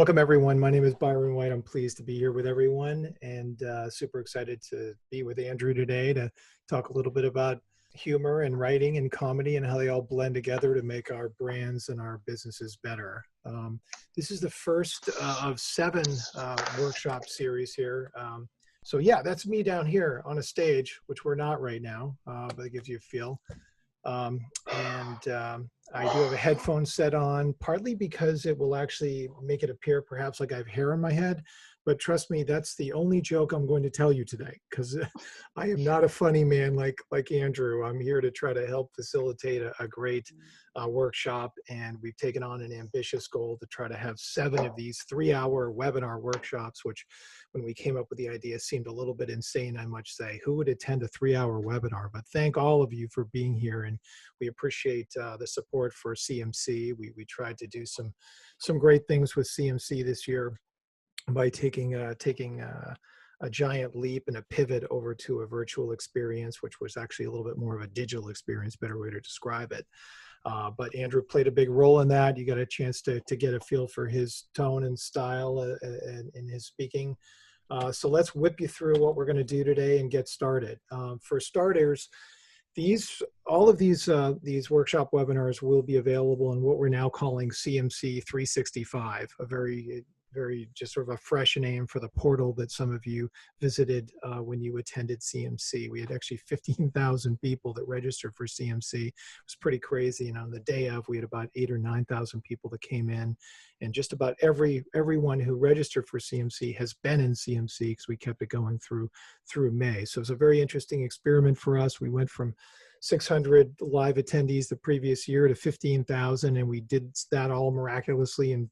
Welcome, everyone. My name is Byron White. I'm pleased to be here with everyone and super excited to be with Andrew today to talk a little bit about humor and writing and comedy and how they all blend together to make our brands and our businesses better. This is the first of 7 workshop series here. So yeah, that's me down here on a stage, which we're not right now, but it gives you a feel. I do have a headphone set on, partly because it will actually make it appear perhaps like I have hair on my head. But trust me, that's the only joke I'm going to tell you today, because I am not a funny man like Andrew. I'm here to try to help facilitate a great workshop, and we've taken on an ambitious goal to try to have 7 of these 3-hour webinar workshops, which when we came up with the idea seemed a little bit insane, I must say. Who would attend a 3-hour webinar? But thank all of you for being here, and we appreciate the support for CMC. We tried to do some great things with CMC this year by taking a giant leap and a pivot over to a virtual experience, which was actually a little bit more of a digital experience, better way to describe it. But Andrew played a big role in that. You got a chance to get a feel for his tone and style in his speaking. So let's whip you through what we're going to do today and get started. For starters, all of these workshop webinars will be available in what we're now calling CMC 365, a very just sort of a fresh name for the portal that some of you visited when you attended CMC. We had actually 15,000 people that registered for CMC. It was pretty crazy. And on the day of, we had about 8,000 or 9,000 people that came in. And just about everyone who registered for CMC has been in CMC, because we kept it going through May. So it was a very interesting experiment for us. We went from 600 live attendees the previous year to 15,000, and we did that all miraculously in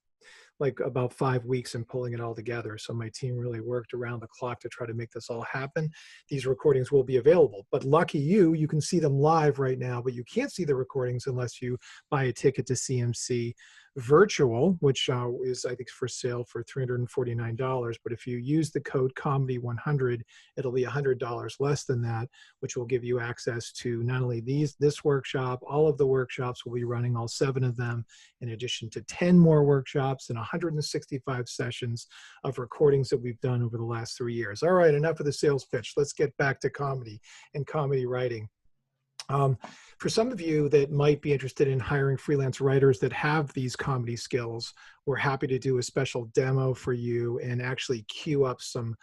like about 5 weeks and pulling it all together. So my team really worked around the clock to try to make this all happen. These recordings will be available, but lucky you can see them live right now, but you can't see the recordings unless you buy a ticket to CMC Virtual, which is, I think, for sale for $349. But if you use the code COMEDY100, it'll be $100 less than that, which will give you access to not only this workshop, all of the workshops will be running, all 7 of them, in addition to 10 more workshops and 165 sessions of recordings that we've done over the last 3 years. All right, enough of the sales pitch. Let's get back to comedy and comedy writing. For some of you that might be interested in hiring freelance writers that have these comedy skills, we're happy to do a special demo for you and actually queue up some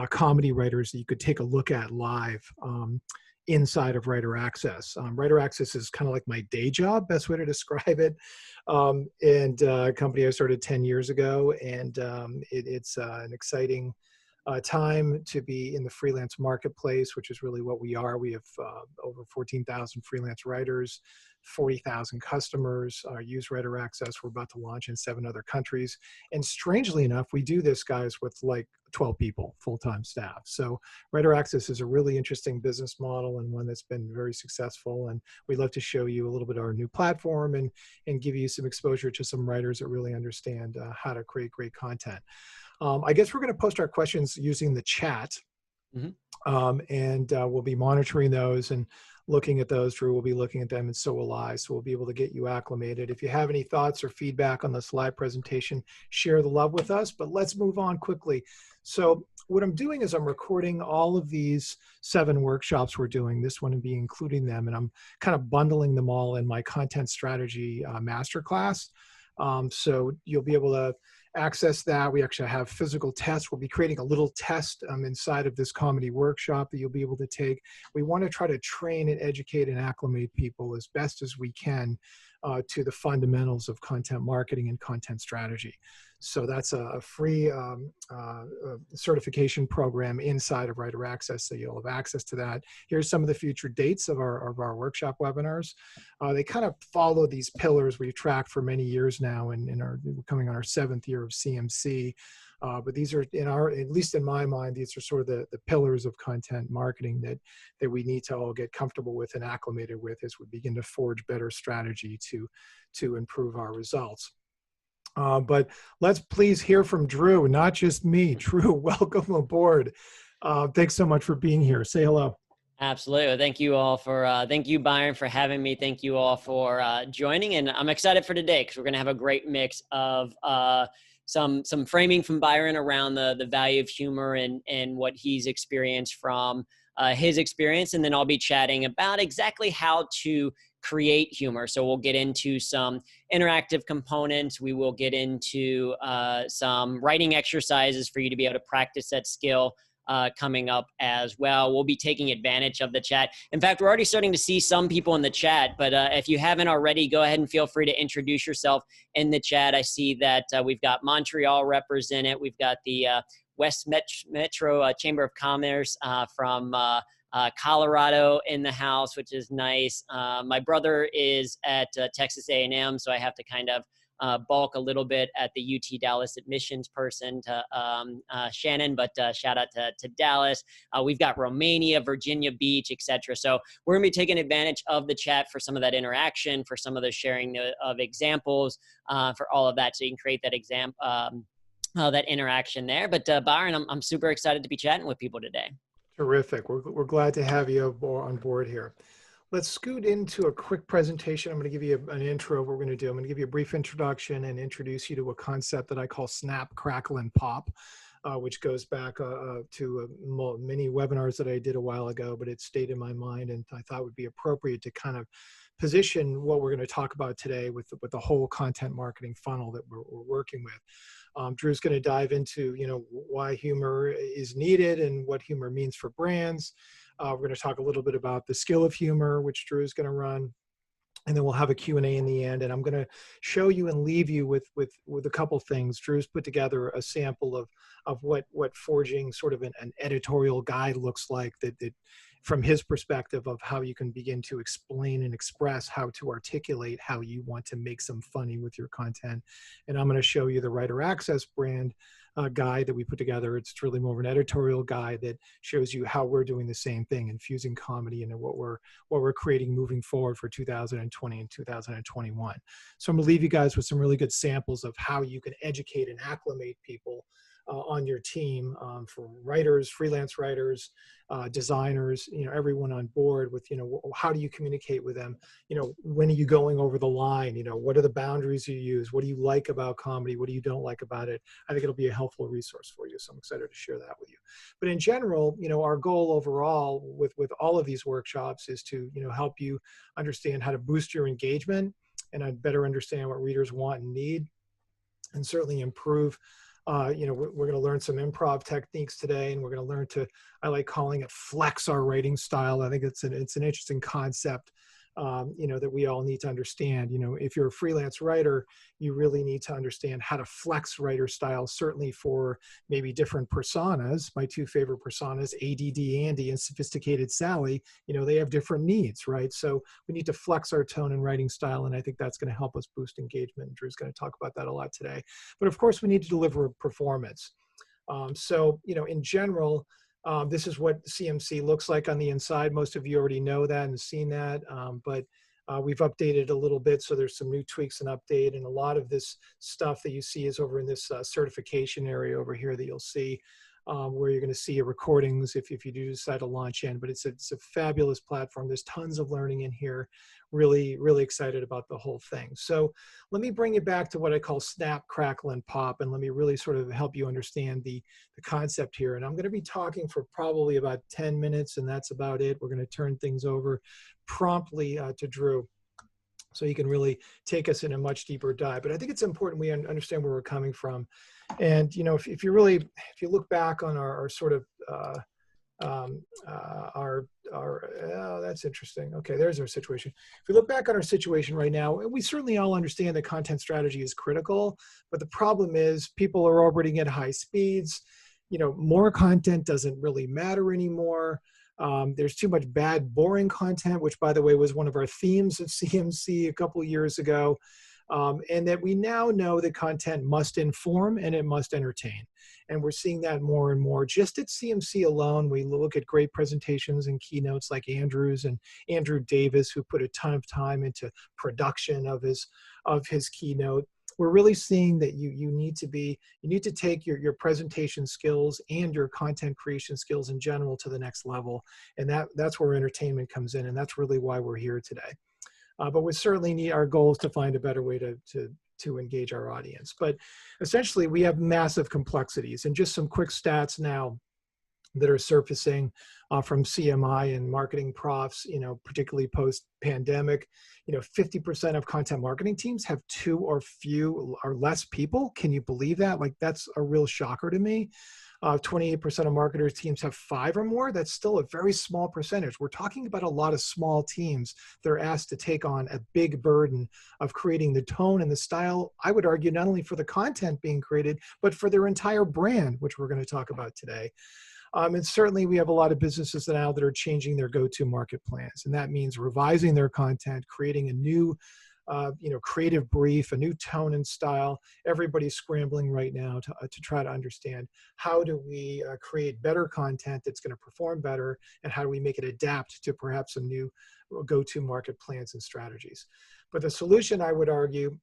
comedy writers that you could take a look at live inside of Writer Access. Writer Access is kind of like my day job, best way to describe it, and a company I started 10 years ago, and it's an exciting time to be in the freelance marketplace, which is really what we are. We have over 14,000 freelance writers, 40,000 customers use Writer Access. We're about to launch in 7 other countries. And strangely enough, we do this, guys, with like 12 people, full-time staff. So Writer Access is a really interesting business model and one that's been very successful. And we'd love to show you a little bit of our new platform and give you some exposure to some writers that really understand how to create great content. I guess we're going to post our questions using the chat, and we'll be monitoring those and looking at those. Drew will be looking at them, and so will I. So we'll be able to get you acclimated. If you have any thoughts or feedback on this live presentation, share the love with us. But let's move on quickly. So what I'm doing is I'm recording all of these 7 workshops we're doing, this one and be including them, and I'm kind of bundling them all in my content strategy masterclass. So you'll be able to access that. We actually have physical tests. We'll be creating a little test inside of this comedy workshop that you'll be able to take. We want to try to train and educate and acclimate people as best as we can to the fundamentals of content marketing and content strategy. So that's a free certification program inside of Writer Access, so you'll have access to that. Here's some of the future dates of our workshop webinars. They kind of follow these pillars we've tracked for many years now, and we're coming on our 7th year of CMC. But these are, at least in my mind, these are sort of the pillars of content marketing that we need to all get comfortable with and acclimated with as we begin to forge better strategy to improve our results. But let's please hear from Drew, not just me. Drew, welcome aboard. Thanks so much for being here. Say hello. Absolutely. Thank you all for, thank you, Byron, for having me. Thank you all for joining. And I'm excited for today because we're going to have a great mix of some framing from Byron around the value of humor and what he's experienced from his experience. And then I'll be chatting about exactly how to create humor. So we'll get into some interactive components. We will get into some writing exercises for you to be able to practice that skill coming up as well. We'll be taking advantage of the chat. In fact, we're already starting to see some people in the chat, but if you haven't already, go ahead and feel free to introduce yourself in the chat. I see that we've got Montreal represented. We've got the West Metro Chamber of Commerce from Colorado in the house, which is nice. My brother is at Texas A&M, so I have to kind of bulk a little bit at the UT Dallas admissions person to Shannon, but shout out to Dallas. We've got Romania, Virginia Beach, etc. So we're gonna be taking advantage of the chat for some of that interaction, for some of the sharing of examples, for all of that, so you can create that that interaction there. But Byron, I'm super excited to be chatting with people today. Terrific. We're glad to have you on board here. Let's scoot into a quick presentation. I'm going to give you an intro of what we're going to do. I'm going to give you a brief introduction and introduce you to a concept that I call Snap, Crackle, and Pop, which goes back to many webinars that I did a while ago, but it stayed in my mind and I thought would be appropriate to kind of position what we're going to talk about today with the whole content marketing funnel that we're working with. Drew's going to dive into, why humor is needed and what humor means for brands. We're going to talk a little bit about the skill of humor, which Drew is going to run. And then we'll have a Q&A in the end. And I'm going to show you and leave you with a couple things. Drew's put together a sample of what forging sort of an editorial guide looks like that from his perspective of how you can begin to explain and express how to articulate how you want to make some funny with your content. And I'm going to show you the Writer Access brand guide that we put together. It's really more of an editorial guide that shows you how we're doing the same thing, infusing comedy into what we're creating moving forward for 2020 and 2021. So I'm going to leave you guys with some really good samples of how you can educate and acclimate people on your team, for writers, freelance writers, designers, everyone on board with, how do you communicate with them? When are you going over the line? What are the boundaries you use? What do you like about comedy? What do you don't like about it? I think it'll be a helpful resource for you. So I'm excited to share that with you. But in general, our goal overall with all of these workshops is to, help you understand how to boost your engagement and better understand what readers want and need, and certainly improve. We're going to learn some improv techniques today, and we're going to learn to, I like calling it flex our writing style. I think it's an interesting concept, that we all need to understand. If you're a freelance writer, you really need to understand how to flex writer style, certainly for maybe different personas. My two favorite personas, ADD Andy and Sophisticated Sally, they have different needs, right? So we need to flex our tone and writing style, and I think that's going to help us boost engagement. Drew's going to talk about that a lot today. But of course, we need to deliver a performance. In general, this is what CMC looks like on the inside. Most of you already know that and seen that, but we've updated a little bit, so there's some new tweaks and update, and a lot of this stuff that you see is over in this certification area over here that you'll see, where you're going to see your recordings if you do decide to launch in. But it's a fabulous platform. There's tons of learning in here. Really, really excited about the whole thing. So let me bring you back to what I call Snap, Crackle, and Pop, and let me really sort of help you understand the concept here. And I'm going to be talking for probably about 10 minutes, and that's about it. We're going to turn things over promptly to Drew, so you can really take us in a much deeper dive. But I think it's important we understand where we're coming from. And if you look back on our sort of that's interesting. Okay, there's our situation. If we look back on our situation right now, we certainly all understand that content strategy is critical, but the problem is people are operating at high speeds. More content doesn't really matter anymore. There's too much bad, boring content, which, by the way, was one of our themes at CMC a couple of years ago. And that we now know that content must inform and it must entertain. And we're seeing that more and more. Just at CMC alone, we look at great presentations and keynotes like Andrew's and Andrew Davis, who put a ton of time into production of his keynote. We're really seeing that you need to take your presentation skills and your content creation skills in general to the next level. And that's where entertainment comes in. And that's really why we're here today. But we certainly need, our goal is to find a better way to to engage our audience. But essentially, we have massive complexities. And just some quick stats now that are surfacing from CMI and marketing profs, particularly post-pandemic. 50% of content marketing teams have 2 or few or less people. Can you believe that? Like, that's a real shocker to me. 28% of marketers teams have 5 or more. That's still a very small percentage. We're talking about a lot of small teams that are asked to take on a big burden of creating the tone and the style, I would argue, not only for the content being created, but for their entire brand, which we're going to talk about today. And certainly we have a lot of businesses now that are changing their go-to market plans. And that means revising their content, creating a new creative brief, a new tone and style. Everybody's scrambling right now to try to understand how do we create better content that's going to perform better, and how do we make it adapt to perhaps some new go-to market plans and strategies. But the solution, I would argue,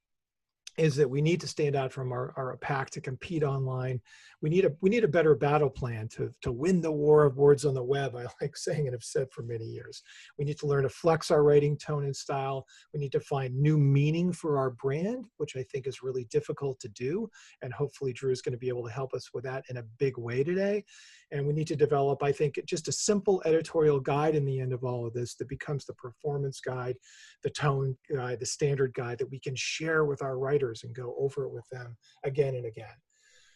is that we need to stand out from our pack to compete online. We need a better battle plan to win the war of words on the web, I like saying, and have said for many years. We need to learn to flex our writing tone and style. We need to find new meaning for our brand, which I think is really difficult to do. And hopefully Drew is going to be able to help us with that in a big way today. And we need to develop, I think, just a simple editorial guide in the end of all of this that becomes the performance guide, the tone guide, the standard guide that we can share with our writers and go over it with them again and again.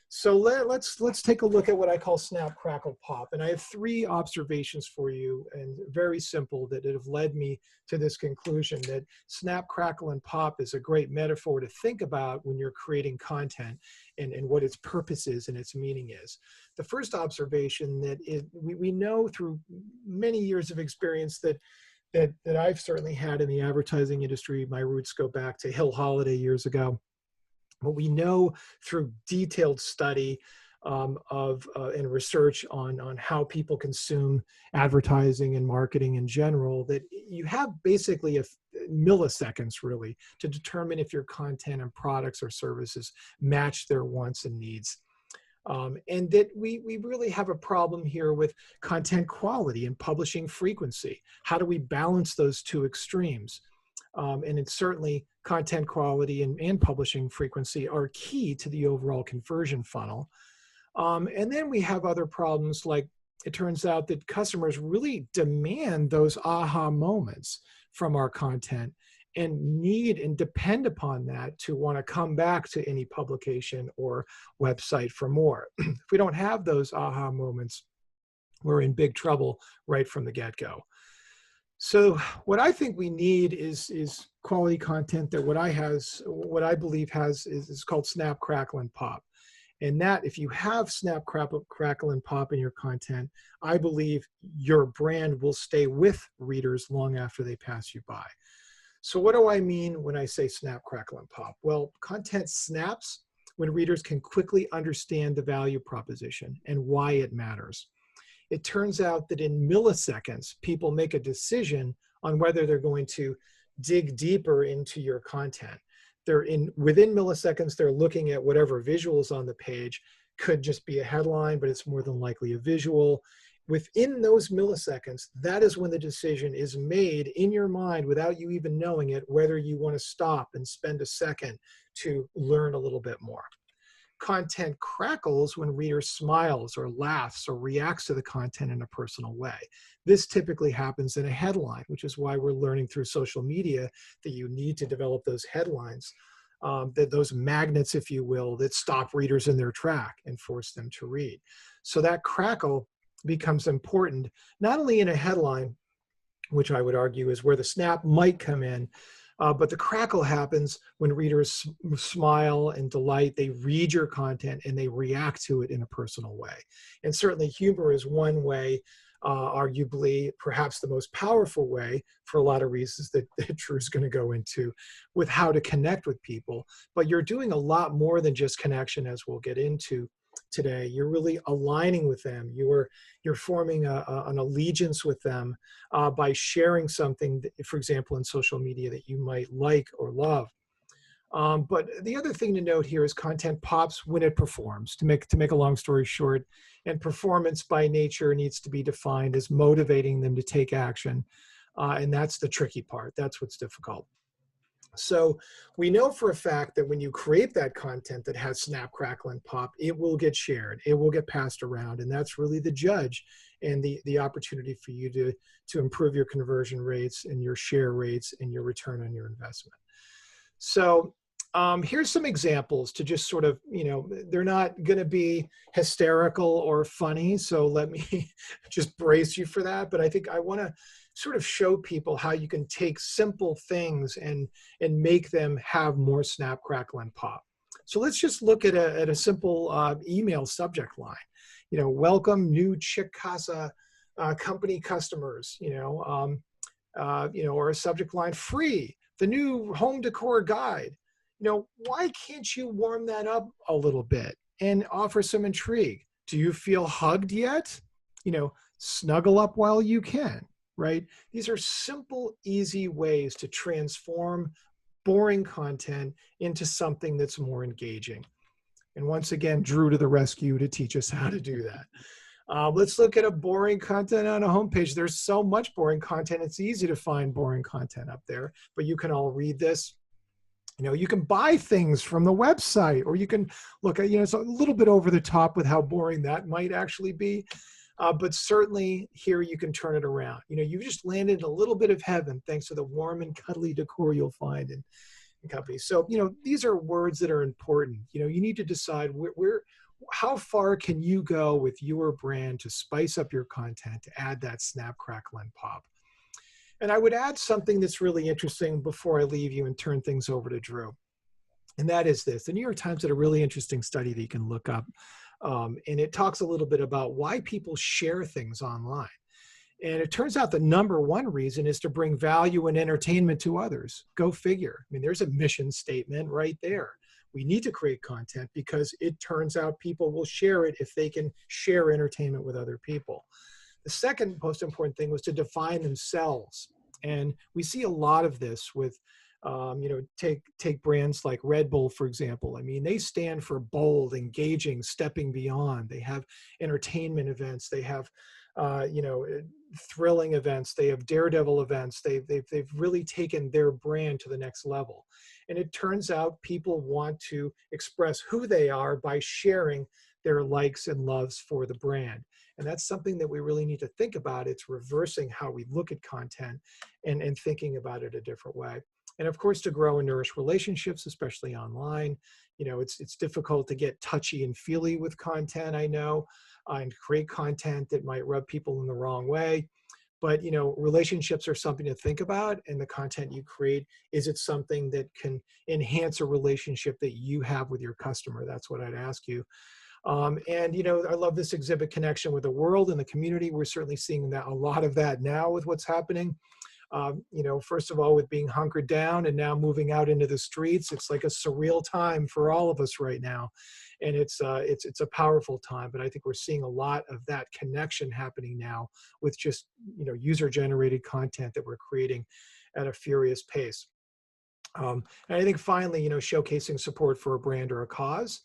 So let's take a look at what I call Snap, Crackle, Pop. And I have 3 observations for you, and very simple, that have led me to this conclusion that Snap, Crackle, and Pop is a great metaphor to think about when you're creating content and what its purpose is and its meaning is. The first observation that we know through many years of experience that I've certainly had in the advertising industry. My roots go back to Hill Holliday years ago. But we know through detailed study and research on how people consume advertising and marketing in general, that you have basically milliseconds really to determine if your content and products or services match their wants and needs. And that we really have a problem here with content quality and publishing frequency. How do we balance those 2 extremes? And it's certainly content quality and publishing frequency are key to the overall conversion funnel. And then we have other problems, like it turns out that customers really demand those aha moments from our content and need and depend upon that to want to come back to any publication or website for more. If we don't have those aha moments, we're in big trouble right from the get-go. So what I think we need is quality content that what I believe is called Snap, Crackle, and Pop. And that if you have Snap, Crackle, and Pop in your content, I believe your brand will stay with readers long after they pass you by. So what do I mean when I say Snap, Crackle, and Pop? Well, content snaps when readers can quickly understand the value proposition and why it matters. It turns out that in milliseconds, people make a decision on whether they're going to dig deeper into your content. Within milliseconds, they're looking at whatever visuals on the page. Could just be a headline, but it's more than likely a visual. Within those milliseconds, that is when the decision is made in your mind without you even knowing it, whether you want to stop and spend a second to learn a little bit more. Content crackles when reader smiles or laughs or reacts to the content in a personal way. This typically happens in a headline, which is why we're learning through social media that you need to develop those headlines, those magnets, if you will, that stop readers in their track and force them to read. So that crackle becomes important, not only in a headline, which I would argue is where the snap might come in, but the crackle happens when readers smile and delight, they read your content and they react to it in a personal way. And certainly humor is one way, arguably perhaps the most powerful way for a lot of reasons that Drew's going to go into with how to connect with people. But you're doing a lot more than just connection, as we'll get into today. You're really aligning with them. You're forming an allegiance with them by sharing something, that, for example, in social media that you might like or love. But the other thing to note here is content pops when it performs. To make a long story short, and performance by nature needs to be defined as motivating them to take action, and that's the tricky part. That's what's difficult. So we know for a fact that when you create that content that has snap, crackle, and pop, it will get shared, it will get passed around, and that's really the judge and the opportunity for you to improve your conversion rates and your share rates and your return on your investment. So here's some examples to just sort of, they're not going to be hysterical or funny. So let me just brace you for that. But I think I want to sort of show people how you can take simple things and make them have more snap, crackle, and pop. So let's just look at a simple email subject line. Welcome new Chick Casa company customers, or a subject line, free, the new home decor guide. Why can't you warm that up a little bit and offer some intrigue? Do you feel hugged yet? Snuggle up while you can, right? These are simple, easy ways to transform boring content into something that's more engaging. And once again, Drew to the rescue to teach us how to do that. Let's look at a boring content on a homepage. There's so much boring content. It's easy to find boring content up there, but you can all read this. You can buy things from the website, or you can look at, it's a little bit over the top with how boring that might actually be. But certainly here you can turn it around. You've just landed in a little bit of heaven thanks to the warm and cuddly decor you'll find in companies. So, these are words that are important. You need to decide how far can you go with your brand to spice up your content, to add that snap, crackle, and pop. And I would add something that's really interesting before I leave you and turn things over to Drew. And that is this. The New York Times did a really interesting study that you can look up. And it talks a little bit about why people share things online. And it turns out the number one reason is to bring value and entertainment to others. Go figure. There's a mission statement right there. We need to create content because it turns out people will share it if they can share entertainment with other people. The second most important thing was to define themselves. And we see a lot of this with, take brands like Red Bull, for example. They stand for bold, engaging, stepping beyond. They have entertainment events. They have, thrilling events. They have daredevil events. They've really taken their brand to the next level. And it turns out people want to express who they are by sharing their likes and loves for the brand. And that's something that we really need to think about. It's reversing how we look at content and thinking about it a different way. And of course, to grow and nourish relationships, especially online, it's difficult to get touchy and feely with content, I know, and create content that might rub people in the wrong way. But, relationships are something to think about, and the content you create, is it something that can enhance a relationship that you have with your customer? That's what I'd ask you. I love this exhibit, connection with the world and the community. We're certainly seeing that, a lot of that now with what's happening. First of all, with being hunkered down and now moving out into the streets, it's like a surreal time for all of us right now. And it's a powerful time, but I think we're seeing a lot of that connection happening now with just, user-generated content that we're creating at a furious pace. And I think finally, showcasing support for a brand or a cause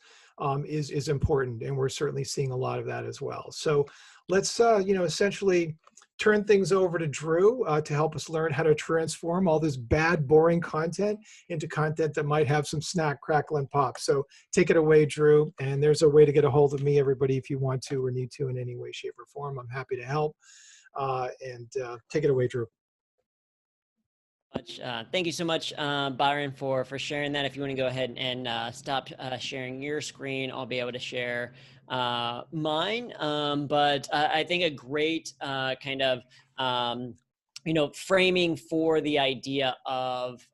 is important, and we're certainly seeing a lot of that as well. So let's, essentially turn things over to Drew to help us learn how to transform all this bad, boring content into content that might have some snack, crackle, and pop. So take it away, Drew. And there's a way to get a hold of me, everybody, if you want to or need to in any way, shape, or form. I'm happy to help. Take it away, Drew. Thank you so much, Byron, for sharing that. If you want to go ahead and stop sharing your screen, I'll be able to share mine. But I think a great kind of framing for the idea of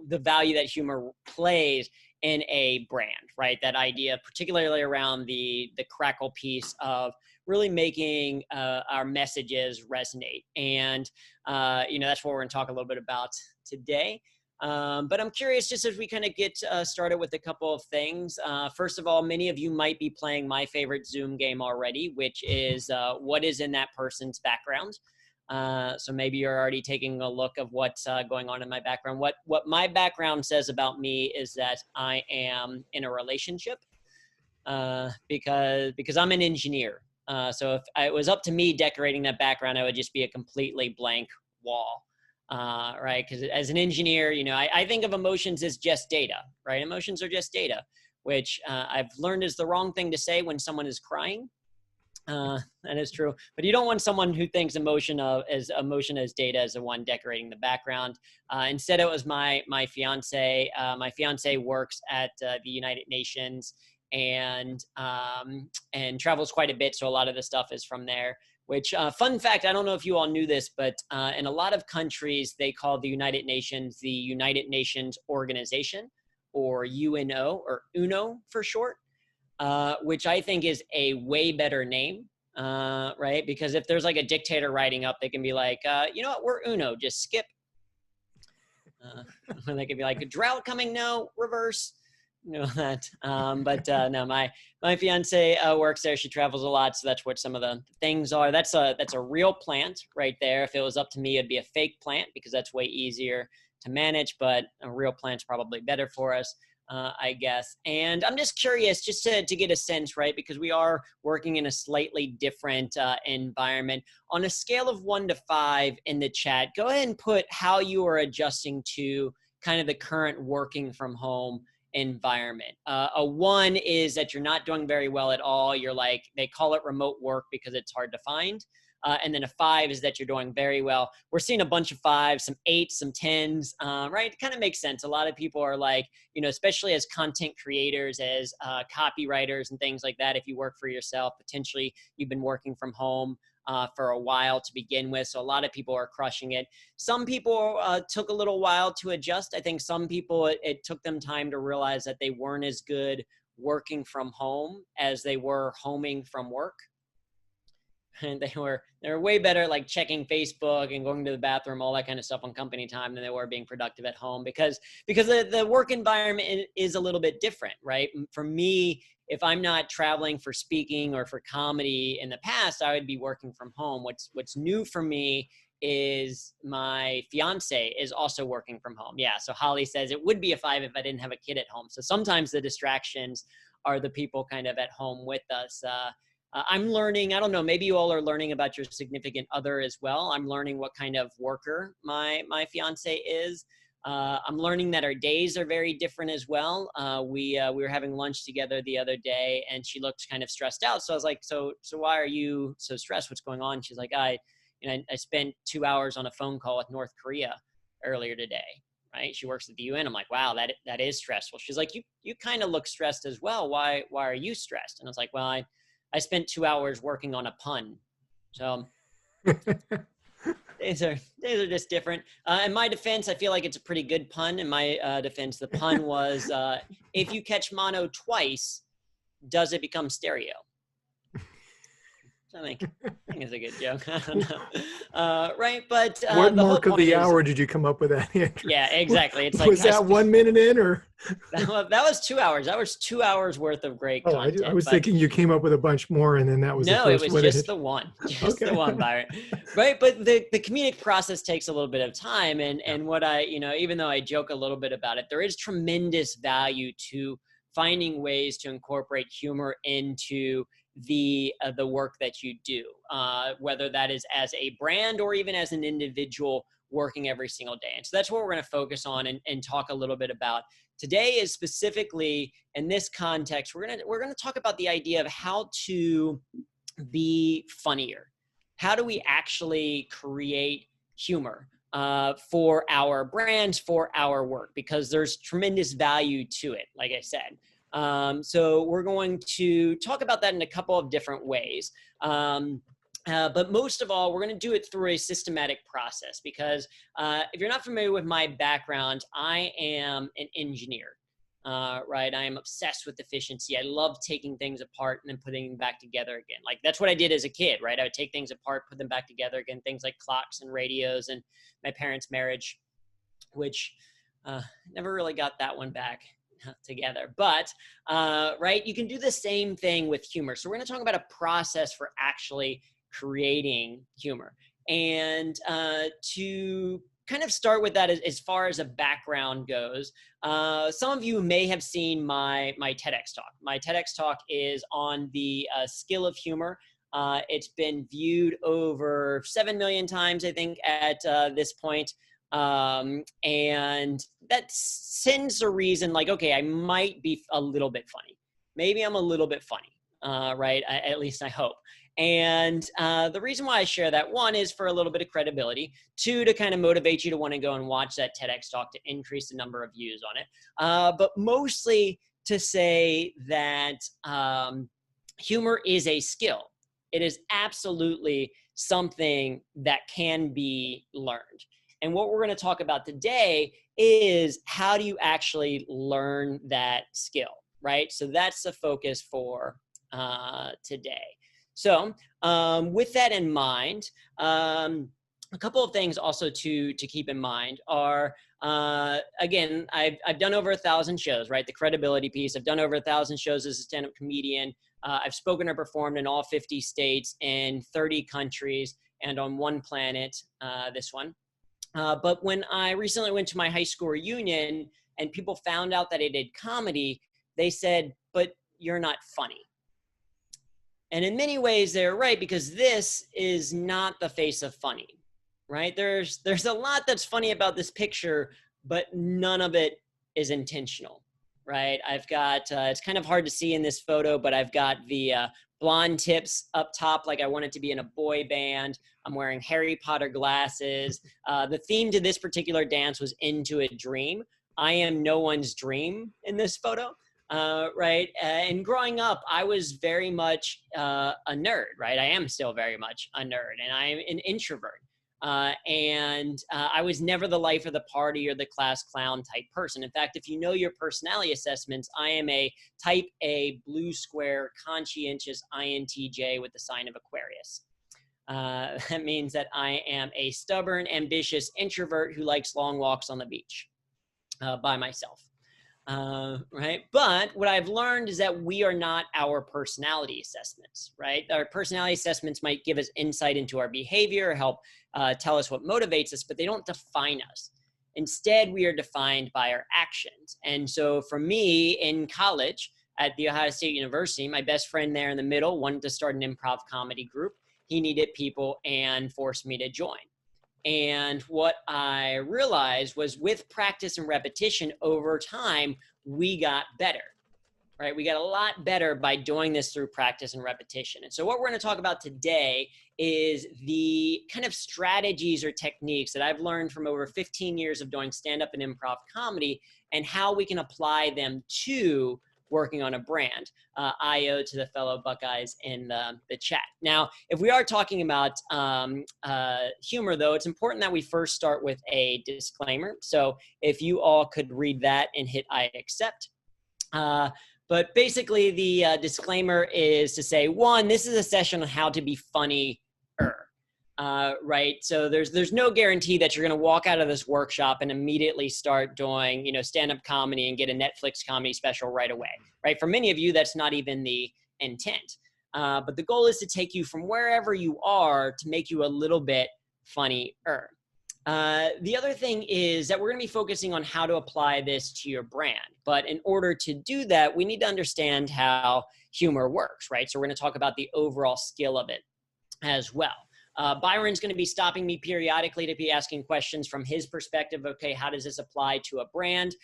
the value that humor plays in a brand, right? That idea, particularly around the crackle piece of really making our messages resonate. And, that's what we're going to talk a little bit about today. But I'm curious, just as we kind of get started with a couple of things. First of all, many of you might be playing my favorite Zoom game already, which is what is in that person's background. So maybe you're already taking a look of what's going on in my background. What my background says about me is that I am in a relationship because I'm an engineer. So if it was up to me decorating that background, I would just be a completely blank wall. right? Because as an engineer, I think of emotions as just data, right? Emotions are just data, which I've learned is the wrong thing to say when someone is crying. That is true, but you don't want someone who thinks emotion as data as the one decorating the background. Instead, it was my fiance. My fiance works at the United Nations and travels quite a bit, so a lot of the stuff is from there. Which fun fact, I don't know if you all knew this, but in a lot of countries they call the United Nations the United Nations Organization, or UNO, or UNO for short. Which I think is a way better name, right? Because if there's like a dictator writing up, they can be like, you know what, we're UNO, just skip. They could be like, a drought coming, no, reverse, that. No, my fiance works there. She travels a lot, so that's what some of the things are. That's a real plant right there. If it was up to me, it'd be a fake plant because that's way easier to manage, but a real plant's probably better for us. I guess. And I'm just curious, just to get a sense, right? Because we are working in a slightly different environment. On a scale of 1 to 5 in the chat, go ahead and put how you are adjusting to kind of the current working from home environment. A 1 is that you're not doing very well at all. You're like, they call it remote work because it's hard to find. And then a 5 is that you're doing very well. We're seeing a bunch of 5s, some 8s, some 10s, right? It kind of makes sense. A lot of people are like, especially as content creators, as copywriters and things like that, if you work for yourself, potentially you've been working from home for a while to begin with. So a lot of people are crushing it. Some people took a little while to adjust. I think some people, it took them time to realize that they weren't as good working from home as they were homing from work. And they were way better like checking Facebook and going to the bathroom, all that kind of stuff on company time than they were being productive at home because the work environment is a little bit different, right? For me, if I'm not traveling for speaking or for comedy in the past, I would be working from home. What's new for me is my fiance is also working from home. Yeah, so Holly says it would be a 5 if I didn't have a kid at home. So sometimes the distractions are the people kind of at home with us. I'm learning, I don't know, maybe you all are learning about your significant other as well. I'm learning what kind of worker my fiance is. I'm learning that our days are very different as well. We were having lunch together the other day and she looked kind of stressed out. So I was like, so why are you so stressed? What's going on? She's like, I spent 2 hours on a phone call with North Korea earlier today. Right? She works at the UN. I'm like, wow, that is stressful. She's like, you kind of look stressed as well. Why are you stressed? And I was like, well, I spent 2 hours working on a pun. So these are just different. In my defense, I feel like it's a pretty good pun. In my defense, the pun was, if you catch mono twice, does it become stereo? I think it's a good joke. I don't know. Right? But what mark of the hour did you come up with that, Andrew? Yeah, exactly. It's like, was that 1 minute in, or that was 2 hours. That was 2 hours worth of great content. I was thinking you came up with a bunch more, and then that was no, the first it was just the one, the one, Byron. Right, but the comedic process takes a little bit of time, and what I even though I joke a little bit about it, there is tremendous value to finding ways to incorporate humor into the work that you do, whether that is as a brand or even as an individual working every single day. And so that's what we're going to focus on and talk a little bit about today. Is specifically in this context, we're going to talk about the idea of how to be funnier. How do we actually create humor for our brands, for our work? Because there's tremendous value to it, like I said. So we're going to talk about that in a couple of different ways. But most of all, we're going to do it through a systematic process because if you're not familiar with my background, I am an engineer, right? I am obsessed with efficiency. I love taking things apart and then putting them back together again. Like that's what I did as a kid, right? I would take things apart, put them back together again, things like clocks and radios and my parents' marriage, which never really got that one back together. But, right, you can do the same thing with humor. So we're going to talk about a process for actually creating humor. And to kind of start with that as far as a background goes, some of you may have seen my TEDx talk. My TEDx talk is on the skill of humor. It's been viewed over 7 million times, I think, at this point. And that sends a reason like, okay, I might be a little bit funny. Maybe I'm a little bit funny, right? At least I hope. And the reason why I share that, one, is for a little bit of credibility. Two, to kind of motivate you to want to go and watch that TEDx talk to increase the number of views on it. But mostly to say that humor is a skill. It is absolutely something that can be learned. And what we're going to talk about today is how do you actually learn that skill, right? So that's the focus for today. So with that in mind, a couple of things also to keep in mind are, again, I've done over 1,000 shows, right? The credibility piece. I've done over 1,000 shows as a stand-up comedian. I've spoken or performed in all 50 states and 30 countries and on one planet, this one. But when I recently went to my high school reunion and people found out that I did comedy, they said, but you're not funny. And in many ways, they're right, because this is not the face of funny, right? There's a lot that's funny about this picture, but none of it is intentional, right? I've got, it's kind of hard to see in this photo, but I've got the blonde tips up top like I wanted to be in a boy band. I'm wearing Harry Potter glasses. The theme to this particular dance was Into a Dream. I am no one's dream in this photo. Right. And growing up, I was very much a nerd, right? I am still very much a nerd, and I'm an introvert. I was never the life of the party or the class clown type person. In fact, if you know your personality assessments, I am a type A blue square conscientious INTJ with the sign of Aquarius. That means that I am a stubborn, ambitious introvert who likes long walks on the beach by myself. Right. But what I've learned is that we are not our personality assessments, right? Our personality assessments might give us insight into our behavior, help tell us what motivates us, but they don't define us. Instead, we are defined by our actions. And so for me in college at The Ohio State University, my best friend there in the middle wanted to start an improv comedy group. He needed people and forced me to join. And what I realized was with practice and repetition over time, we got better, right? We got a lot better by doing this through practice and repetition. And so what we're going to talk about today is the kind of strategies or techniques that I've learned from over 15 years of doing stand-up and improv comedy and how we can apply them to working on a brand. I owe to the fellow Buckeyes in the chat. Now, if we are talking about humor, though, it's important that we first start with a disclaimer. So if you all could read that and hit I accept. But basically, the disclaimer is to say, one, this is a session on how to be funnier. Right. So there's no guarantee that you're going to walk out of this workshop and immediately start doing, stand-up comedy and get a Netflix comedy special right away. Right. For many of you, that's not even the intent. But the goal is to take you from wherever you are to make you a little bit funnier. The other thing is that we're going to be focusing on how to apply this to your brand. But in order to do that, we need to understand how humor works. Right. So we're going to talk about the overall skill of it as well. Byron's going to be stopping me periodically to be asking questions from his perspective. Okay, how does this apply to a brand?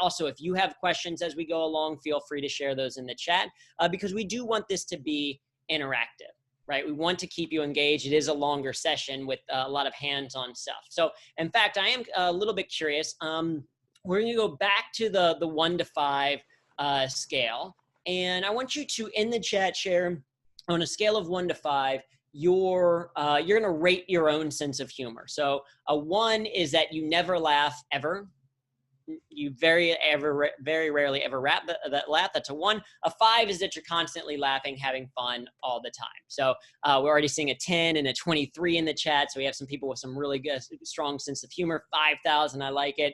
Also, if you have questions as we go along, feel free to share those in the chat because we do want this to be interactive, right? We want to keep you engaged. It is a longer session with a lot of hands-on stuff. So, in fact, I am a little bit curious. We're going to go back to the 1 to 5 scale, and I want you to, in the chat, share on a scale of 1 to 5, you're going to rate your own sense of humor. So a 1 is that you never laugh ever. You very rarely ever laugh. That's a 1. A 5 is that you're constantly laughing, having fun all the time. So we're already seeing a 10 and a 23 in the chat. So we have some people with some really good, strong sense of humor. 5,000, I like it.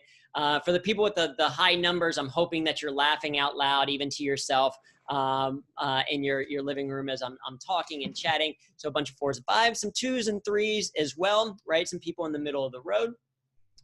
For the people with the high numbers, I'm hoping that you're laughing out loud, even to yourself, in your living room as I'm talking and chatting. So a bunch of 4s and 5s, some 2s and 3s as well, right? Some people in the middle of the road.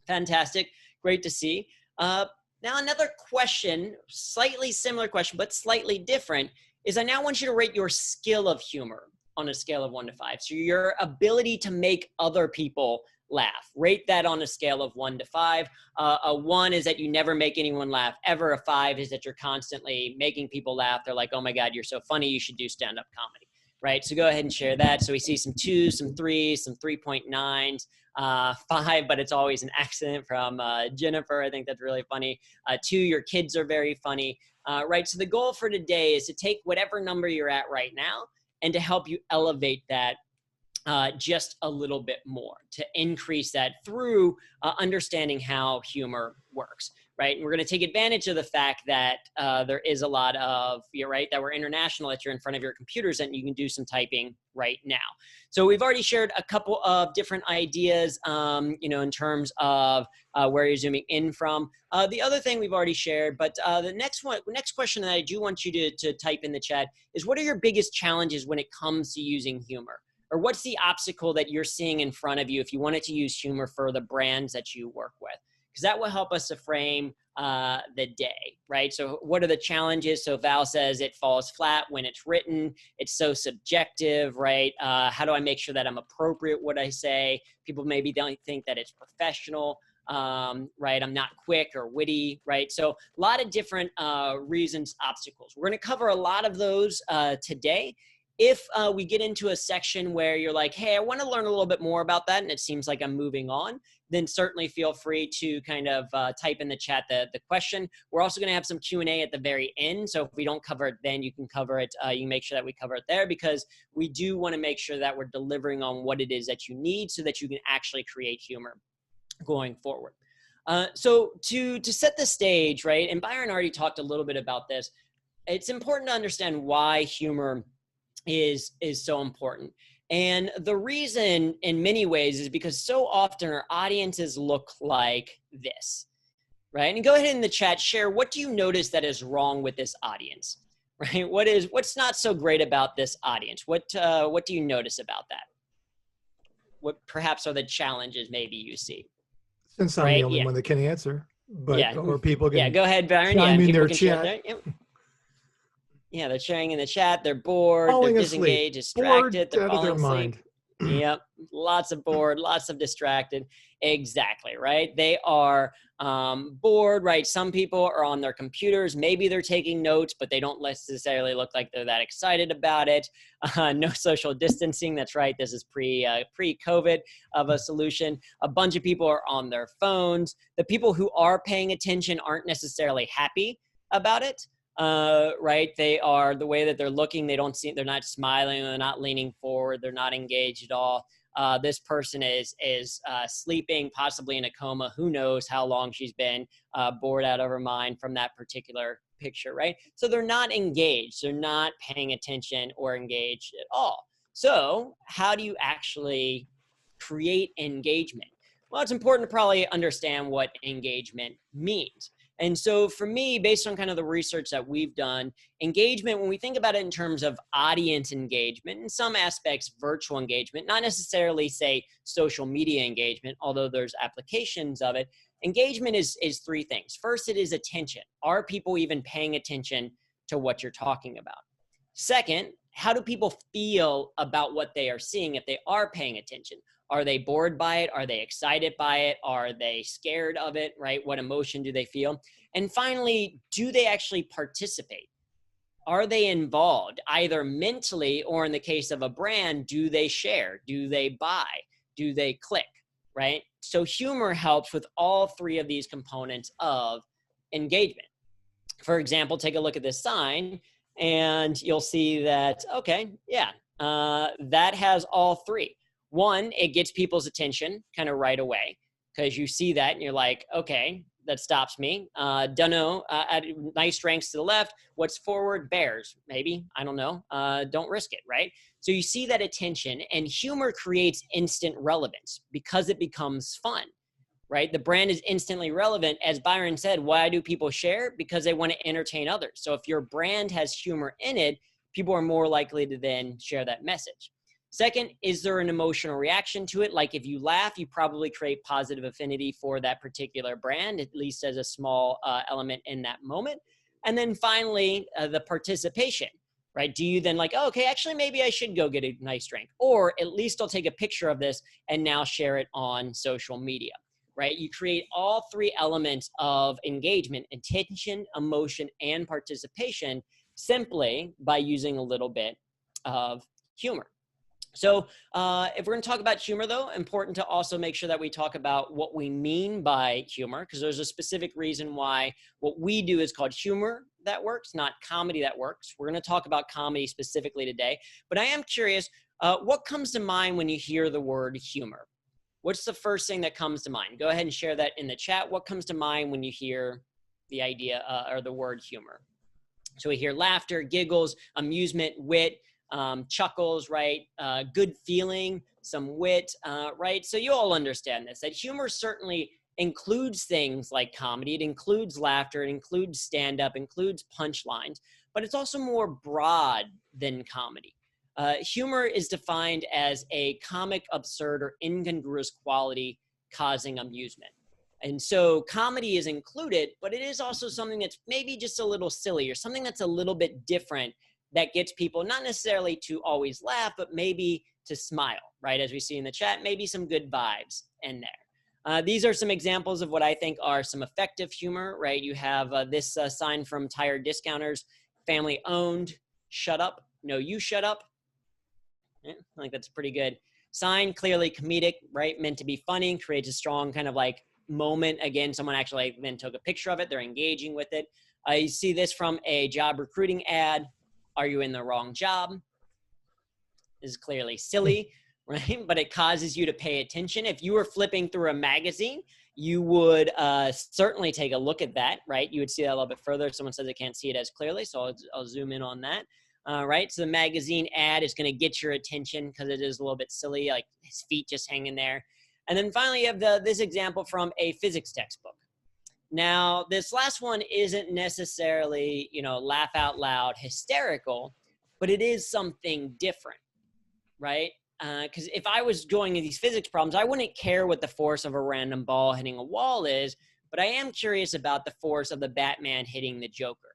Fantastic. Great to see. Now another question, slightly similar question, but slightly different, is I now want you to rate your skill of humor on a scale of 1 to 5. So your ability to make other people laugh. Rate that on a scale of 1 to 5. A 1 is that you never make anyone laugh ever. A 5 is that you're constantly making people laugh. They're like, oh my God, you're so funny. You should do stand-up comedy, right? So go ahead and share that. So we see some 2s, some 3s, some 3.9s, 5, but it's always an accident from Jennifer. I think that's really funny. 2, your kids are very funny, right? So the goal for today is to take whatever number you're at right now and to help you elevate that just a little bit more, to increase that through understanding how humor works, right? And we're going to take advantage of the fact that there is a lot of, you're right, that we're international, that you're in front of your computers and you can do some typing right now. So we've already shared a couple of different ideas, in terms of where you're zooming in from. The other thing we've already shared, but the next question that I do want you to type in the chat is, what are your biggest challenges when it comes to using humor? Or what's the obstacle that you're seeing in front of you if you wanted to use humor for the brands that you work with? Because that will help us to frame the day, right? So what are the challenges? So Val says it falls flat when it's written. It's so subjective, right? How do I make sure that I'm appropriate what I say? People maybe don't think that it's professional, right? I'm not quick or witty, right? So a lot of different reasons, obstacles. We're going to cover a lot of those today. If we get into a section where you're like, hey, I want to learn a little bit more about that, and it seems like I'm moving on, then certainly feel free to kind of type in the chat the question. We're also going to have some Q&A at the very end. So if we don't cover it then, you can cover it. You can make sure that we cover it there, because we do want to make sure that we're delivering on what it is that you need so that you can actually create humor going forward. So to set the stage, right, and Byron already talked a little bit about this, it's important to understand why humor is so important. And the reason in many ways is because so often our audiences look like this, right? And go ahead in the chat, share, what do you notice that is wrong with this audience, right? What's not so great about this audience? What do you notice about that? What perhaps are the challenges maybe you see? Since I'm the only one that can answer, but or people can go ahead, Byron. chime in their chat. Yeah, they're sharing in the chat. They're bored. Falling they're asleep. disengaged, distracted. Bored they're out of their falling asleep. mind. Yep, lots of bored, lots of distracted. Exactly, right? They are bored, right? Some people are on their computers. Maybe they're taking notes, but they don't necessarily look like they're that excited about it. No social distancing. That's right. This is pre-COVID of a solution. A bunch of people are on their phones. The people who are paying attention aren't necessarily happy about it. Right? They are, the way that they're looking, they're not smiling, they're not leaning forward, they're not engaged at all. This person is sleeping, possibly in a coma. Who knows how long she's been bored out of her mind from that particular picture, right? So they're not engaged. They're not paying attention or engaged at all. So how do you actually create engagement? Well, it's important to probably understand what engagement means. And so for me, based on kind of the research that we've done, engagement, when we think about it in terms of audience engagement, in some aspects, virtual engagement, not necessarily say social media engagement, although there's applications of it, engagement is three things. First, it is attention. Are people even paying attention to what you're talking about? Second, how do people feel about what they are seeing if they are paying attention? Are they bored by it? Are they excited by it? Are they scared of it, right? What emotion do they feel? And finally, do they actually participate? Are they involved, either mentally or in the case of a brand, do they share? Do they buy? Do they click, right? So humor helps with all three of these components of engagement. For example, take a look at this sign and you'll see that, okay, yeah, that has all three. One, it gets people's attention kind of right away because you see that and you're like, okay, that stops me. Dunno, nice ranks to the left. What's forward? Bears, maybe. I don't know. Don't risk it, right? So you see that attention, and humor creates instant relevance because it becomes fun, right? The brand is instantly relevant. As Byron said, why do people share? Because they want to entertain others. So if your brand has humor in it, people are more likely to then share that message. Second, is there an emotional reaction to it? Like if you laugh, you probably create positive affinity for that particular brand, at least as a small element in that moment. And then finally, the participation. right? Do you then like, oh, okay, actually, maybe I should go get a nice drink, or at least I'll take a picture of this and now share it on social media, right? You create all three elements of engagement: attention, emotion, and participation, simply by using a little bit of humor. So if we're going to talk about humor, though, important to also make sure that we talk about what we mean by humor, because there's a specific reason why what we do is called humor that works, not comedy that works. We're going to talk about comedy specifically today, but I am curious, what comes to mind when you hear the word humor? What's the first thing that comes to mind? Go ahead and share that in the chat. What comes to mind when you hear the idea or the word humor? So we hear laughter, giggles, amusement, wit, chuckles, right? Good feeling, some wit, right? So you all understand this, that humor certainly includes things like comedy. It includes laughter. It includes stand-up, includes punchlines, but it's also more broad than comedy. Humor is defined as a comic, absurd, or incongruous quality causing amusement. And so comedy is included, but it is also something that's maybe just a little silly, or something that's a little bit different, that gets people not necessarily to always laugh, but maybe to smile, right? As we see in the chat, maybe some good vibes in there. These are some examples of what I think are some effective humor, right? You have this sign from Tire Discounters: family owned, shut up, no you shut up. Yeah, I think that's pretty good sign. Clearly comedic, right? Meant to be funny, and creates a strong kind of like moment. Again, someone actually then took a picture of it. They're engaging with it. You see this from a job recruiting ad. Are you in the wrong job? This is clearly silly, right? But it causes you to pay attention. If you were flipping through a magazine, you would certainly take a look at that, right? You would see that a little bit further. Someone says they can't see it as clearly, so I'll zoom in on that. Right, so the magazine ad is going to get your attention because it is a little bit silly, like his feet just hanging there. And then finally, you have this example from a physics textbook. Now, this last one isn't necessarily, laugh out loud, hysterical, but it is something different, right? Because if I was going into these physics problems, I wouldn't care what the force of a random ball hitting a wall is, but I am curious about the force of the Batman hitting the Joker,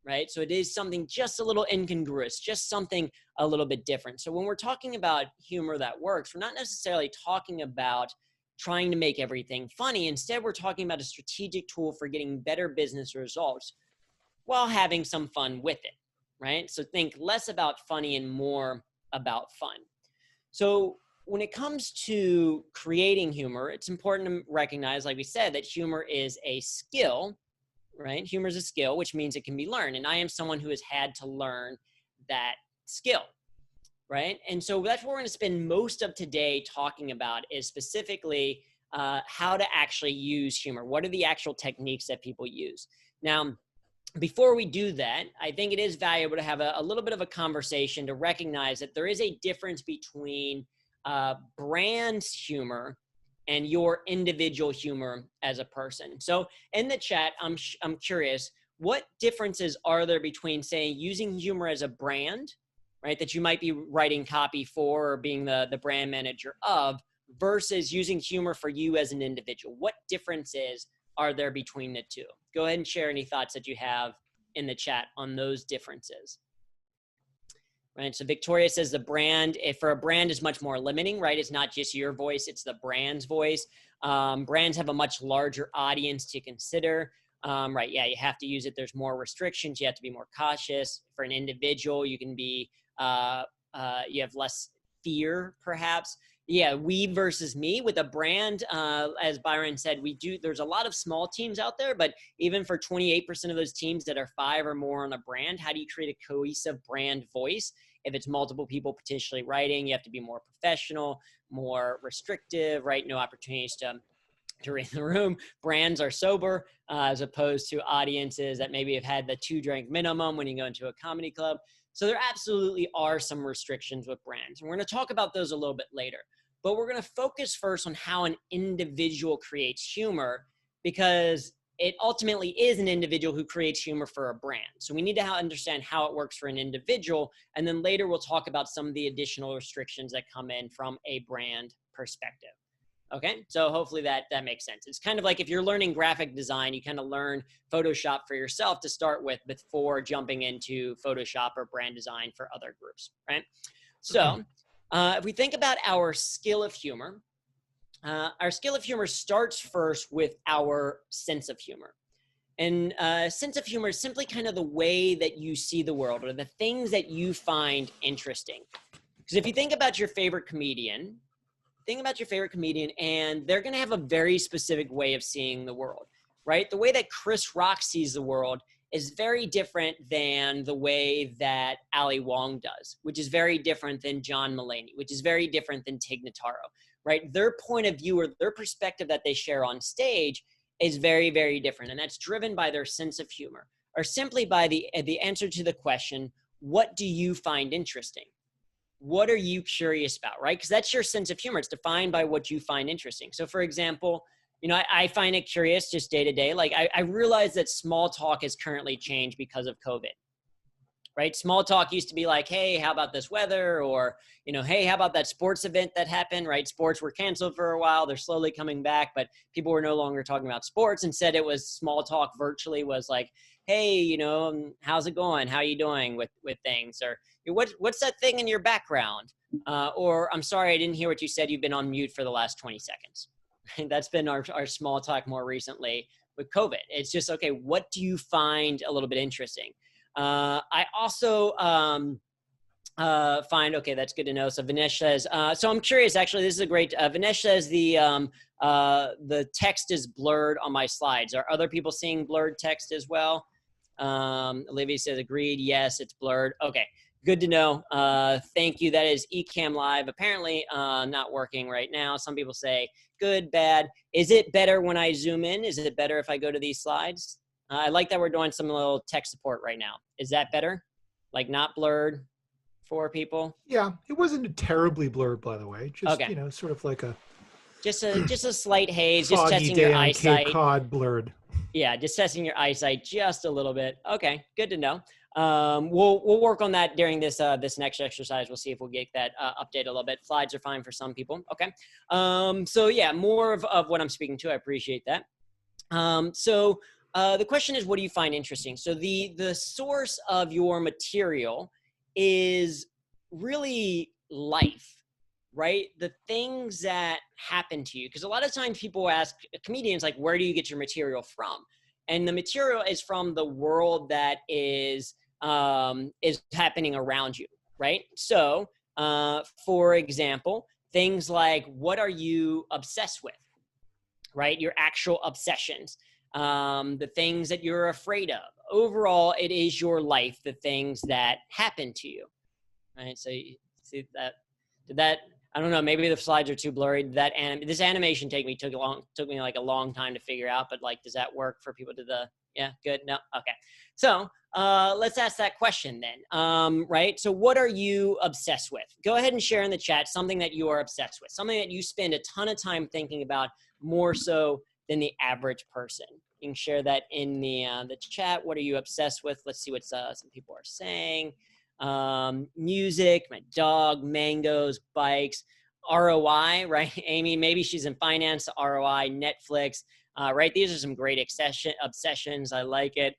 right? So it is something just a little incongruous, just something a little bit different. So when we're talking about humor that works, we're not necessarily talking about trying to make everything funny. Instead, we're talking about a strategic tool for getting better business results while having some fun with it, right? So think less about funny and more about fun. So when it comes to creating humor, it's important to recognize, like we said, that humor is a skill, right? Humor is a skill, which means it can be learned. And I am someone who has had to learn that skill, right? And so that's what we're going to spend most of today talking about, is specifically how to actually use humor. What are the actual techniques that people use? Now, before we do that, I think it is valuable to have a little bit of a conversation to recognize that there is a difference between brand humor and your individual humor as a person. So in the chat, I'm curious, what differences are there between, say, using humor as a brand, right, that you might be writing copy for or being the brand manager of, versus using humor for you as an individual? What differences are there between the two? Go ahead and share any thoughts that you have in the chat on those differences. Right, so Victoria says the brand, for a brand, is much more limiting, right? It's not just your voice, it's the brand's voice. Brands have a much larger audience to consider. Right, yeah, you have to use it. There's more restrictions. You have to be more cautious. For an individual, you can be, you have less fear, perhaps. Yeah, we versus me. With a brand, as Byron said, there's a lot of small teams out there, but even for 28% of those teams that are 5 or more on a brand, how do you create a cohesive brand voice? If it's multiple people potentially writing, you have to be more professional, more restrictive, right? No opportunities to read the room. Brands are sober, as opposed to audiences that maybe have had the 2-drink minimum when you go into a comedy club. So there absolutely are some restrictions with brands. And we're going to talk about those a little bit later. But we're going to focus first on how an individual creates humor, because it ultimately is an individual who creates humor for a brand. So we need to understand how it works for an individual. And then later we'll talk about some of the additional restrictions that come in from a brand perspective. Okay, so hopefully that makes sense. It's kind of like if you're learning graphic design, you kind of learn Photoshop for yourself to start with before jumping into Photoshop or brand design for other groups, right? So if we think about our skill of humor, our skill of humor starts first with our sense of humor. And sense of humor is simply kind of the way that you see the world or the things that you find interesting. Because if you think about your favorite comedian, and they're going to have a very specific way of seeing the world, right? The way that Chris Rock sees the world is very different than the way that Ali Wong does, which is very different than John Mulaney, which is very different than Tig Notaro, right? Their point of view or their perspective that they share on stage is very, very different. And that's driven by their sense of humor or simply by the answer to the question, what do you find interesting? What are you curious about, right? Because that's your sense of humor. It's defined by what you find interesting. So for example, I find it curious just day to day. Like I realize that small talk has currently changed because of COVID, right? Small talk used to be like, hey, how about this weather? Or, hey, how about that sports event that happened, right? Sports were canceled for a while. They're slowly coming back, but people were no longer talking about sports. Instead, it was small talk virtually was like, hey, how's it going? How you doing with things? Or what's that thing in your background? Or I'm sorry, I didn't hear what you said. You've been on mute for the last 20 seconds. That's been our small talk more recently with COVID. It's just, okay, what do you find a little bit interesting? I also find, okay, that's good to know. So Vinesh says, so I'm curious, actually, this is a great, Vinesh says the text is blurred on my slides. Are other people seeing blurred text as well? Olivia says, agreed. Yes, it's blurred. Okay, good to know. Thank you. That is Ecamm Live. Apparently not working right now. Some people say good, bad. Is it better when I zoom in? Is it better if I go to these slides? I like that we're doing some little tech support right now. Is that better? Like not blurred for people? Yeah, it wasn't terribly blurred, by the way. Just, okay. Sort of like a just a slight haze, just foggy testing day your on eyesight. Cape Cod blurred. Yeah, just testing your eyesight just a little bit. Okay, good to know. We'll work on that during this this next exercise. We'll see if we'll get that update a little bit. Slides are fine for some people. Okay. So yeah, more of what I'm speaking to. I appreciate that. The question is, what do you find interesting? So the source of your material is really life, right? The things that happen to you. Because a lot of times people ask comedians, like, where do you get your material from? And the material is from the world that is happening around you, right? So, for example, things like, what are you obsessed with, right? Your actual obsessions, the things that you're afraid of. Overall, it is your life, the things that happen to you, right? So you see that, I don't know, maybe the slides are too blurry. This animation took me like a long time to figure out, but like, does that work for people yeah, good, no, okay. So let's ask that question then, right? So what are you obsessed with? Go ahead and share in the chat something that you are obsessed with, something that you spend a ton of time thinking about, more so than the average person. You can share that in the chat. What are you obsessed with? Let's see what some people are saying. Music, my dog, mangoes, bikes, ROI, right? Amy, maybe she's in finance, ROI, Netflix, right? These are some great obsessions. I like it.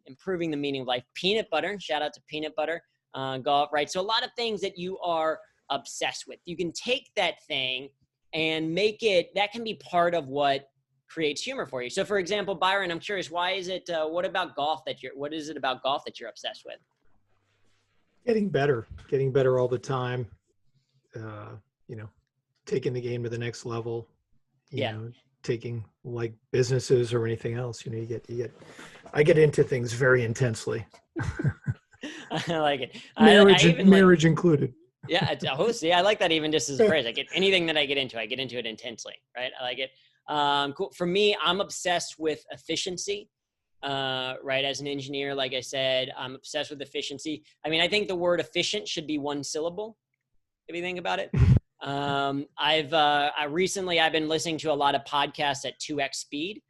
Improving the meaning of life. Peanut butter, shout out to peanut butter, golf, right? So a lot of things that you are obsessed with. You can take that thing and make it, that can be part of what creates humor for you. So for example, Byron, I'm curious, why is it, what about golf what is it about golf that you're obsessed with? Getting better all the time. Taking the game to the next level, taking like businesses or anything else, I get into things very intensely. I like it. Marriage included. Yeah. See, I like that even just as a phrase. I get anything that I get into it intensely, right? I like it. Cool. For me, I'm obsessed with efficiency. Right. As an engineer, like I said, I'm obsessed with efficiency. I mean, I think the word efficient should be one syllable, if you think about it. Recently I've been listening to a lot of podcasts at 2x speed,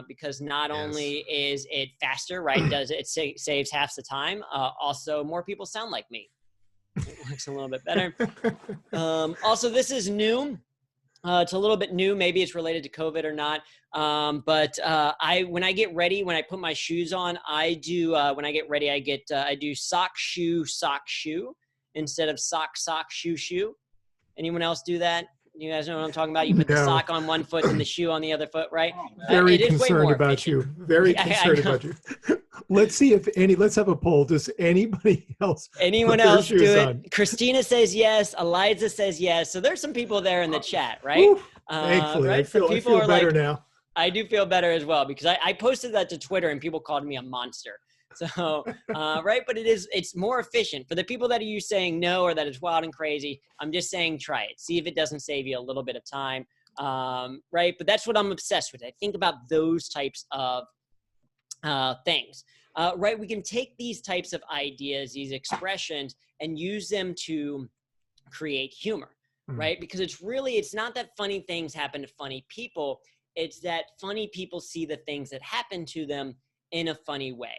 because not only is it faster, right? Saves half the time. Also more people sound like me. It works a little bit better. Also, this is new. It's a little bit new. Maybe it's related to COVID or not. But when I get ready, when I put my shoes on, I do, when I get ready, I do sock, shoe, instead of sock, sock, shoe, shoe. Anyone else do that? You guys know what I'm talking about? You put the No. sock on one foot and the shoe on the other foot, right? Very It is way concerned more about efficient. you. Very I concerned know. about you. Let's have a poll. Does anybody else Anyone put their else do shoes it? on? Christina says yes. Eliza says yes. So there's some people there in the chat, right? Whew. Thankfully, Right. I So people feel are better like, now. I do feel better as well, because I posted that to Twitter and people called me a monster. So, right. But it's more efficient for the people that are you saying no, or that it's wild and crazy. I'm just saying, try it. See if it doesn't save you a little bit of time. Right. But that's what I'm obsessed with. I think about those types of things. Right. We can take these types of ideas, these expressions, and use them to create humor. Right. Because it's not that funny things happen to funny people. It's that funny people see the things that happen to them in a funny way.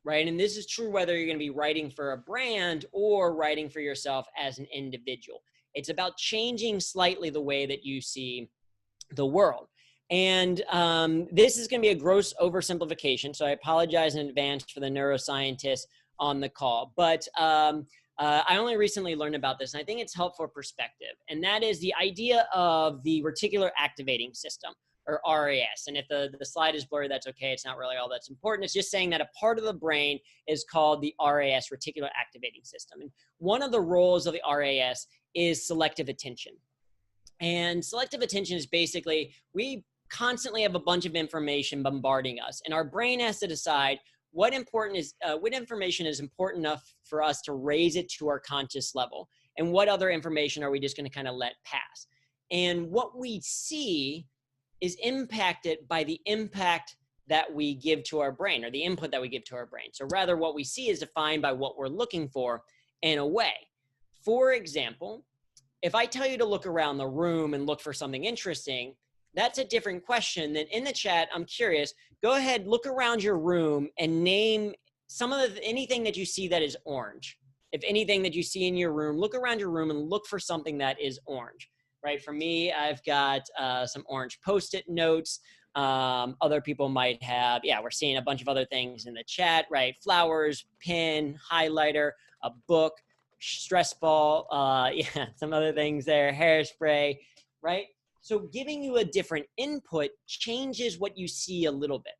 Right. And this is true whether you're going to be writing for a brand or writing for yourself as an individual. It's about changing slightly the way that you see the world. And this is going to be a gross oversimplification, so I apologize in advance for the neuroscientists on the call. But I only recently learned about this, and I think it's helpful perspective. And that is the idea of the reticular activating system, or RAS. And if the slide is blurry, that's okay. It's not really all that's important. It's just saying that a part of the brain is called the RAS, reticular activating system. And one of the roles of the RAS is selective attention. And selective attention is basically, we constantly have a bunch of information bombarding us, and our brain has to decide what information is important enough for us to raise it to our conscious level, and what other information are we just going to kind of let pass. And what we see is impacted by the impact that we give to our brain, or the input that we give to our brain. So rather, what we see is defined by what we're looking for in a way. For example, if I tell you to look around the room and look for something interesting, that's a different question than in the chat. I'm curious. Go ahead, look around your room and name anything that you see that is orange. If anything that you see in your room, look around your room and look for something that is orange. Right? For me, I've got some orange Post-it notes. Other people might have, we're seeing a bunch of other things in the chat, right? Flowers, pen, highlighter, a book, stress ball, some other things there, hairspray, right? So giving you a different input changes what you see a little bit,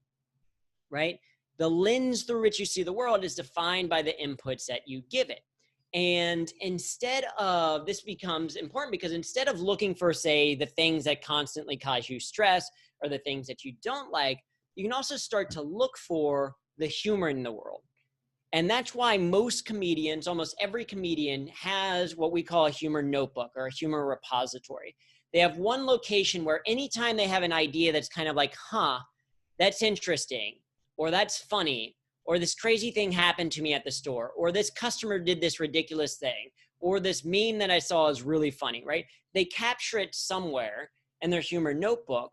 right? The lens through which you see the world is defined by the inputs that you give it. And this becomes important because instead of looking for, say, the things that constantly cause you stress or the things that you don't like, you can also start to look for the humor in the world. And that's why most comedians, almost every comedian, has what we call a humor notebook or a humor repository. They have one location where anytime they have an idea that's kind of like, that's interesting, or that's funny, or this crazy thing happened to me at the store, or this customer did this ridiculous thing, or this meme that I saw is really funny, right? They capture it somewhere in their humor notebook.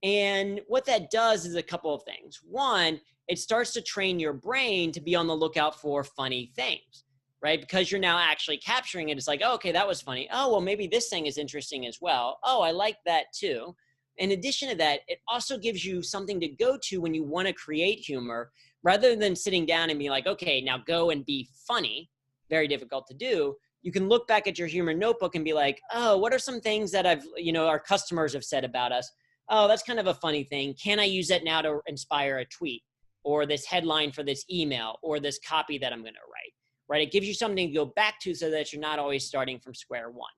And what that does is a couple of things. One, it starts to train your brain to be on the lookout for funny things, right? Because you're now actually capturing it. It's like, oh, okay, that was funny. Oh, well, maybe this thing is interesting as well. Oh, I like that too. In addition to that, it also gives you something to go to when you want to create humor, rather than sitting down and being like, okay, now go and be funny. Very difficult to do. You can look back at your humor notebook and be like, oh, what are some things that our customers have said about us? Oh, that's kind of a funny thing. Can I use that now to inspire a tweet, or this headline for this email, or this copy that I'm going to write, right? It gives you something to go back to so that you're not always starting from square one.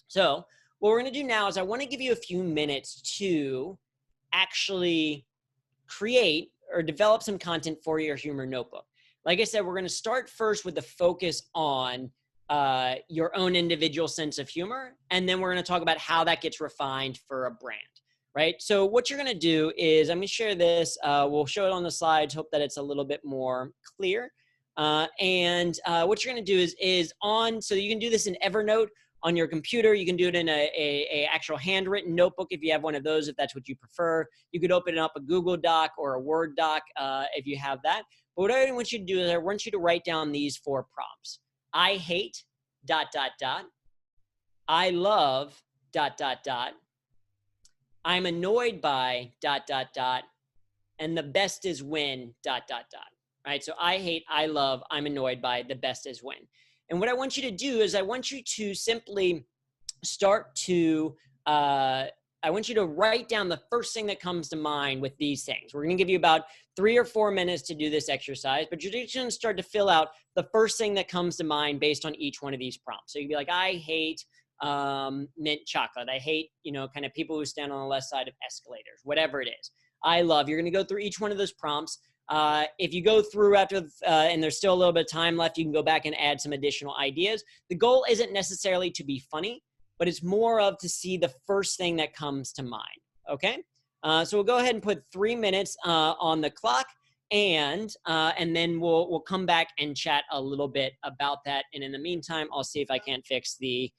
So what we're going to do now is I want to give you a few minutes to actually create or develop some content for your humor notebook. Like I said, we're going to start first with the focus on your own individual sense of humor, and then we're going to talk about how that gets refined for a brand. Right? So what you're going to do is, I'm going to share this. We'll show it on the slides. Hope that it's a little bit more clear. What you're going to do so you can do this in Evernote on your computer. You can do it in a actual handwritten notebook if you have one of those, if that's what you prefer. You could open up a Google Doc or a Word doc if you have that. But what I want you to do is I want you to write down these 4 prompts. I hate ... I love ... I'm annoyed by ... and the best is when ... right? So I hate, I love, I'm annoyed by, the best is when. And what I want you to do is I want you to simply start to, I want you to write down the first thing that comes to mind with these things. We're going to give you about 3 or 4 minutes to do this exercise, but you're just going to start to fill out the first thing that comes to mind based on each one of these prompts. So you'd be like, I hate mint chocolate. I hate, kind of people who stand on the left side of escalators, whatever it is. I love, you're going to go through each one of those prompts. If you go through after, and there's still a little bit of time left, you can go back and add some additional ideas. The goal isn't necessarily to be funny, but it's more of to see the first thing that comes to mind, okay? So we'll go ahead and put 3 minutes on the clock, and then we'll come back and chat a little bit about that. And in the meantime, I'll see if I can't fix these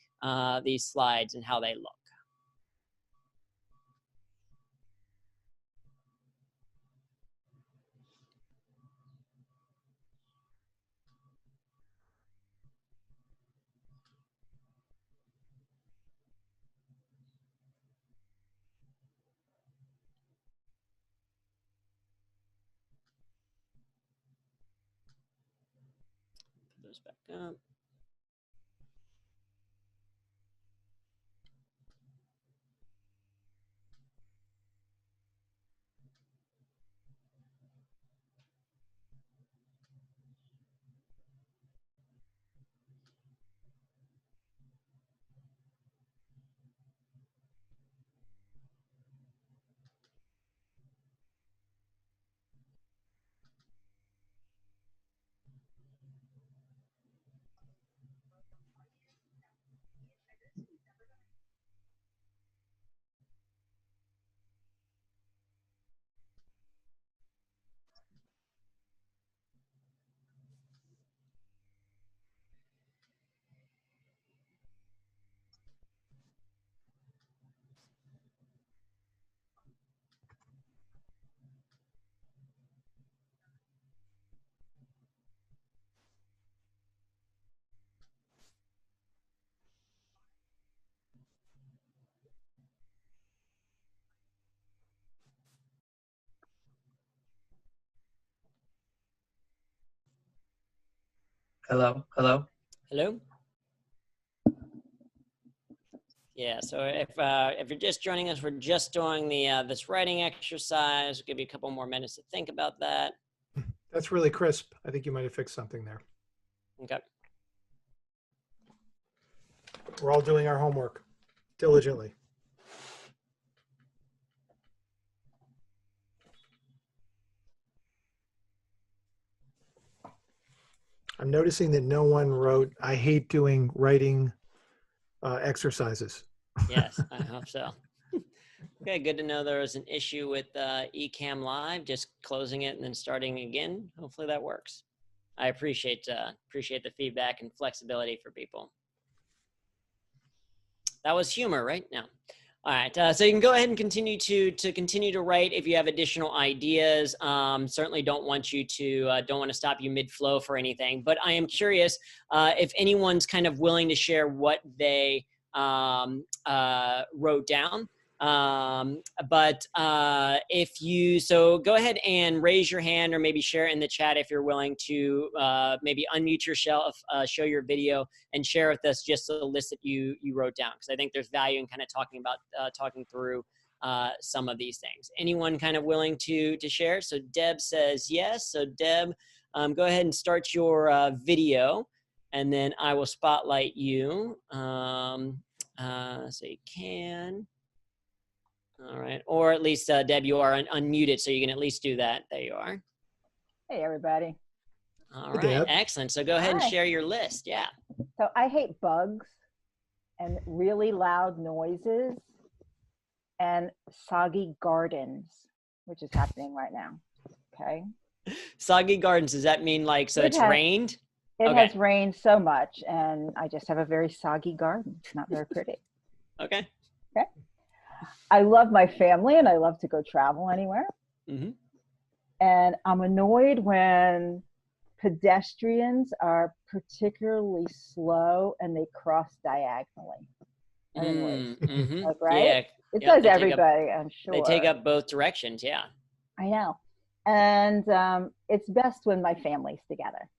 slides and how they look. Put those back up. Hello, hello. Hello? Yeah, so if you're just joining us, we're just doing the this writing exercise. We'll give you a couple more minutes to think about that. That's really crisp. I think you might have fixed something there. Okay. We're all doing our homework diligently. I'm noticing that no one wrote, I hate doing writing exercises. Yes, I hope so. Okay, good to know there was an issue with Ecamm Live, just closing it and then starting again. Hopefully that works. I appreciate the feedback and flexibility for people. That was humor, right? No. All right, so you can go ahead and continue to write if you have additional ideas. Certainly don't want to stop you mid-flow for anything, but I am curious if anyone's kind of willing to share what they wrote down. So go ahead and raise your hand or maybe share it in the chat if you're willing to maybe unmute yourself, show your video, and share with us just the list that you wrote down, because I think there's value in kind of talking through some of these things. Anyone kind of willing to share? So Deb says yes. So Deb, go ahead and start your video, and then I will spotlight you. So you can. All right. Or at least, Deb, you are unmuted, so you can at least do that. There you are. Hey, everybody. All Hey, right. Deb. Excellent. So go ahead and Hi. share your list. Yeah. So I hate bugs and really loud noises and soggy gardens, which is happening right now. Okay. Soggy gardens. Does that mean like, so it's rained? It Okay. has rained so much, and I just have a very soggy garden. It's not very pretty. Okay. Okay. I love my family and I love to go travel anywhere. Mm-hmm. And I'm annoyed when pedestrians are particularly slow and they cross diagonally. anyways. Mm-hmm. Like, right? Yeah. It Yep. does everybody, I'm They take sure. up both directions. Yeah. I know. And it's best when my family's together.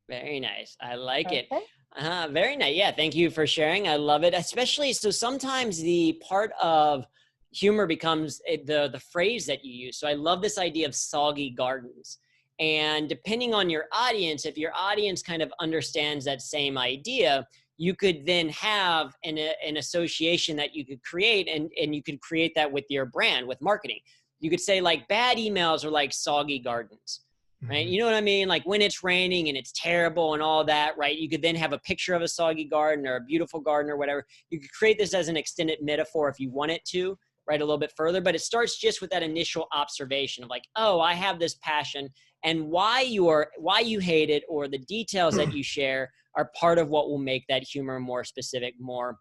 Very nice. I like it. Okay. Very nice. Yeah. Thank you for sharing. I love it. Especially so sometimes the part of humor becomes the phrase that you use. So I love this idea of soggy gardens. And depending on your audience, if your audience kind of understands that same idea, you could then have an association that you could create, and you could create that with your brand, with marketing. You could say like bad emails are like soggy gardens, right? Mhm. You know what I mean? Like when it's raining and it's terrible and all that, right? You could then have a picture of a soggy garden or a beautiful garden or whatever. You could create this as an extended metaphor if you want it to, right? A little bit further, but it starts just with that initial observation of like, oh, I have this passion, and why you hate it or the details that you share are part of what will make that humor more specific, more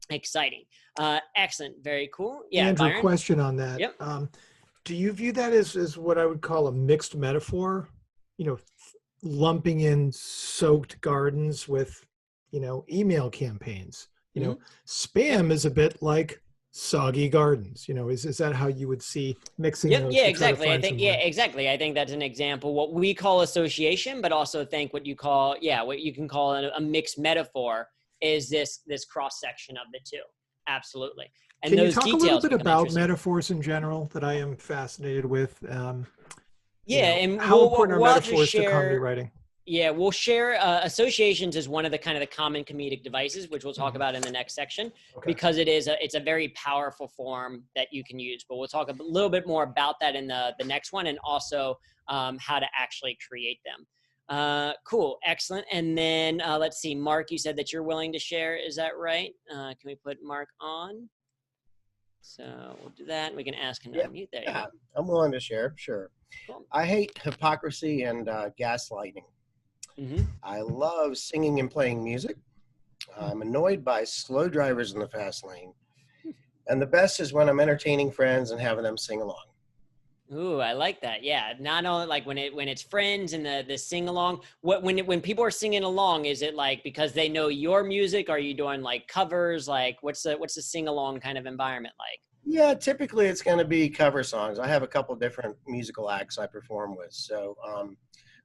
exciting. Excellent. Very cool. Yeah, Andrew, Byron? question on that. Yep. Do you view that as what I would call a mixed metaphor? You know, lumping in soaked gardens with, email campaigns. Mhm. Spam is a bit like soggy gardens. Is that how you would see mixing Yep. those Yeah, to try to exactly. find some Yeah, way? exactly. I think that's an example. What we call association, but also think what you call, what you can call a mixed metaphor is this cross section of the two. Absolutely. And Can you those talk a little details bit become about interesting. metaphors in general that I am fascinated with? Yeah, and How important are we'll actually metaphors to comedy share. writing? Yeah, we'll share associations is one of the kind of the common comedic devices, which we'll talk Mhm. about in the next section, Okay. because it's a very powerful form that you can use. But we'll talk a little bit more about that in the next one, and also how to actually create them. Cool, excellent. And then let's see, Mark, you said that you're willing to share. Is that right? Can we put Mark on? So we'll do that. We can ask him to Yeah, unmute. There you yeah, go. I'm willing to share. Sure. Cool. I hate hypocrisy and gaslighting. Mm-hmm. I love singing and playing music. I'm annoyed by slow drivers in the fast lane. And the best is when I'm entertaining friends and having them sing along. Ooh, I like that. Yeah, not only like when it's friends and the sing along. When people are singing along, is it like because they know your music? Are you doing like covers? Like what's the sing along kind of environment like? Yeah, typically it's going to be cover songs. I have a couple different musical acts I perform with. So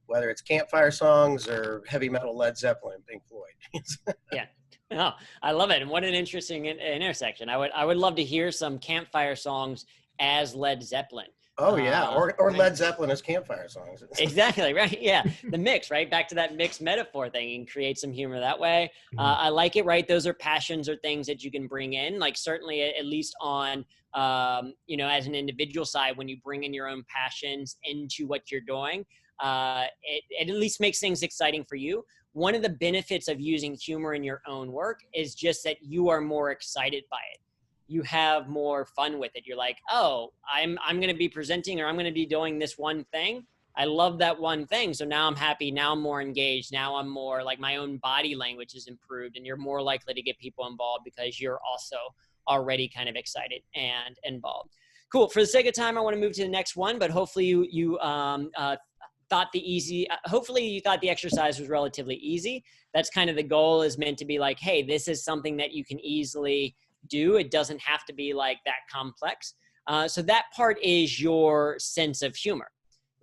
whether it's campfire songs or heavy metal Led Zeppelin, Pink Floyd. Yeah. Oh, I love it. And what an interesting intersection. I would love to hear some campfire songs as Led Zeppelin. Oh, yeah. Or Right? Led Zeppelin as campfire songs. Exactly, right. Yeah, the mix, right? Back to that mixed metaphor thing, and create some humor that way. I like it, right? Those are passions or things that you can bring in, like certainly at least on as an individual side, when you bring in your own passions into what you're doing, it at least makes things exciting for you. One of the benefits of using humor in your own work is just that you are more excited by it. You have more fun with it. You're like, oh, I'm going to be presenting, or I'm going to be doing this one thing. I love that one thing. So now I'm happy. Now I'm more engaged. Now I'm more like my own body language is improved, and you're more likely to get people involved because you're also already kind of excited and involved. Cool. For the sake of time, I want to move to the next one, but hopefully you hopefully you thought the exercise was relatively easy. That's kind of the goal, is meant to be like, hey, this is something that you can easily do. It doesn't have to be like that complex. So that part is your sense of humor,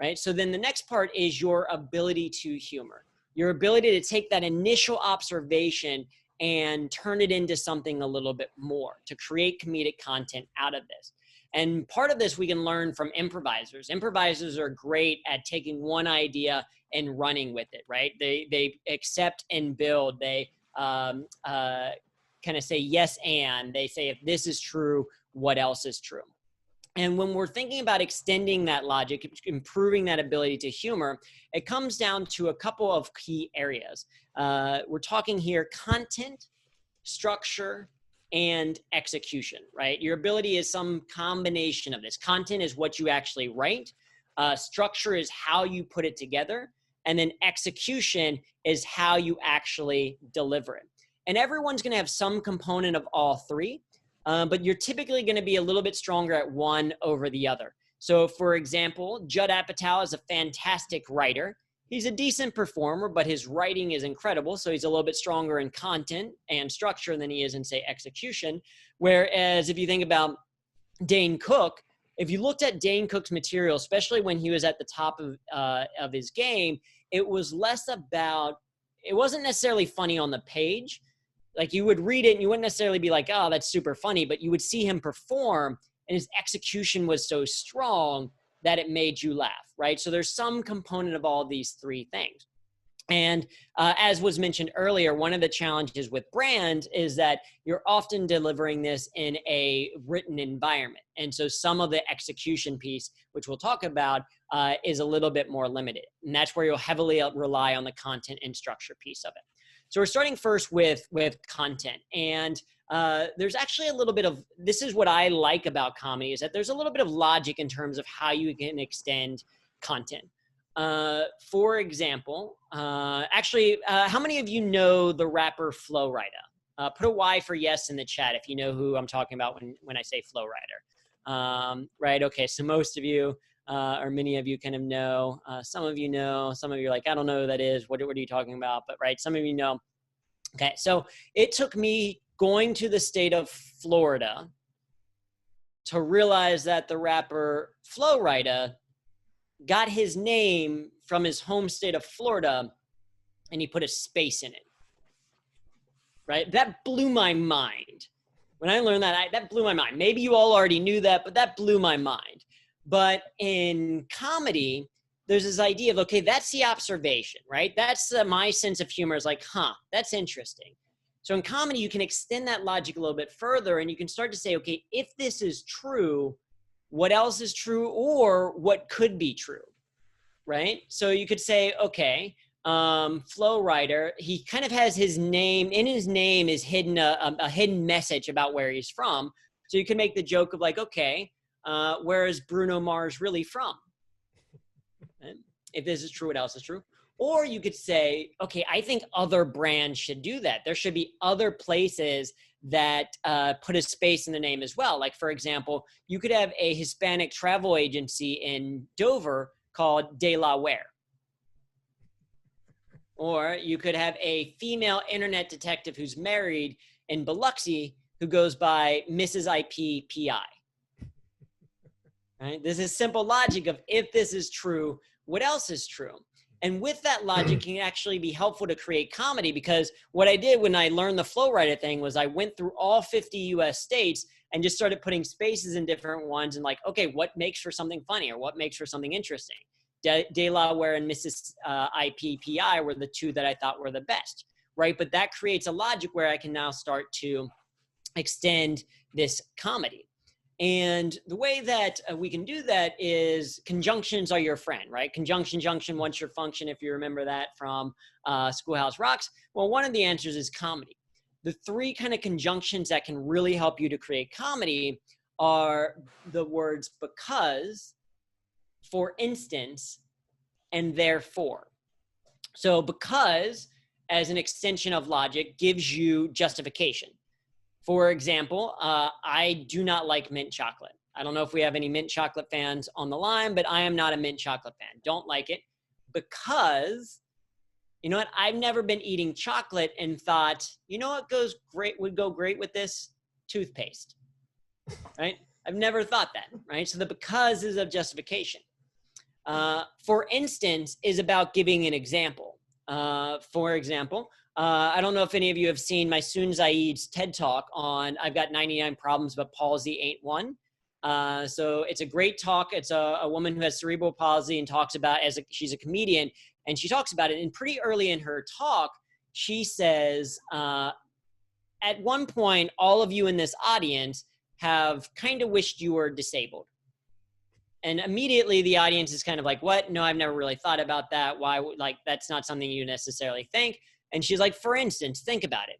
right? So then the next part is your ability to humor, your ability to take that initial observation and turn it into something a little bit more, to create comedic content out of this. And part of this we can learn from improvisers. Improvisers are great at taking one idea and running with it, right? They accept and build. They kind of say yes, and they say, if this is true, what else is true? And when we're thinking about extending that logic, improving that ability to humor, it comes down to a couple of key areas. We're talking here content, structure, and execution, right? Your ability is some combination of this. Content is what you actually write. Structure is how you put it together. And then execution is how you actually deliver it. And everyone's going to have some component of all three, but you're typically going to be a little bit stronger at one over the other. So for example, Judd Apatow is a fantastic writer. he's a decent performer, but his writing is incredible. So he's a little bit stronger in content and structure than he is in, say, execution. Whereas if you think about Dane Cook, if you looked at Dane Cook's material, especially when he was at the top of his game, it was less about, it wasn't necessarily funny on the page. Like you would read it and you wouldn't necessarily be like, oh, that's super funny, but you would see him perform and his execution was so strong that it made you laugh, right? So there's some component of all these three things. And as was mentioned earlier, one of the challenges with brand is that you're often delivering this in a written environment. And so some of the execution piece, which we'll talk about, is a little bit more limited. And that's where you'll heavily rely on the content and structure piece of it. So we're starting first with content. And there's actually a little bit of, this is what I like about comedy, is that there's a little bit of logic in terms of how you can extend content. For example, how many of you know the rapper Flo Rida? Put a Y for yes in the chat if you know who I'm talking about when I say Flo Rida. Right, okay, so most of you, or many of you kind of know. Some of you know, some of you are like, I don't know who that is. What are you talking about? But right, some of you know. Okay, so it took me going to the state of Florida to realize that the rapper Flo Rida got his name from his home state of Florida, and he put a space in it, right? That blew my mind. When I learned that, that blew my mind. Maybe you all already knew that, but that blew my mind. But in comedy, there's this idea of, okay, that's the observation, right? That's my sense of humor is like, that's interesting. So in comedy, you can extend that logic a little bit further, and you can start to say, okay, if this is true, what else is true, or what could be true, right? So you could say, okay, Flo Rida, he kind of has his name, in his name is hidden a hidden message about where he's from. So you can make the joke of like, okay, where is Bruno Mars really from? Right? If this is true, what else is true? Or you could say, okay, I think other brands should do that. There should be other places that put a space in the name as well. Like, for example, you could have a Hispanic travel agency in Dover called De La Ware. Or you could have a female internet detective who's married in Biloxi who goes by Mrs. IPPI. Right? This is simple logic of if this is true, what else is true? And with that logic, it can actually be helpful to create comedy, because what I did when I learned the Flo Rida thing was I went through all 50 US states and just started putting spaces in different ones and like, okay, what makes for something funny or what makes for something interesting? De La Ware and Mrs. IPPI were the two that I thought were the best, right? But that creates a logic where I can now start to extend this comedy. And the way that we can do that is conjunctions are your friend, right? Conjunction, junction, once your function, if you remember that from Schoolhouse Rocks. Well, one of the answers is comedy. The three kind of conjunctions that can really help you to create comedy are the words because, for instance, and therefore. So because, as an extension of logic, gives you justification. For example, I do not like mint chocolate. I don't know if we have any mint chocolate fans on the line, but I am not a mint chocolate fan. Don't like it because, you know what? I've never been eating chocolate and thought, you know what would go great with this? Toothpaste, right? I've never thought that, right? So the because is of justification. For instance, is about giving an example. For example, I don't know if any of you have seen my Soon Zaid's TED Talk on I've got 99 problems, but palsy ain't one. So it's a great talk. It's a woman who has cerebral palsy and talks about, she's a comedian, and she talks about it. And pretty early in her talk, she says, at one point, all of you in this audience have kind of wished you were disabled. And immediately the audience is kind of like, what? No, I've never really thought about that. Why? Like, that's not something you necessarily think. And she's like, for instance, think about it.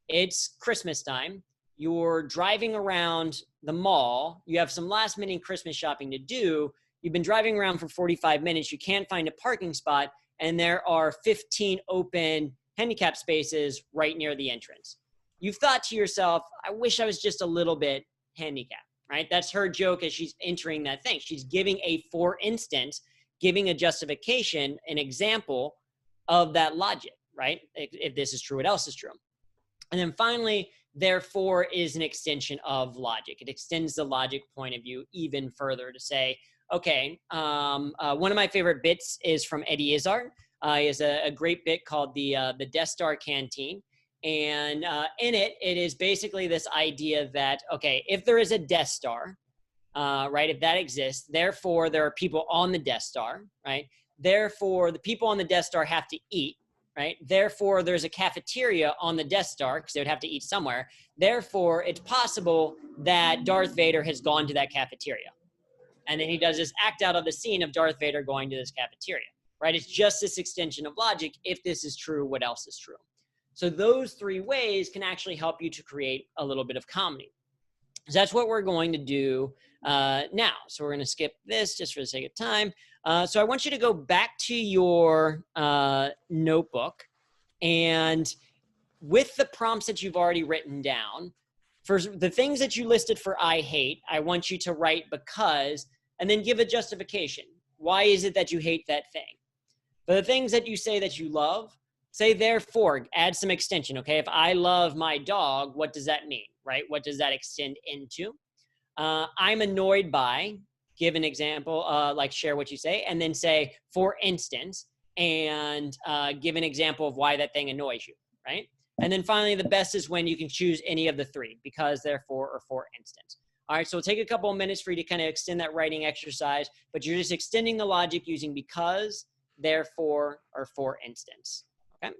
It's Christmas time. You're driving around the mall. You have some last minute Christmas shopping to do. You've been driving around for 45 minutes. You can't find a parking spot. And there are 15 open handicap spaces right near the entrance. You've thought to yourself, I wish I was just a little bit handicapped, right? That's her joke as she's entering that thing. She's giving a for instance, giving a justification, an example of that logic, right? If this is true, what else is true? And then finally, therefore is an extension of logic. It extends the logic point of view even further to say, okay, one of my favorite bits is from Eddie Izzard. He has a great bit called the Death Star Canteen. And in it, it is basically this idea that, okay, if there is a Death Star, right, if that exists, therefore there are people on the Death Star, right? Therefore, the people on the Death Star have to eat, right? Therefore, there's a cafeteria on the Death Star because they would have to eat somewhere. Therefore, it's possible that Darth Vader has gone to that cafeteria. And then he does this act out of the scene of Darth Vader going to this cafeteria, right? It's just this extension of logic. If this is true, what else is true? So those three ways can actually help you to create a little bit of comedy. So that's what we're going to do now. So we're going to skip this just for the sake of time. So I want you to go back to your notebook, and with the prompts that you've already written down, for the things that you listed for I hate, I want you to write because, and then give a justification. Why is it that you hate that thing? For the things that you say that you love, say therefore, add some extension, okay? If I love my dog, what does that mean, right? What does that extend into? I'm annoyed by, give an example, like share what you say, and then say, for instance, and give an example of why that thing annoys you, right? And then finally, the best is when you can choose any of the three, because, therefore, or for instance. All right, so it'll take a couple of minutes for you to kind of extend that writing exercise, but you're just extending the logic using because, therefore, or for instance, okay?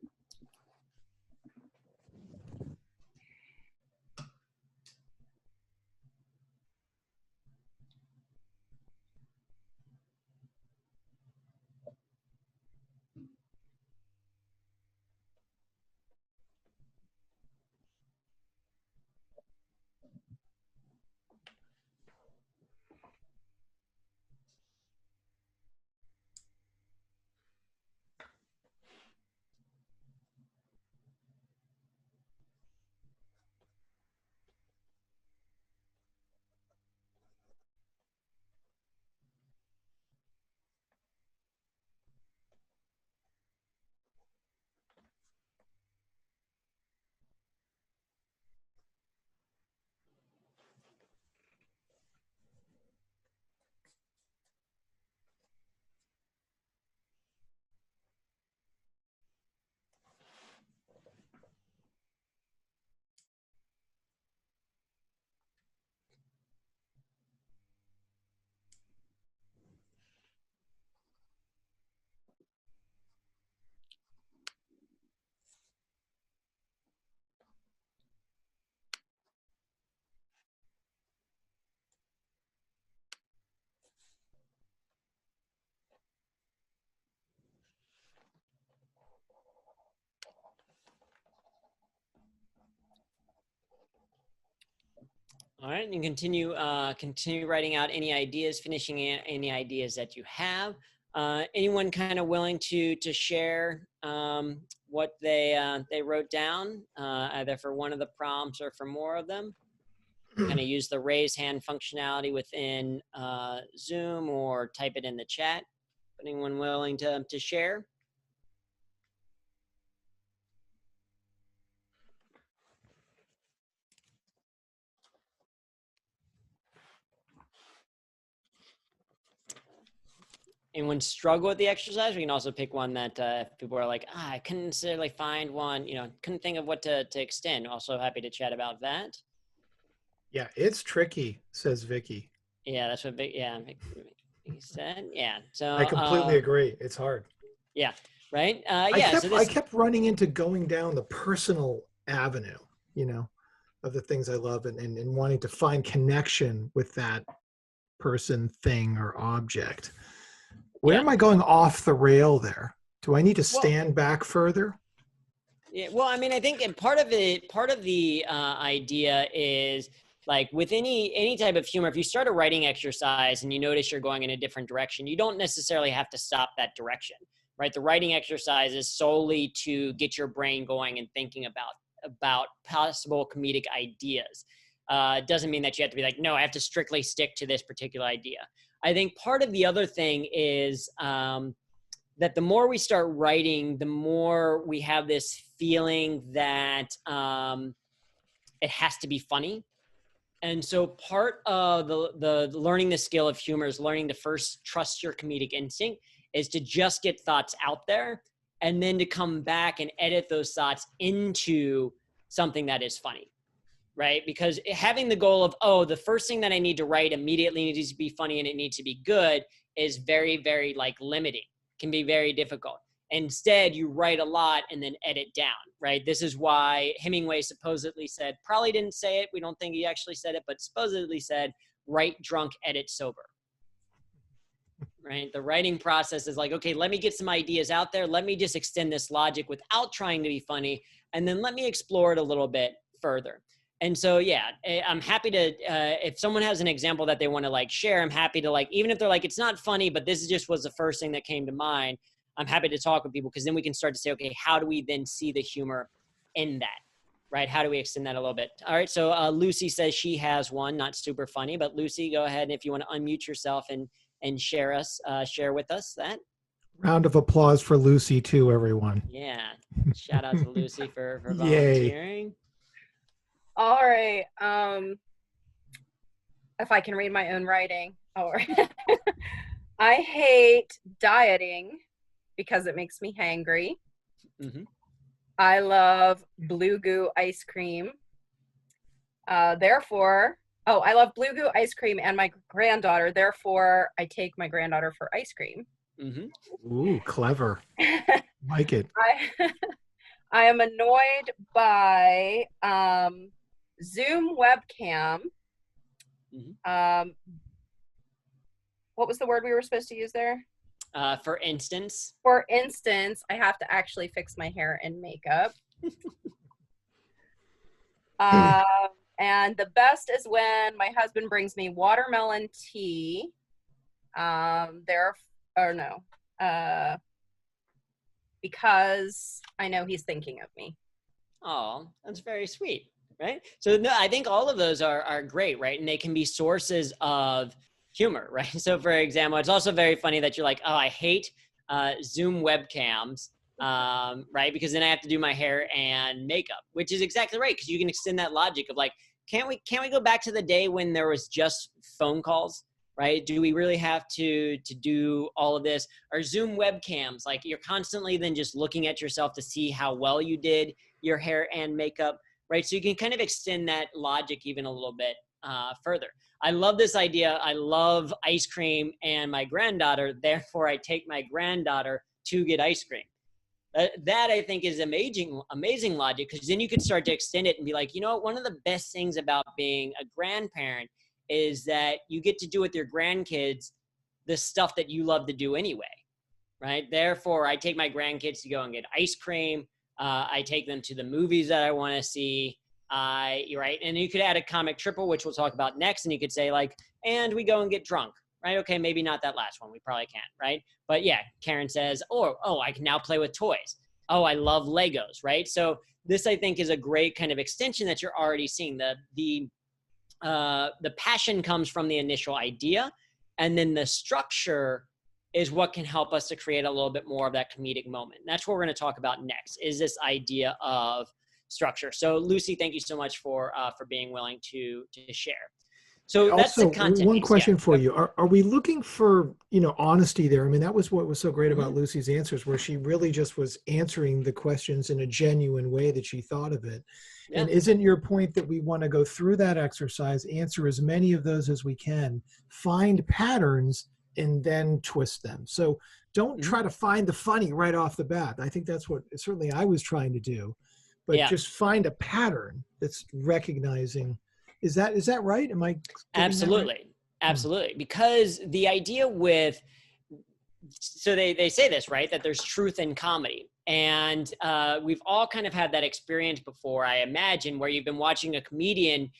All right, and continue writing out any ideas, finishing any ideas that you have. Anyone kind of willing to share what they wrote down, either for one of the prompts or for more of them? Kind of use the raise hand functionality within Zoom or type it in the chat. Anyone willing to share? Anyone struggle with the exercise? We can also pick one that people are like, I couldn't necessarily find one, couldn't think of what to extend. Also happy to chat about that. Yeah, it's tricky, says Vicky. Yeah, that's what Vicky said. Yeah, so I completely agree. It's hard. Yeah, right? I kept running into going down the personal avenue, of the things I love and wanting to find connection with that person, thing, or object. Where am I going off the rail there? Do I need to stand back further? Yeah, well, I mean, I think part of the idea is like with any type of humor, if you start a writing exercise and you notice you're going in a different direction, you don't necessarily have to stop that direction, right? The writing exercise is solely to get your brain going and thinking about possible comedic ideas. doesn't mean that you have to be like, no, I have to strictly stick to this particular idea. I think part of the other thing is that the more we start writing, the more we have this feeling that it has to be funny. And so part of the learning the skill of humor is learning to first trust your comedic instinct, is to just get thoughts out there and then to come back and edit those thoughts into something that is funny, right? Because having the goal of, oh, the first thing that I need to write immediately needs to be funny and it needs to be good is very, very like limiting, can be very difficult. Instead, you write a lot and then edit down, right? This is why Hemingway supposedly said, probably didn't say it, we don't think he actually said it, but supposedly said, write drunk, edit sober, right? The writing process is like, okay, let me get some ideas out there. Let me just extend this logic without trying to be funny. And then let me explore it a little bit further. And so, yeah, I'm happy to, if someone has an example that they want to like share, I'm happy to like, even if they're like, it's not funny, but this just was the first thing that came to mind. I'm happy to talk with people because then we can start to say, okay, how do we then see the humor in that, right? How do we extend that a little bit? All right, so Lucy says she has one, not super funny, but Lucy, go ahead. And if you want to unmute yourself and share with us that. Round of applause for Lucy too, everyone. Yeah, shout out to Lucy for volunteering. Yay. All right, if I can read my own writing. All right. I hate dieting because it makes me hangry. Mm-hmm. I love Blue Goo ice cream. I love Blue Goo ice cream and my granddaughter. Therefore, I take my granddaughter for ice cream. Mm-hmm. Ooh, clever. Like it. I am annoyed by Zoom webcam. Mm-hmm. What was the word we were supposed to use there? For instance, I have to actually fix my hair and makeup. And the best is when my husband brings me watermelon tea. Because I know he's thinking of me. Oh, that's very sweet, right? So no, I think all of those are great, right? And they can be sources of humor, right? So for example, it's also very funny that you're like, oh, I hate Zoom webcams, right? Because then I have to do my hair and makeup, which is exactly right. Because you can extend that logic of like, can't we go back to the day when there was just phone calls, right? Do we really have to do all of this? Or Zoom webcams, like you're constantly then just looking at yourself to see how well you did your hair and makeup, right? So you can kind of extend that logic even a little bit further. I love this idea. I love ice cream and my granddaughter. Therefore, I take my granddaughter to get ice cream. That I think is amazing logic, because then you can start to extend it and be like, you know what? One of the best things about being a grandparent is that you get to do with your grandkids the stuff that you love to do anyway, right? Therefore, I take my grandkids to go and get ice cream. I take them to the movies that I want to see. Right. And you could add a comic triple, which we'll talk about next. And you could say like, and we go and get drunk, right? Okay. Maybe not that last one. We probably can't. Right. But yeah, Karen says, oh, I can now play with toys. Oh, I love Legos. Right. So this, I think, is a great kind of extension that you're already seeing. The passion comes from the initial idea, and then the structure is what can help us to create a little bit more of that comedic moment. And that's what we're going to talk about next, is this idea of structure. So Lucy, thank you so much for being willing to share. So that's also, the content. One question for you. Are we looking for, honesty there? I mean, that was what was so great about Lucy's answers, where she really just was answering the questions in a genuine way that she thought of it. Yeah. And isn't your point that we want to go through that exercise, answer as many of those as we can, find patterns, and then twist them? So don't try to find the funny right off the bat. I think that's what certainly I was trying to do. But just find a pattern that's recognizing. Is that right? Am I? Absolutely. Right? Absolutely. Because the idea so they say this, right? That there's truth in comedy. And we've all kind of had that experience before, I imagine, where you've been watching a comedian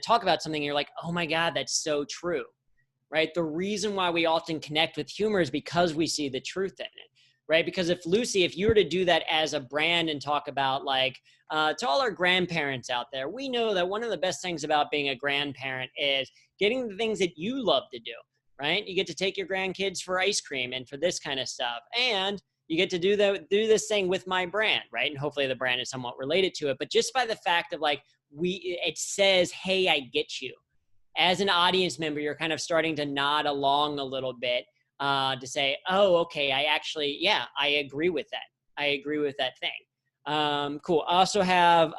talk about something and you're like, oh my God, that's so true, right? The reason why we often connect with humor is because we see the truth in it, right? Because if you were to do that as a brand and talk about like, to all our grandparents out there, we know that one of the best things about being a grandparent is getting the things that you love to do, right? You get to take your grandkids for ice cream and for this kind of stuff. And you get to do this thing with my brand, right? And hopefully the brand is somewhat related to it. But just by the fact of like, it says, hey, I get you. As an audience member, you're kind of starting to nod along a little bit to say, oh, okay, I agree with that. I agree with that thing. Cool. I also have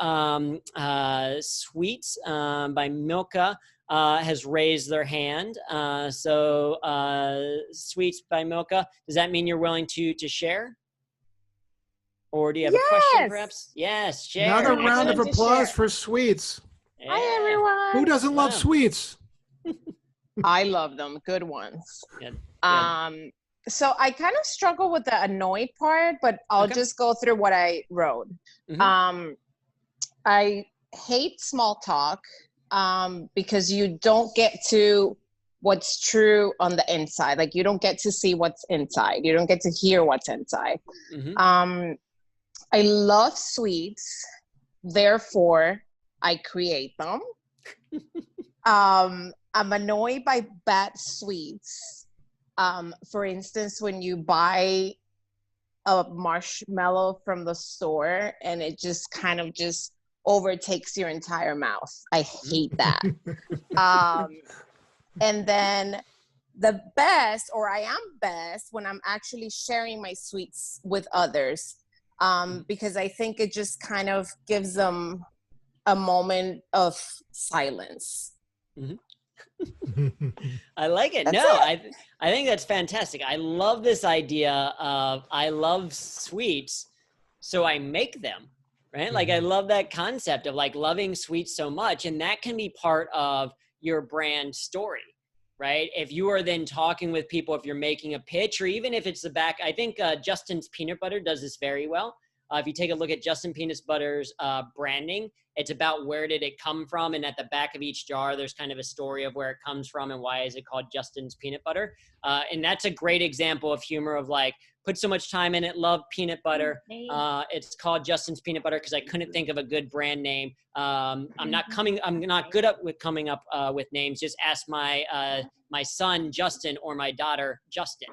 Sweets by Milka has raised their hand. So Sweets by Milka, does that mean you're willing to share? Or do you have a question perhaps? Yes, share. Another round of applause share. for Sweets. Yeah. Hi, everyone. Who doesn't love Wow. sweets? I love them. Good ones. Good. So I kind of struggle with the annoyed part, but I'll Okay. just go through what I wrote. Mhm. I hate small talk because you don't get to what's true on the inside. Like you don't get to see what's inside. You don't get to hear what's inside. Mhm. I love sweets, therefore I create them. I'm annoyed by bad sweets. For instance, when you buy a marshmallow from the store and it just kind of just overtakes your entire mouth. I hate that. And then the best, or I am best, when I'm actually sharing my sweets with others, because I think it just kind of gives them a moment of silence. I like it. That's No, it. I think that's fantastic. I love this idea of I love sweets, so I make them, right? Like I love that concept of like loving sweets so much, and that can be part of your brand story, right? If you are then talking with people, if you're making a pitch, or even if it's the back, I think Justin's Peanut Butter does this very well. If you take a look at Justin Peanut Butter's branding, it's about where did it come from, and at the back of each jar, there's kind of a story of where it comes from and why is it called Justin's Peanut Butter. And that's a great example of humor of like, put so much time in it, love peanut butter. It's called Justin's Peanut Butter because I couldn't think of a good brand name. I'm not good at with coming up with names. Just ask my son Justin or my daughter Justin.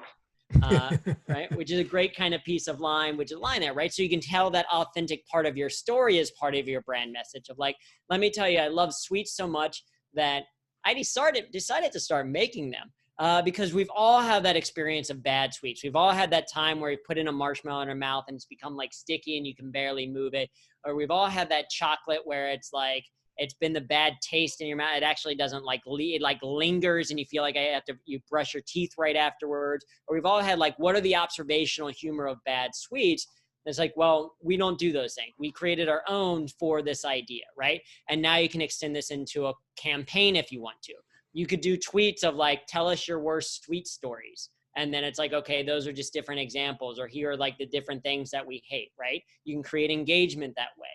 Right, which is a great kind of piece of line, which is line there, right? So you can tell that authentic part of your story as part of your brand message of like, let me tell you, I love sweets so much that I decided to start making them. Because we've all had that experience of bad sweets. We've all had that time where you put in a marshmallow in our mouth and it's become like sticky and you can barely move it. Or we've all had that chocolate where it's like, it's been the bad taste in your mouth. It actually doesn't like, it like lingers and you feel like you brush your teeth right afterwards. Or we've all had like, what are the observational humor of bad sweets? And it's like, well, we don't do those things. We created our own for this idea, right? And now you can extend this into a campaign if you want to. You could do tweets of like, tell us your worst sweet stories. And then it's like, okay, those are just different examples, or here are like the different things that we hate, right? You can create engagement that way.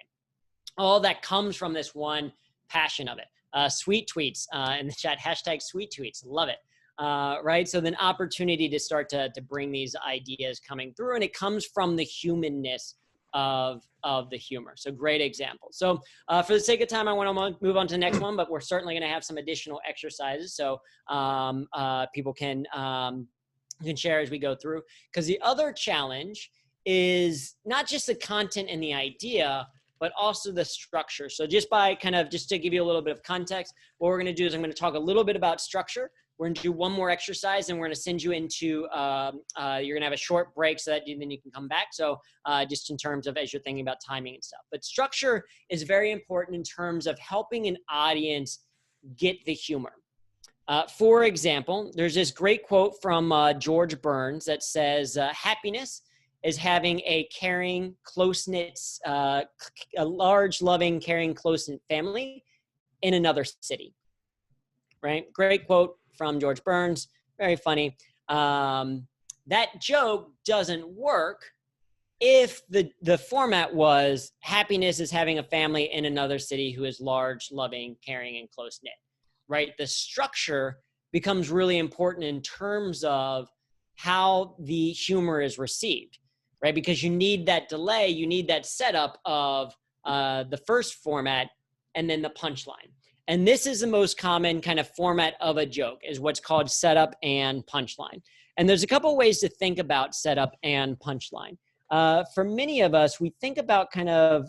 All that comes from this one passion of it. Sweet tweets in the chat, hashtag sweet tweets, love it. Right? So then opportunity to start to bring these ideas coming through, and it comes from the humanness of the humor. So great example. So for the sake of time, I want to move on to the next one, but we're certainly going to have some additional exercises so people can share as we go through. Because the other challenge is not just the content and the idea, but also the structure. So just to give you a little bit of context, what we're going to do is I'm going to talk a little bit about structure. We're going to do one more exercise, and we're going to send you into, you're going to have a short break so that then you can come back. So just in terms of as you're thinking about timing and stuff. But structure is very important in terms of helping an audience get the humor. For example, there's this great quote from George Burns that says, happiness is having a caring, close-knit, a large, loving, caring, close-knit family in another city, right? Great quote from George Burns, very funny. That joke doesn't work if the format was happiness is having a family in another city who is large, loving, caring, and close-knit, right? The structure becomes really important in terms of how the humor is received. right? Because you need that delay, you need that setup of the first format and then the punchline. And this is the most common kind of format of a joke, is what's called setup and punchline. And there's a couple ways to think about setup and punchline. For many of us, we think about kind of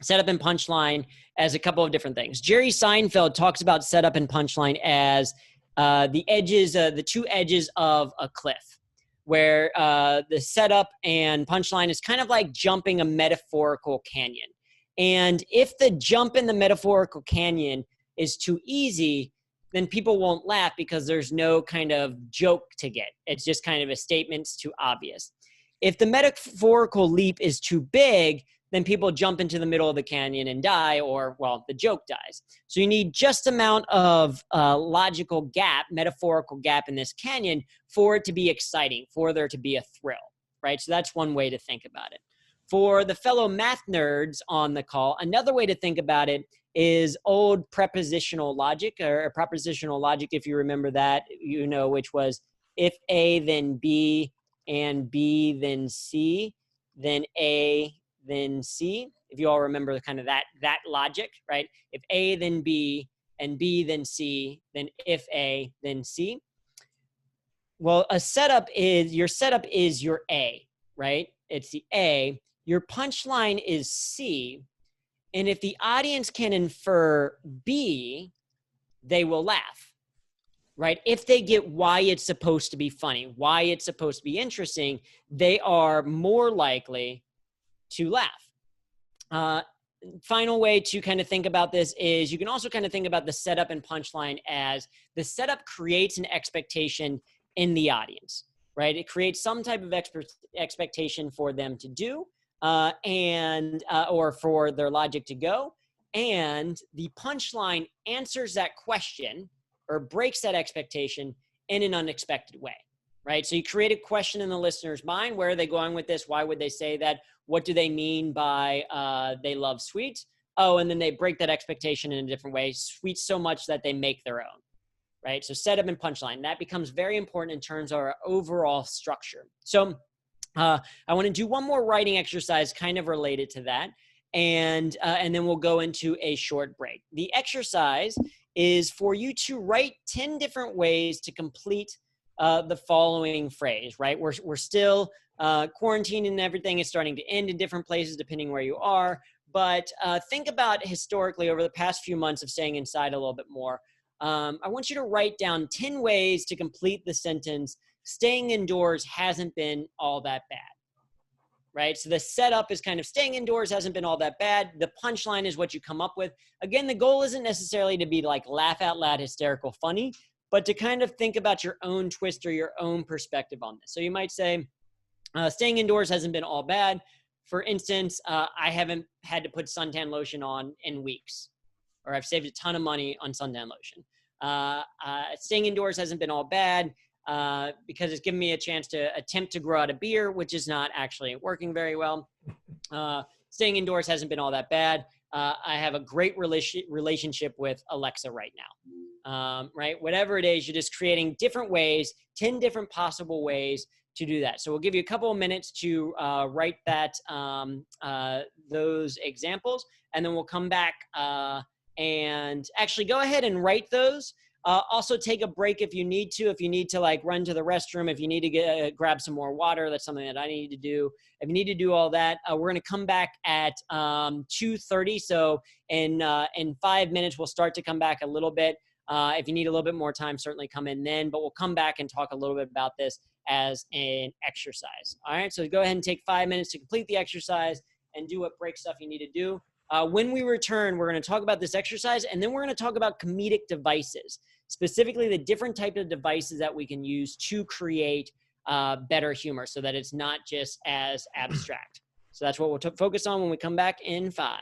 setup and punchline as a couple of different things. Jerry Seinfeld talks about setup and punchline as the edges, the two edges of a cliff, where the setup and punchline is kind of like jumping a metaphorical canyon. And if the jump in the metaphorical canyon is too easy, then people won't laugh because there's no kind of joke to get. It's just kind of a statement, it's too obvious. If the metaphorical leap is too big, then people jump into the middle of the canyon and die, or, well, the joke dies. So you need just amount of logical gap, metaphorical gap in this canyon for it to be exciting, for there to be a thrill, right? So that's one way to think about it. For the fellow math nerds on the call, another way to think about it is old prepositional logic, or propositional logic, if you remember that, you know, which was if A, then B, and B, then C, then A, then C. If you all remember the kind of that logic, right? If A, then B, and B, then C, then if A, then C. Well, your setup is your A, right? It's the A. Your punchline is C. And if the audience can infer B, they will laugh, right? If they get why it's supposed to be funny, why it's supposed to be interesting, they are more likely to laugh. Final way to kind of think about this is you can also kind of think about the setup and punchline as the setup creates an expectation in the audience, right? It creates some type of expectation for them to do, or for their logic to go. And the punchline answers that question or breaks that expectation in an unexpected way, right? So you create a question in the listener's mind. Where are they going with this? Why would they say that? What do they mean by they love sweets? Oh, and then they break that expectation in a different way. Sweets so much that they make their own, right? So setup and punchline, that becomes very important in terms of our overall structure. So I want to do one more writing exercise kind of related to that. And then we'll go into a short break. The exercise is for you to write 10 different ways to complete the following phrase, right? We're still quarantine and everything is starting to end in different places depending where you are. But think about historically over the past few months of staying inside a little bit more. I want you to write down 10 ways to complete the sentence, staying indoors hasn't been all that bad. Right? So the setup is kind of staying indoors hasn't been all that bad. The punchline is what you come up with. Again, the goal isn't necessarily to be like laugh out loud, hysterical, funny, but to kind of think about your own twist or your own perspective on this. So you might say, staying indoors hasn't been all bad. For instance, I haven't had to put suntan lotion on in weeks, or I've saved a ton of money on suntan lotion. Staying indoors hasn't been all bad. Because it's given me a chance to attempt to grow out a beer, which is not actually working very well. Staying indoors hasn't been all that bad. I have a great relationship with Alexa right now, right? Whatever it is, you're just creating different ways, 10 different possible ways to do that. So we'll give you a couple of minutes to write those examples, and then we'll come back and actually go ahead and write those. Also take a break if you need to like run to the restroom, if you need to grab some more water, that's something that I need to do. If you need to do all that, we're going to come back at 2:30. So in 5 minutes, we'll start to come back a little bit. If you need a little bit more time, certainly come in then, but we'll come back and talk a little bit about this as an exercise. All right, so go ahead and take 5 minutes to complete the exercise and do what break stuff you need to do. When we return, we're going to talk about this exercise, and then we're going to talk about comedic devices, specifically the different types of devices that we can use to create better humor so that it's not just as abstract. So that's what we'll focus on when we come back in 5.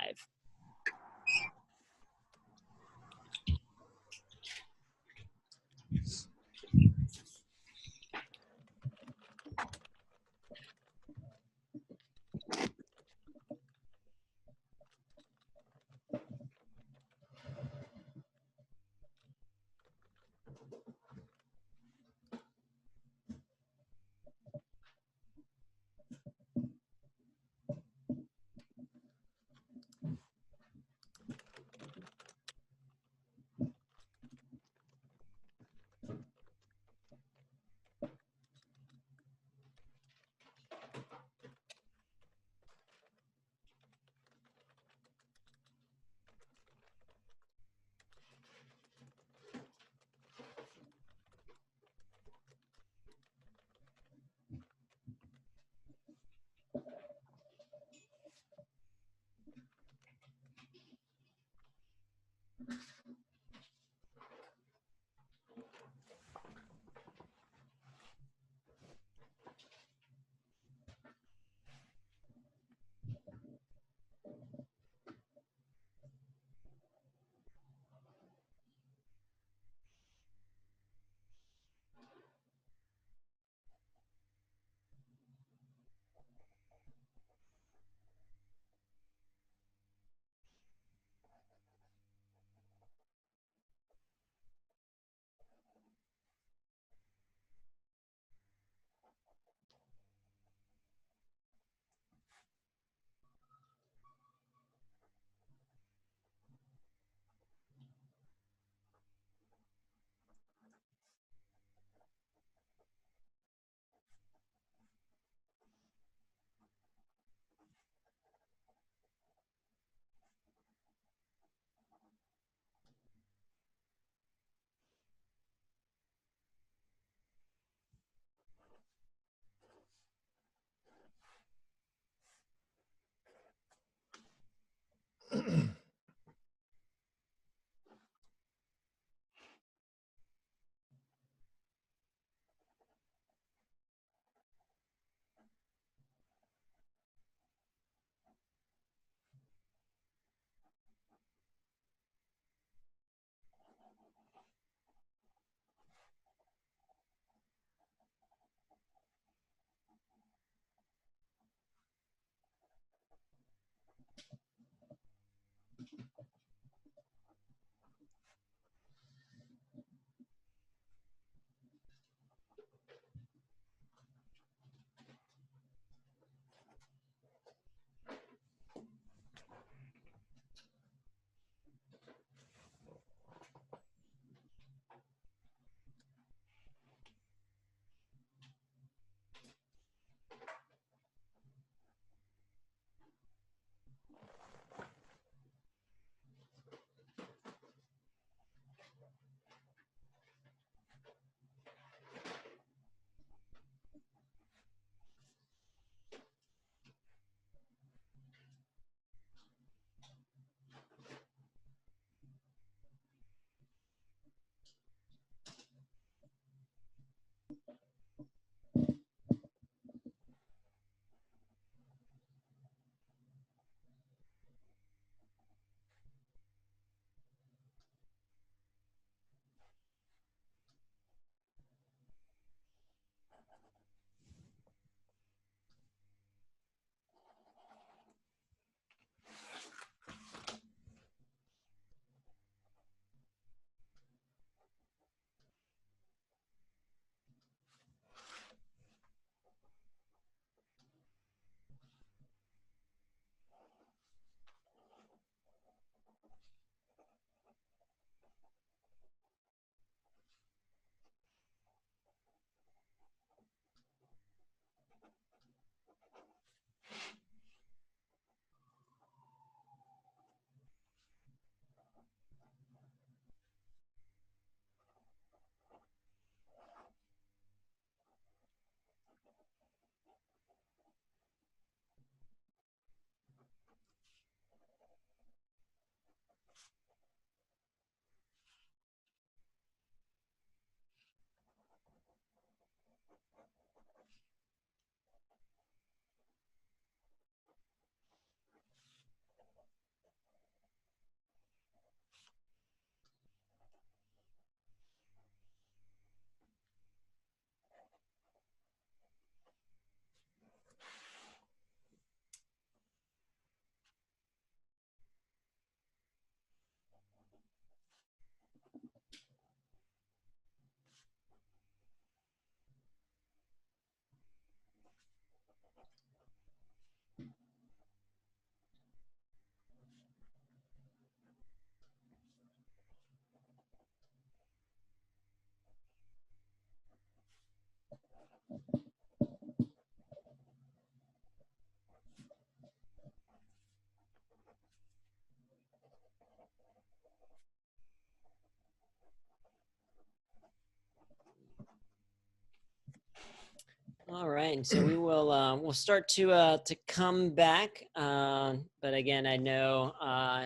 All right, and so we'll start to come back. But again, I know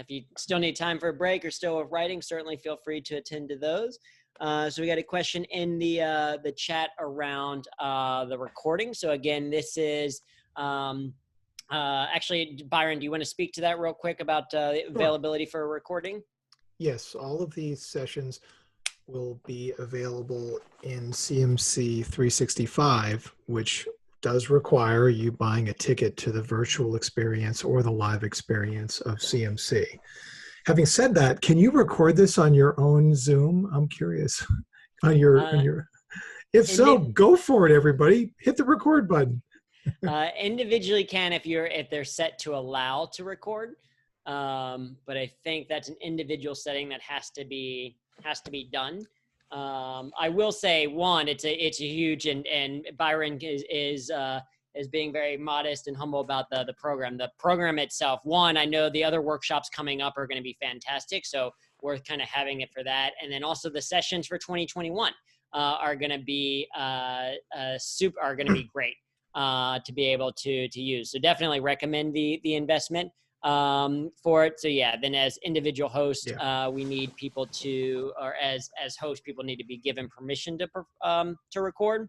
if you still need time for a break or still writing, certainly feel free to attend to those. So we got a question in the chat around the recording. So again, this is actually, Byron, do you want to speak to that real quick about the availability for a recording? Yes, all of these sessions will be available in CMC 365, which does require you buying a ticket to the virtual experience or the live experience of CMC. Having said that, can you record this on your own Zoom? I'm curious. If so, go for it, everybody. Hit the record button. Individually can if they're set to allow to record. But I think that's an individual setting that has to be done. I will say, one, it's a huge, and Byron is being very modest and humble about the program. The program itself, one, I know the other workshops coming up are going to be fantastic, so worth kind of having it for that. And then also the sessions for 2021 are going to be great to be able to use. So definitely recommend the investment for it. So yeah, then as individual hosts, we need people to, or as hosts, people need to be given permission to record.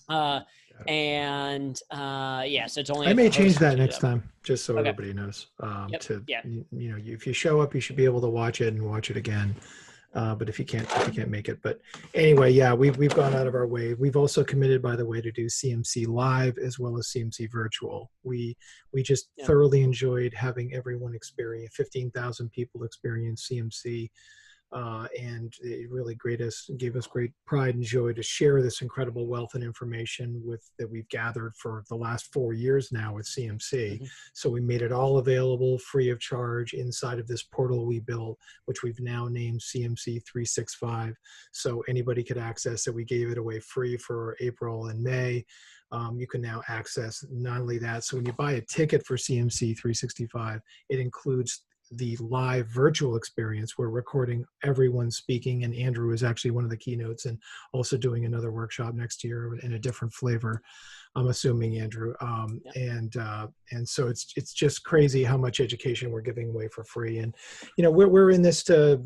So it's only. I may change that next time, just so everybody knows. If you show up, you should be able to watch it and watch it again. But if you can't make it. But anyway, yeah, we've gone out of our way. We've also committed, by the way, to do CMC live as well as CMC virtual. We just thoroughly enjoyed having everyone experience, 15,000 people experience CMC. And it really gave us great pride and joy to share this incredible wealth and information that we've gathered for the last 4 years now with CMC. Mm-hmm. So we made it all available free of charge inside of this portal we built, which we've now named CMC 365. So anybody could access it. We gave it away free for April and May. You can now access not only that. So when you buy a ticket for CMC 365, it includes the live virtual experience. We're recording everyone speaking, and Andrew is actually one of the keynotes and also doing another workshop next year in a different flavor, I'm assuming, Andrew. And so it's just crazy how much education we're giving away for free. And we're in this to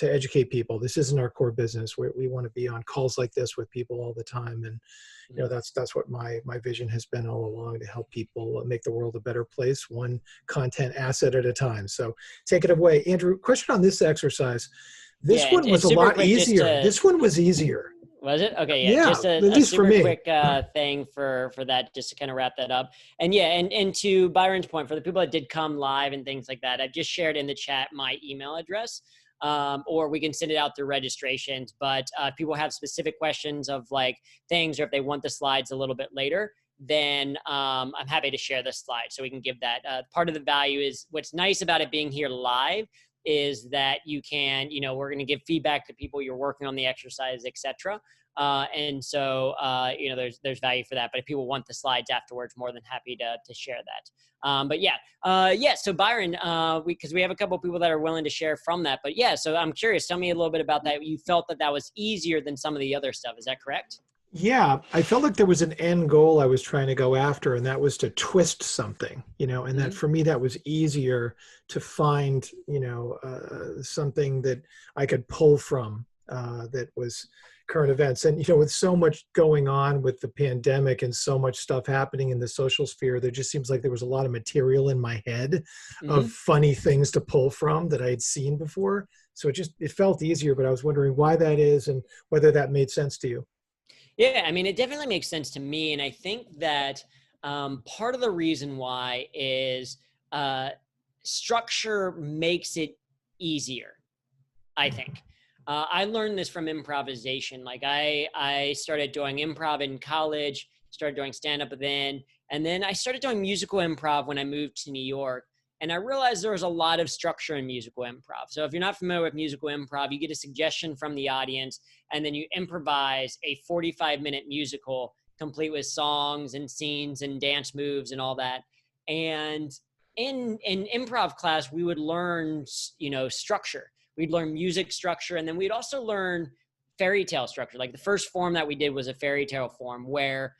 educate people. This isn't our core business. We want to be on calls like this with people all the time, and that's what my vision has been all along, to help people make the world a better place, one content asset at a time. So take it away, Andrew. Question on this exercise. This one was a lot easier. This one was easier. Was it? Okay, yeah. Just a super quick thing for that, just to kind of wrap that up. And and to Byron's point, for the people that did come live and things like that, I've just shared in the chat my email address, or we can send it out through registrations. But if people have specific questions of like things, or if they want the slides a little bit later, then I'm happy to share the slides so we can give that. Part of the value is what's nice about it being here live is that you can, we're going to give feedback to people you're working on the exercise, etc. And so, there's value for that. But if people want the slides afterwards, more than happy to share that. So Byron, because we have a couple of people that are willing to share from that. But yeah, so I'm curious, tell me a little bit about that. You felt that was easier than some of the other stuff. Is that correct? Yeah, I felt like there was an end goal I was trying to go after, and that was to twist something, and that for me, that was easier to find, something that I could pull from that was current events. And, with so much going on with the pandemic and so much stuff happening in the social sphere, there just seems like there was a lot of material in my head of funny things to pull from that I had seen before. So it felt easier, but I was wondering why that is and whether that made sense to you. Yeah, I mean, it definitely makes sense to me. And I think that part of the reason why is structure makes it easier, I think. I learned this from improvisation. Like I started doing improv in college, started doing stand-up then, and then I started doing musical improv when I moved to New York. And I realized there was a lot of structure in musical improv. So if you're not familiar with musical improv, you get a suggestion from the audience, and then you improvise a 45-minute musical complete with songs and scenes and dance moves and all that. And in improv class, we would learn, structure. We'd learn music structure, and then we'd also learn fairy tale structure. Like the first form that we did was a fairy tale form where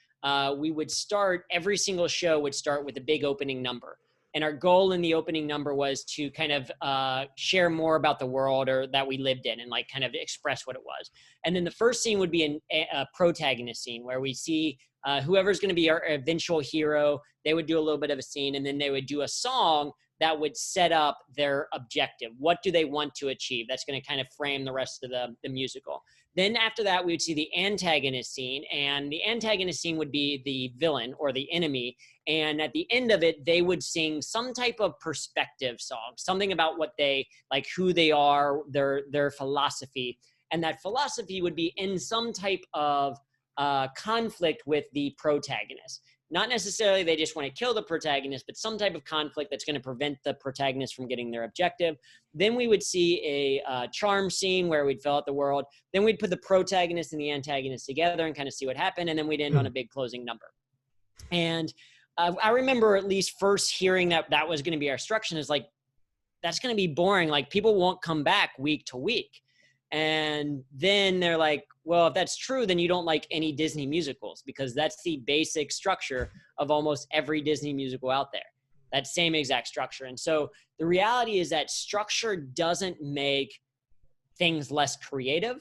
we would start, every single show would start with a big opening number. And our goal in the opening number was to kind of share more about the world or that we lived in and like kind of express what it was. And then the first scene would be a protagonist scene where we see whoever's going to be our eventual hero. They would do a little bit of a scene, and then they would do a song that would set up their objective. What do they want to achieve? That's going to kind of frame the rest of the musical. Then after that, we would see the antagonist scene, and the antagonist scene would be the villain or the enemy. And at the end of it, they would sing some type of perspective song, something about what they, like who they are, their philosophy. And that philosophy would be in some type of conflict with the protagonist. Not necessarily they just want to kill the protagonist, but some type of conflict that's going to prevent the protagonist from getting their objective. Then we would see a charm scene where we'd fill out the world. Then we'd put the protagonist and the antagonist together and kind of see what happened. And then we'd end on a big closing number. And I remember at least first hearing that was going to be our structure is like, that's going to be boring. Like people won't come back week to week. And then they're like, well, if that's true, then you don't like any Disney musicals, because that's the basic structure of almost every Disney musical out there. That same exact structure. And so the reality is that structure doesn't make things less creative.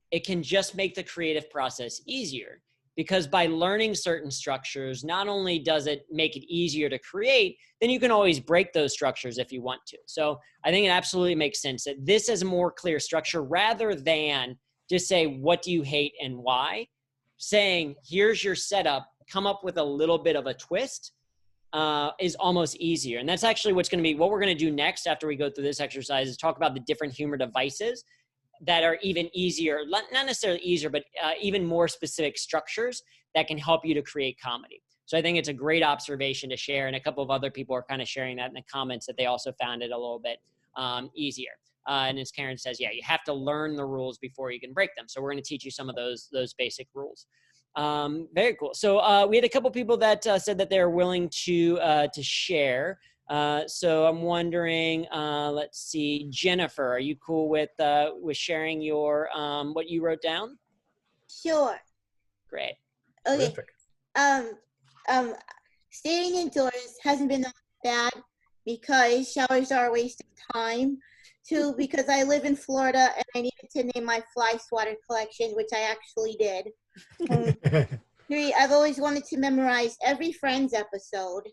It can just make the creative process easier, because by learning certain structures, not only does it make it easier to create, then you can always break those structures if you want to. So I think it absolutely makes sense that this is a more clear structure rather than just say, what do you hate and why? Saying, here's your setup, come up with a little bit of a twist is almost easier. And that's actually what's going to be, what we're going to do next after we go through this exercise is talk about the different humor devices that are even easier, not necessarily easier, but even more specific structures that can help you to create comedy. So I think it's a great observation to share. And a couple of other people are kind of sharing that in the comments that they also found it a little bit easier. And as Karen says, yeah, you have to learn the rules before you can break them. So we're going to teach you some of those basic rules. Very cool. So we had a couple people that said that they're willing to share. So I'm wondering, let's see, Jennifer, are you cool with sharing your what you wrote down? Sure. Great. Okay. Staying indoors hasn't been that bad because showers are a waste of time. 2, because I live in Florida and I needed to name my fly swatter collection, which I actually did. 3, I've always wanted to memorize every Friends episode.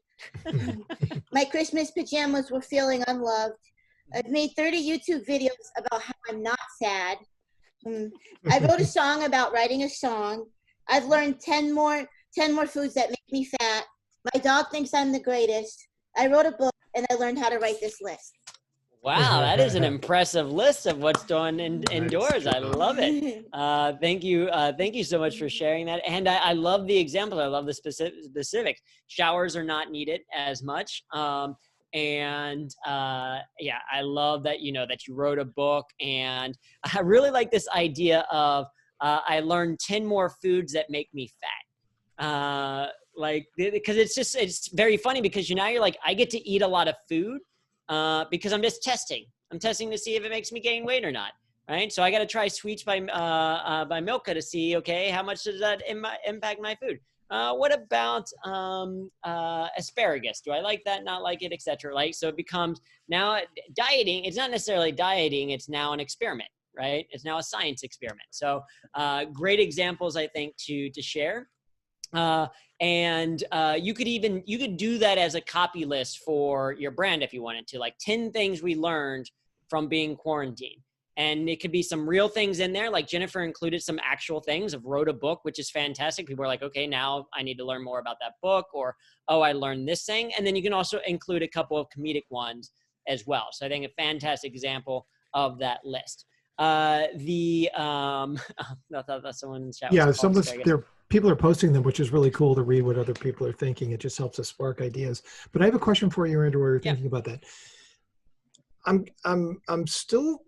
My Christmas pajamas were feeling unloved. I've made 30 YouTube videos about how I'm not sad. I wrote a song about writing a song. I've learned 10 more foods that make me fat. My dog thinks I'm the greatest. I wrote a book and I learned how to write this list. Wow, that is an impressive list of what's done indoors. I love it. Thank you so much for sharing that. And I love the example. I love the specifics. Showers are not needed as much. Yeah, I love that, that you wrote a book. And I really like this idea of I learned 10 more foods that make me fat. Because it's very funny because now you're like, I get to eat a lot of food. Because I'm just testing. I'm testing to see if it makes me gain weight or not, right? So I got to try sweets by Milka to see, okay, how much does that impact my food? What about asparagus? Do I like that, not like it, etc.? Like, so it becomes now dieting. It's not necessarily dieting. It's now an experiment, right? It's now a science experiment. So great examples, I think, to share. You could do that as a copy list for your brand if you wanted to, like 10 things we learned from being quarantined. And it could be some real things in there. Like Jennifer included some actual things of wrote a book, which is fantastic. People are like, okay, now I need to learn more about that book, or, oh, I learned this thing. And then you can also include a couple of comedic ones as well. So I think a fantastic example of that list. I thought that's someone in the chat. Yeah, was some called of us, Square. there people are posting them, which is really cool to read what other people are thinking. It just helps us spark ideas. But I have a question for you, Andrew, while you're Yeah. thinking about that. I'm still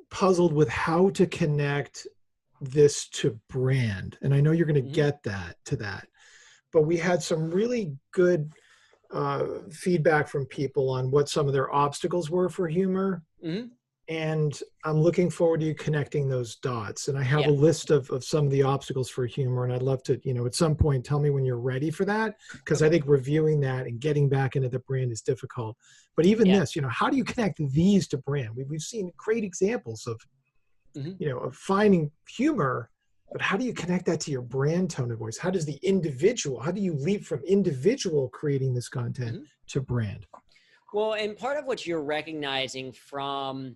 puzzled with how to connect this to brand. And I know you're going to get to that. But we had some really good feedback from people on what some of their obstacles were for humor. And I'm looking forward to you connecting those dots. And I have a list of some of the obstacles for humor. And I'd love to, at some point, tell me when you're ready for that. Because I think reviewing that and getting back into the brand is difficult. But even this, how do you connect these to brand? We've seen great examples of, of finding humor, but how do you connect that to your brand tone of voice? How do you leap from individual creating this content to brand? Well, and part of what you're recognizing from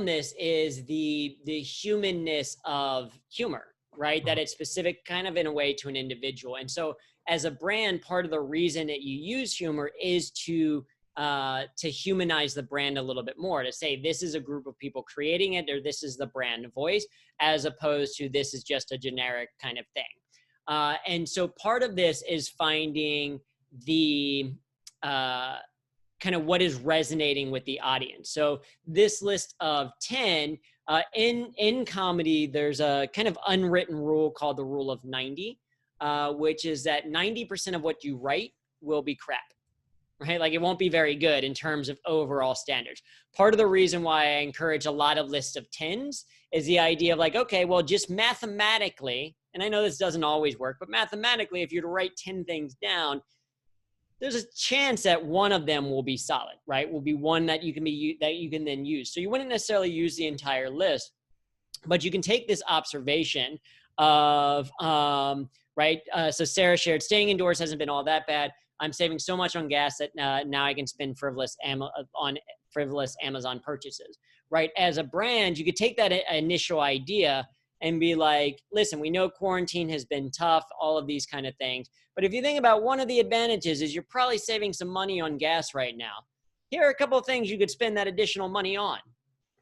this is the humanness of humor, right? That it's specific kind of in a way to an individual. And so as a brand, part of the reason that you use humor is to humanize the brand a little bit more, to say this is a group of people creating it, or this is the brand voice, as opposed to this is just a generic kind of thing. And so part of this is finding the kind of what is resonating with the audience. So this list of 10, in comedy, there's a kind of unwritten rule called the rule of 90, which is that 90% of what you write will be crap, right? Like it won't be very good in terms of overall standards. Part of the reason why I encourage a lot of lists of 10s is the idea of like, okay, well, just mathematically, and I know this doesn't always work, but mathematically, if you're to write 10 things down, there's a chance that one of them will be solid, right? Will be one that you can then use. So you wouldn't necessarily use the entire list, but you can take this observation of, right? So Sarah shared, staying indoors hasn't been all that bad. I'm saving so much on gas that now I can spend frivolous Amazon purchases, right? As a brand, you could take that initial idea and be like, listen, we know quarantine has been tough, all of these kind of things. But if you think about one of the advantages is you're probably saving some money on gas right now. Here are a couple of things you could spend that additional money on.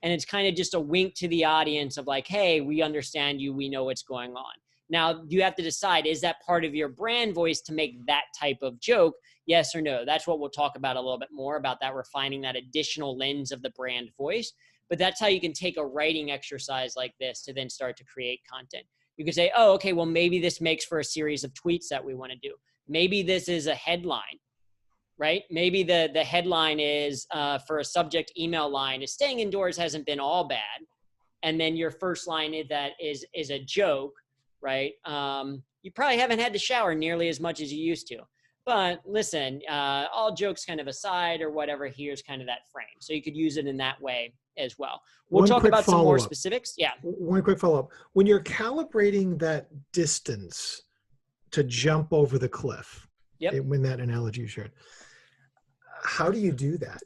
And it's kind of just a wink to the audience of like, hey, we understand you, we know what's going on. Now, you have to decide, is that part of your brand voice to make that type of joke? Yes or no? That's what we'll talk about a little bit more about, that refining that additional lens of the brand voice. But that's how you can take a writing exercise like this to then start to create content. You could say, oh, okay, well, maybe this makes for a series of tweets that we want to do. Maybe this is a headline, right? Maybe the headline is for a subject email line is staying indoors hasn't been all bad. And then your first line is a joke, right? You probably haven't had to shower nearly as much as you used to. But listen, all jokes kind of aside or whatever, here's kind of that frame. So you could use it in that way as well. We'll talk about some more specifics. Yeah. One quick follow-up. When you're calibrating that distance to jump over the cliff, when that analogy you shared, how do you do that?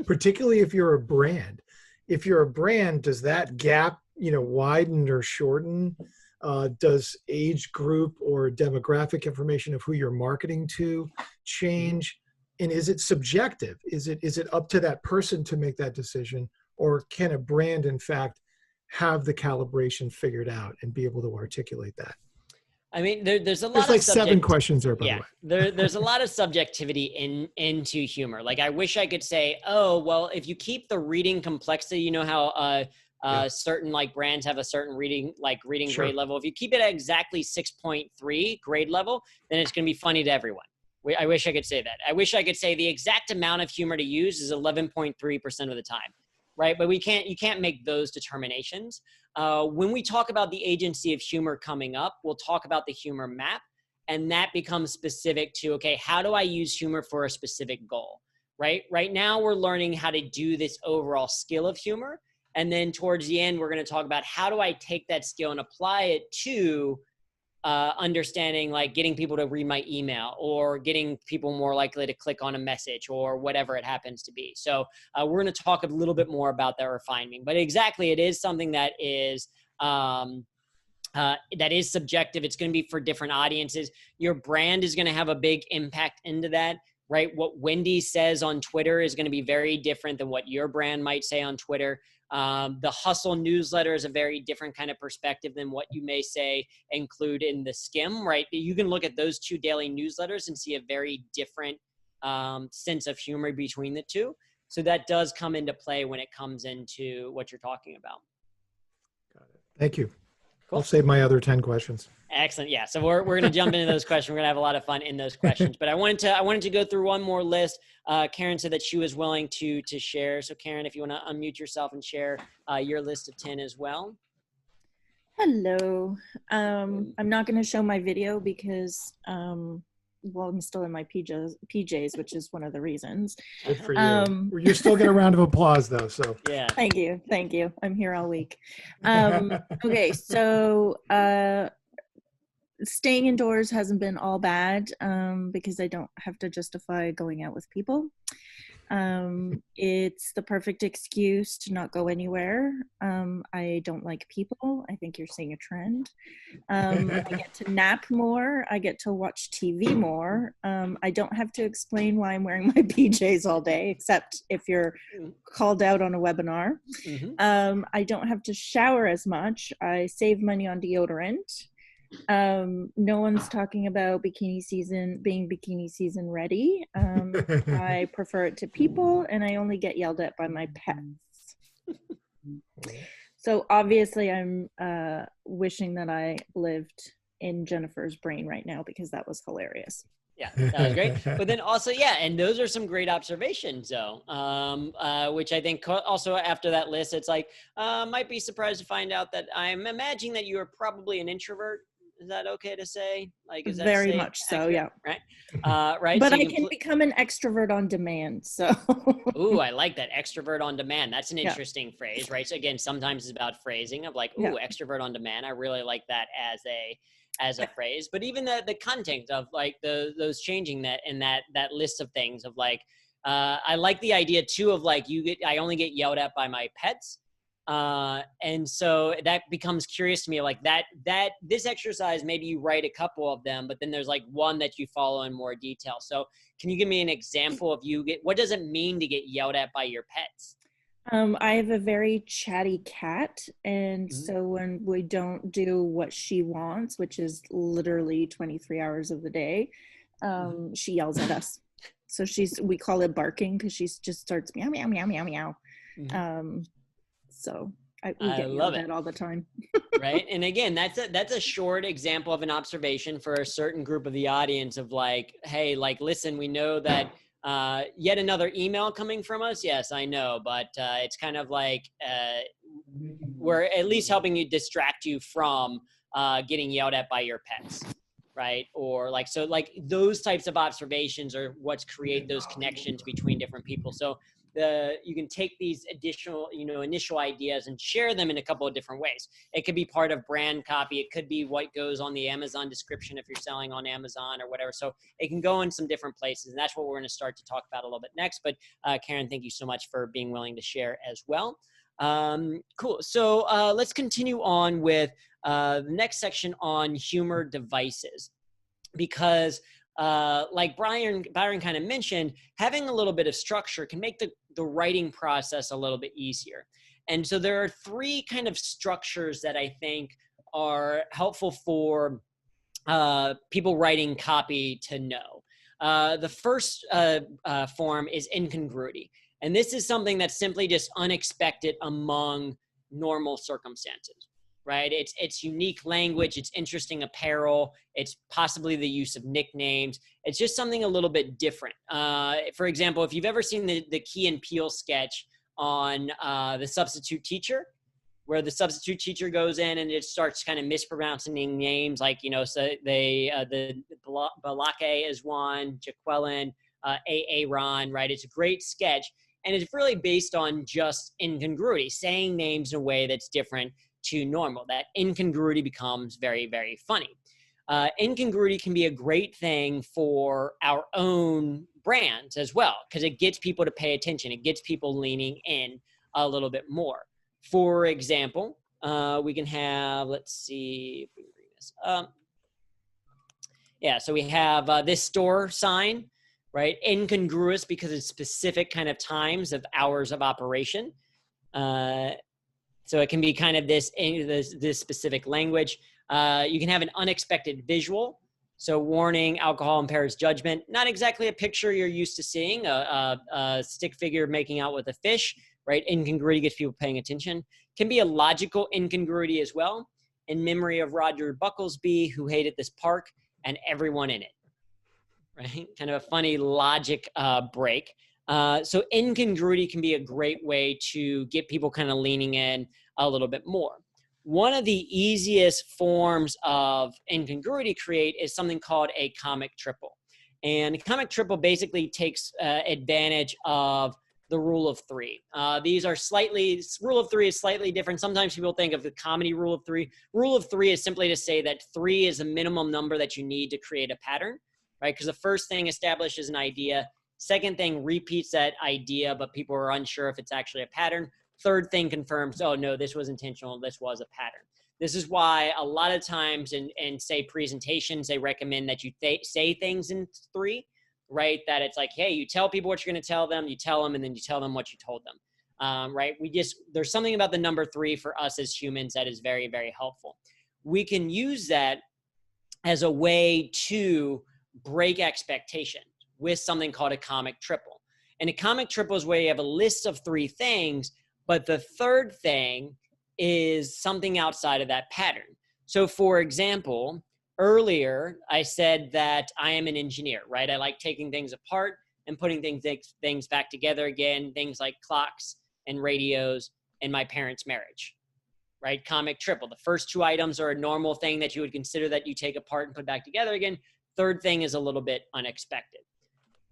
Particularly if you're a brand. If you're a brand, does that gap, widen or shorten? Does age group or demographic information of who you're marketing to change? And is it subjective? Is it up to that person to make that decision? Or can a brand, in fact, have the calibration figured out and be able to articulate that? I mean, there's a lot of like 7 questions there, by the way. There's a lot of subjectivity into humor. Like, I wish I could say, oh, well, if you keep the reading complexity, how certain like brands have a certain reading grade level. If you keep it at exactly 6.3 grade level, then it's going to be funny to everyone. I wish I could say that. I wish I could say the exact amount of humor to use is 11.3% of the time, right? But you can't make those determinations. When we talk about the agency of humor coming up, we'll talk about the humor map, and that becomes specific to, okay, how do I use humor for a specific goal, right? Right now, we're learning how to do this overall skill of humor. And then towards the end, we're going to talk about how do I take that skill and apply it to understanding, like getting people to read my email or getting people more likely to click on a message or whatever it happens to be. So we're going to talk a little bit more about that refinement. But exactly, it is something that is subjective. It's going to be for different audiences. Your brand is going to have a big impact into that. Right? What Wendy says on Twitter is going to be very different than what your brand might say on Twitter. The Hustle newsletter is a very different kind of perspective than what you may say include in the Skim, right? You can look at those two daily newsletters and see a very different sense of humor between the two. So that does come into play when it comes into what you're talking about. Got it. Thank you. Cool. I'll save my other 10 questions. Excellent. Yeah. So we're going to jump into those questions. We're going to have a lot of fun in those questions, but I wanted to go through one more list. Karen said that she was willing to share. So Karen, if you want to unmute yourself and share your list of 10 as well. Hello. I'm not going to show my video because, well, I'm still in my PJs, which is one of the reasons. Good for you. You're still get a round of applause though. So yeah. Thank you. I'm here all week. Okay. So, staying indoors hasn't been all bad because I don't have to justify going out with people. It's the perfect excuse to not go anywhere. I don't like people. I think you're seeing a trend. I get to nap more. I get to watch TV more. I don't have to explain why I'm wearing my PJs all day, except if you're called out on a webinar. Mm-hmm. I don't have to shower as much. I save money on deodorant. No one's talking about being bikini season ready. I prefer it to people, and I only get yelled at by my pets. So obviously I'm wishing that I lived in Jennifer's brain right now because that was hilarious. Yeah, that was great. But then also, yeah, and those are some great observations, though, which I think also after that list, it's like, might be surprised to find out that I'm imagining that you are probably an introvert. Is that okay to say? Like, is that very safe? much so? Accurate? Yeah. Right. Right. But so I can become an extrovert on demand. So. Ooh, I like that, extrovert on demand. That's an interesting phrase, right? So again, sometimes it's about phrasing of like, ooh, extrovert on demand. I really like that as a phrase. But even the content of like those changing that and that list of things of like, I like the idea too of like I only get yelled at by my pets. And so that becomes curious to me, like that this exercise, maybe you write a couple of them, but then there's like one that you follow in more detail. So can you give me an example of what does it mean to get yelled at by your pets? I have a very chatty cat. And so when we don't do what she wants, which is literally 23 hours of the day, she yells at us. So we call it barking because she just starts meow, meow, meow, meow, meow. So we get yelled at all the time. Right. And again, that's a short example of an observation for a certain group of the audience of like, hey, like, listen, we know that yet another email coming from us. Yes, I know. But it's kind of like we're at least helping you distract you from getting yelled at by your pets. Right. Or like, so like those types of observations are what's create those connections between different people. So you can take these additional, initial ideas and share them in a couple of different ways. It could be part of brand copy. It could be what goes on the Amazon description if you're selling on Amazon or whatever. So it can go in some different places. And that's what we're going to start to talk about a little bit next. But Karen, thank you so much for being willing to share as well. Cool. So let's continue on with the next section on humor devices, because like Byron kind of mentioned, having a little bit of structure can make the writing process a little bit easier. And so there are three kind of structures that I think are helpful for people writing copy to know. The first form is incongruity. And this is something that's simply just unexpected among normal circumstances. Right? It's unique language, it's interesting apparel, it's possibly the use of nicknames. It's just something a little bit different. For example, if you've ever seen the Key and Peele sketch on The Substitute Teacher, where the substitute teacher goes in and it starts kind of mispronouncing names, like, so the Balake is one, Jaqueline, Aaron, right? It's a great sketch. And it's really based on just incongruity, saying names in a way that's different to normal. That incongruity becomes very, very funny. Incongruity can be a great thing for our own brands as well, because it gets people to pay attention. It gets people leaning in a little bit more. For example, we can have, let's see if we can bring this up. Yeah, so we have this store sign, right? Incongruous because it's specific kind of times of hours of operation. So it can be kind of this specific language. You can have an unexpected visual. So warning, alcohol impairs judgment. Not exactly a picture you're used to seeing, a stick figure making out with a fish, right? Incongruity gets people paying attention. Can be a logical incongruity as well. In memory of Roger Bucklesby, who hated this park and everyone in it, right? Kind of a funny logic break. So incongruity can be a great way to get people kind of leaning in a little bit more. One of the easiest forms of incongruity create is something called a comic triple. And a comic triple basically takes advantage of the rule of three. Rule of three is slightly different. Sometimes people think of the comedy rule of three. Rule of three is simply to say that 3 is the minimum number that you need to create a pattern, right? Because the first thing establishes an idea. Second thing repeats that idea, but people are unsure if it's actually a pattern. Third thing confirms, oh no, this was intentional, this was a pattern. This is why a lot of times in say presentations, they recommend that you say things in 3, right? That it's like, hey, you tell people what you're gonna tell them, you tell them, and then you tell them what you told them, right? There's something about the number 3 for us as humans that is very, very helpful. We can use that as a way to break expectations with something called a comic triple. And a comic triple is where you have a list of 3 things, but the third thing is something outside of that pattern. So for example, earlier I said that I am an engineer, right? I like taking things apart and putting things back together again, things like clocks and radios and my parents' marriage, right? Comic triple. The first 2 items are a normal thing that you would consider that you take apart and put back together again. Third thing is a little bit unexpected.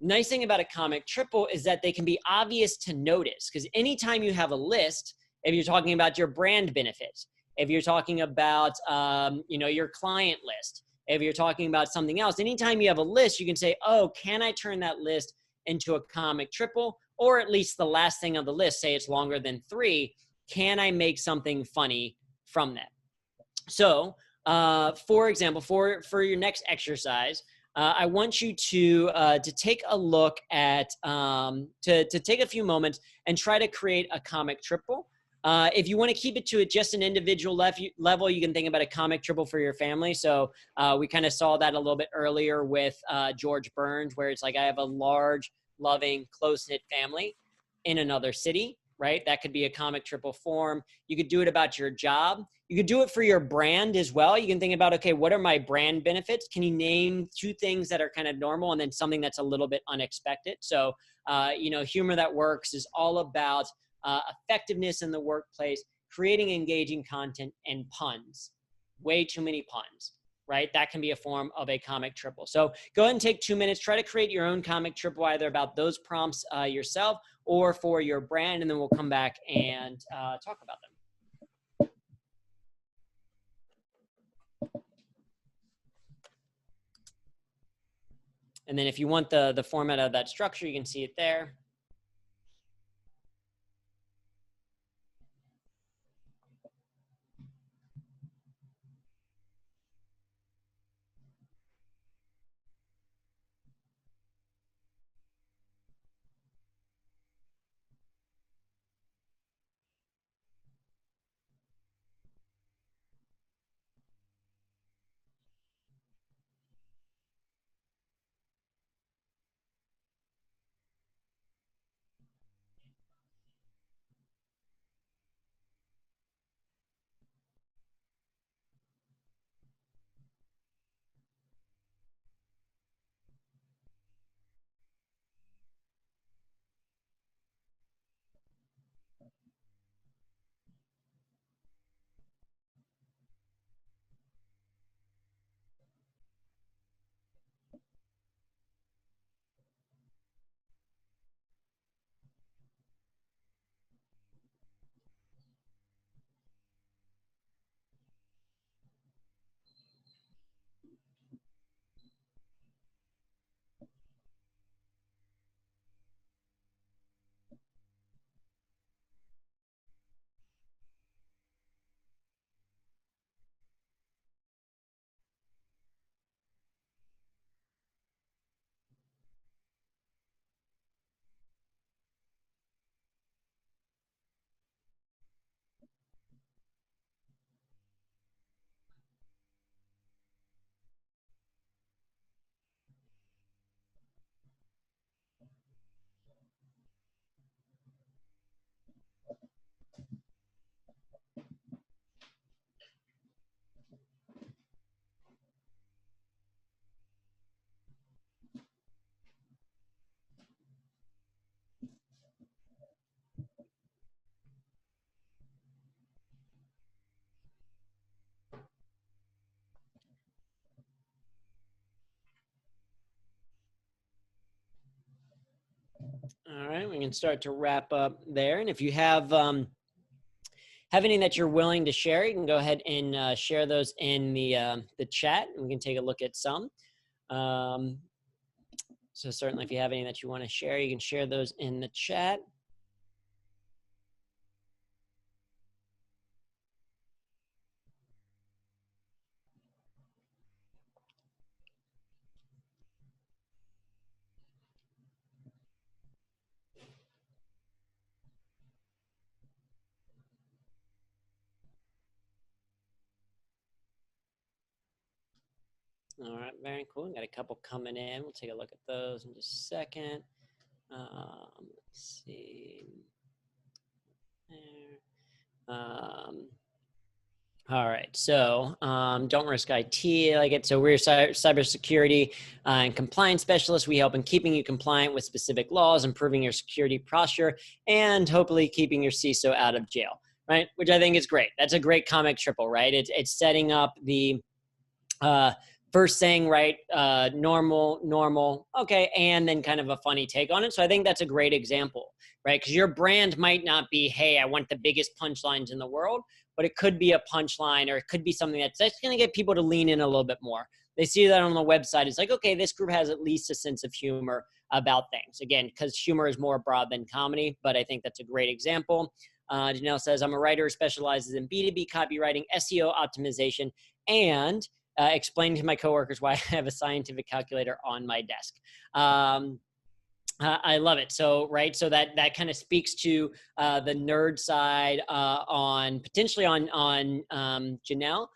Nice thing about a comic triple is that they can be obvious to notice, because anytime you have a list, if you're talking about your brand benefits, if you're talking about your client list, if you're talking about something else, anytime you have a list, you can say, oh, can I turn that list into a comic triple? Or at least the last thing on the list, say it's longer than 3, can I make something funny from that? So for example, for your next exercise, I want you to take a look at, to take a few moments and try to create a comic triple. If you want to keep it to just an individual level, you can think about a comic triple for your family. So we kind of saw that a little bit earlier with George Burns, where it's like, I have a large, loving, close-knit family in another city, right? That could be a comic triple form. You could do it about your job. You could do it for your brand as well. You can think about, okay, what are my brand benefits? Can you name 2 things that are kind of normal and then something that's a little bit unexpected? So, Humor That Works is all about effectiveness in the workplace, creating engaging content, and puns. Way too many puns, right? That can be a form of a comic triple. So go ahead and take 2 minutes, try to create your own comic triple, either about those prompts yourself or for your brand, and then we'll come back and talk about them. And then if you want the format of that structure, you can see it there. can start to wrap up there. And if you have anything that you're willing to share, you can go ahead and share those in the chat, and we can take a look at some. So certainly if you have any that you want to share, you can share those in the chat. All right, very cool. Got a couple coming in. We'll take a look at those in just a second. Let's see. There. All right, so don't risk IT. I like it. So we're cybersecurity and compliance specialists. We help in keeping you compliant with specific laws, improving your security posture, and hopefully keeping your CISO out of jail, right? Which I think is great. That's a great comic triple, right? It's setting up the first saying, right, normal, okay, and then kind of a funny take on it. So I think that's a great example, right? Because your brand might not be, hey, I want the biggest punchlines in the world, but it could be a punchline, or it could be something that's going to get people to lean in a little bit more. They see that on the website. It's like, okay, this group has at least a sense of humor about things. Again, because humor is more broad than comedy, but I think that's a great example. Janelle says, I'm a writer who specializes in B2B copywriting, SEO optimization, and explaining to my coworkers why I have a scientific calculator on my desk. I love it. So, right. So that kind of speaks to the nerd side potentially on Janelle,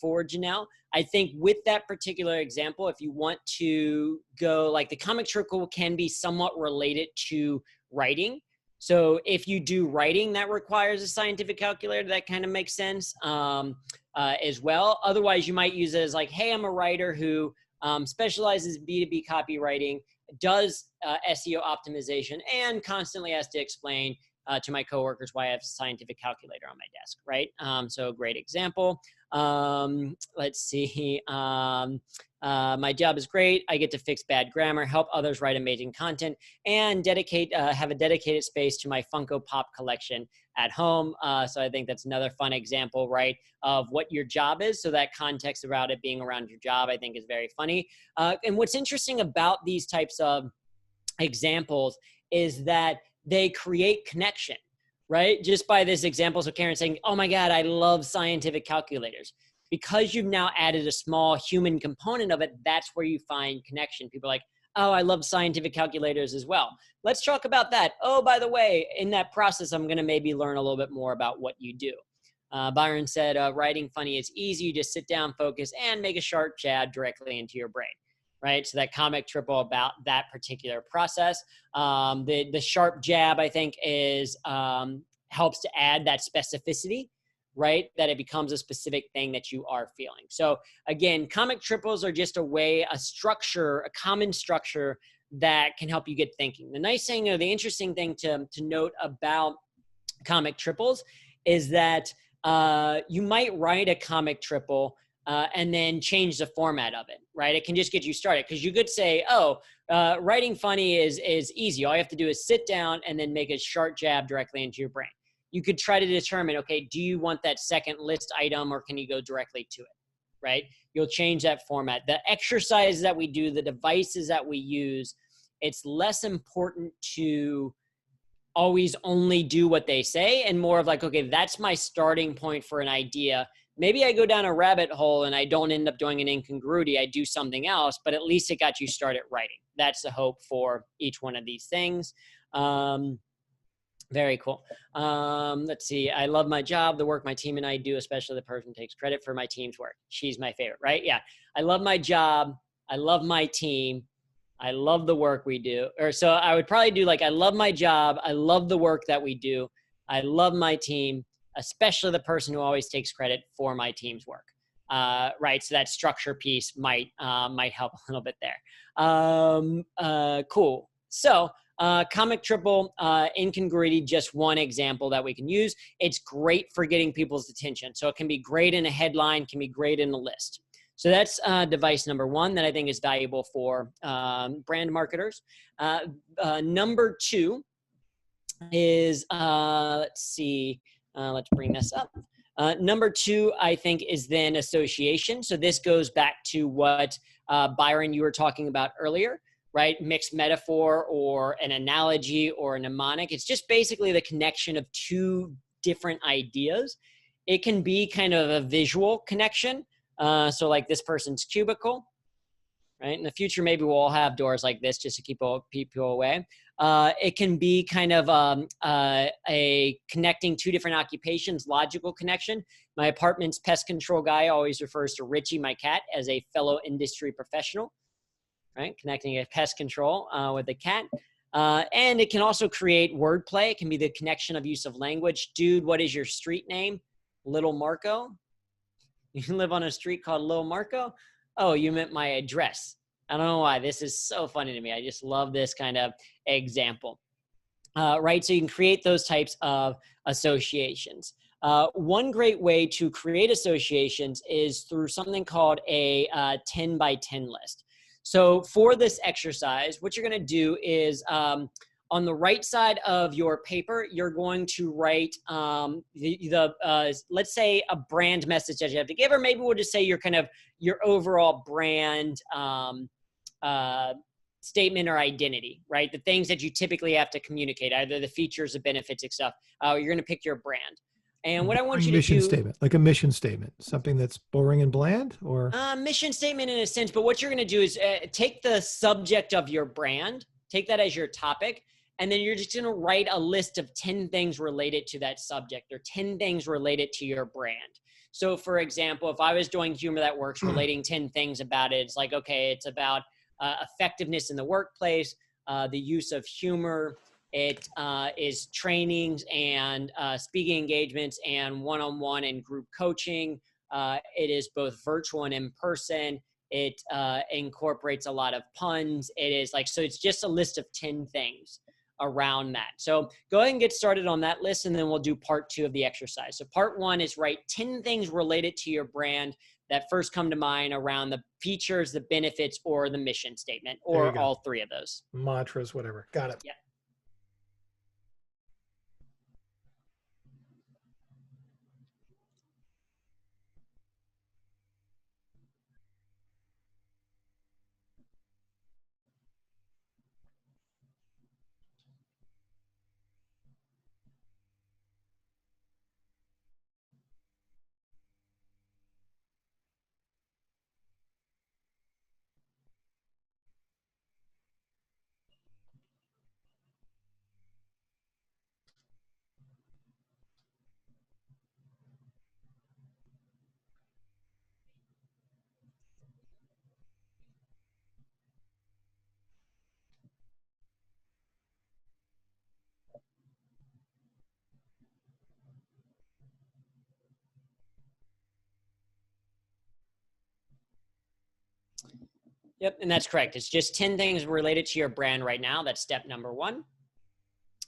for Janelle. I think with that particular example, if you want to go, like, the comic triple can be somewhat related to writing. So if you do writing that requires a scientific calculator, that kind of makes sense as well. Otherwise, you might use it as like, hey, I'm a writer who specializes in B2B copywriting, does SEO optimization, and constantly has to explain to my coworkers why I have a scientific calculator on my desk, right? So a great example. Let's see. My job is great. I get to fix bad grammar, help others write amazing content, and have a dedicated space to my Funko Pop collection at home. So I think that's another fun example, right, of what your job is. So that context about it being around your job, I think, is very funny. And what's interesting about these types of examples is that they create connection, right? Just by this example. So Karen saying, oh my God, I love scientific calculators. Because you've now added a small human component of it, that's where you find connection. People are like, oh, I love scientific calculators as well. Let's talk about that. Oh, by the way, in that process, I'm going to maybe learn a little bit more about what you do. Byron said, writing funny is easy. You just sit down, focus, and make a sharp jab directly into your brain, right? So that comic triple about that particular process. The sharp jab, I think, is helps to add that specificity, right? That it becomes a specific thing that you are feeling. So again, comic triples are just a structure, a common structure that can help you get thinking. The nice thing, or the interesting thing to note about comic triples is that you might write a comic triple and then change the format of it, right? It can just get you started, because you could say, writing funny is easy. All you have to do is sit down and then make a sharp jab directly into your brain. You could try to determine, okay, do you want that second list item, or can you go directly to it, right? You'll change that format. The exercises that we do, the devices that we use, it's less important to always only do what they say, and more of like, okay, that's my starting point for an idea. Maybe I go down a rabbit hole and I don't end up doing an incongruity. I do something else, but at least it got you started writing. That's the hope for each one of these things. Very cool. Let's see. I love my job, the work my team and I do, especially the person who takes credit for my team's work. She's my favorite, right? Yeah. I love my job. I love my team. I love the work we do. Or so I would probably do like, I love my job. I love the work that we do. I love my team, especially the person who always takes credit for my team's work. Right. So that structure piece might help a little bit there. Cool. So, comic triple, incongruity, just one example that we can use. It's great for getting people's attention. So it can be great in a headline, can be great in a list. So that's device number one that I think is valuable for brand marketers. Number two is, let's see, let's bring this up. Number 2, I think, is then association. So this goes back to what Byron, you were talking about earlier, right? Mixed metaphor or an analogy or a mnemonic. It's just basically the connection of 2 different ideas. It can be kind of a visual connection. So like this person's cubicle, right? In the future, maybe we'll all have doors like this just to keep people away. It can be kind of a connecting 2 different occupations, logical connection. My apartment's pest control guy always refers to Richie, my cat, as a fellow industry professional, right? Connecting a pest control with a cat. And it can also create wordplay. It can be the connection of use of language. Dude, what is your street name? Little Marco. You live on a street called Little Marco? Oh, you meant my address. I don't know why. This is so funny to me. I just love this kind of example. Right? So you can create those types of associations. One great way to create associations is through something called a 10 by 10 list. So for this exercise, what you're going to do is on the right side of your paper, you're going to write let's say a brand message that you have to give, or maybe we'll just say your overall brand statement or identity, right? The things that you typically have to communicate, either the features, the benefits, and stuff. You're going to pick your brand. And what I want you to do— mission statement, like a mission statement, something that's boring and bland, or mission statement in a sense. But what you're going to do is take the subject of your brand, take that as your topic, and then you're just going to write a list of 10 things related to that subject, or 10 things related to your brand. So for example, if I was doing Humor That Works, relating 10 things about it, it's like, okay, it's about effectiveness in the workplace, the use of humor. It is trainings and speaking engagements and one-on-one and group coaching. It is both virtual and in person. It incorporates a lot of puns. It is like, so it's just a list of 10 things around that. So go ahead and get started on that list, and then we'll do part 2 of the exercise. So part 1 is write 10 things related to your brand that first come to mind around the features, the benefits, or the mission statement, or all 3 of those. Mantras, whatever. Got it. Yeah. Yep, and that's correct. It's just 10 things related to your brand right now. That's step number 1.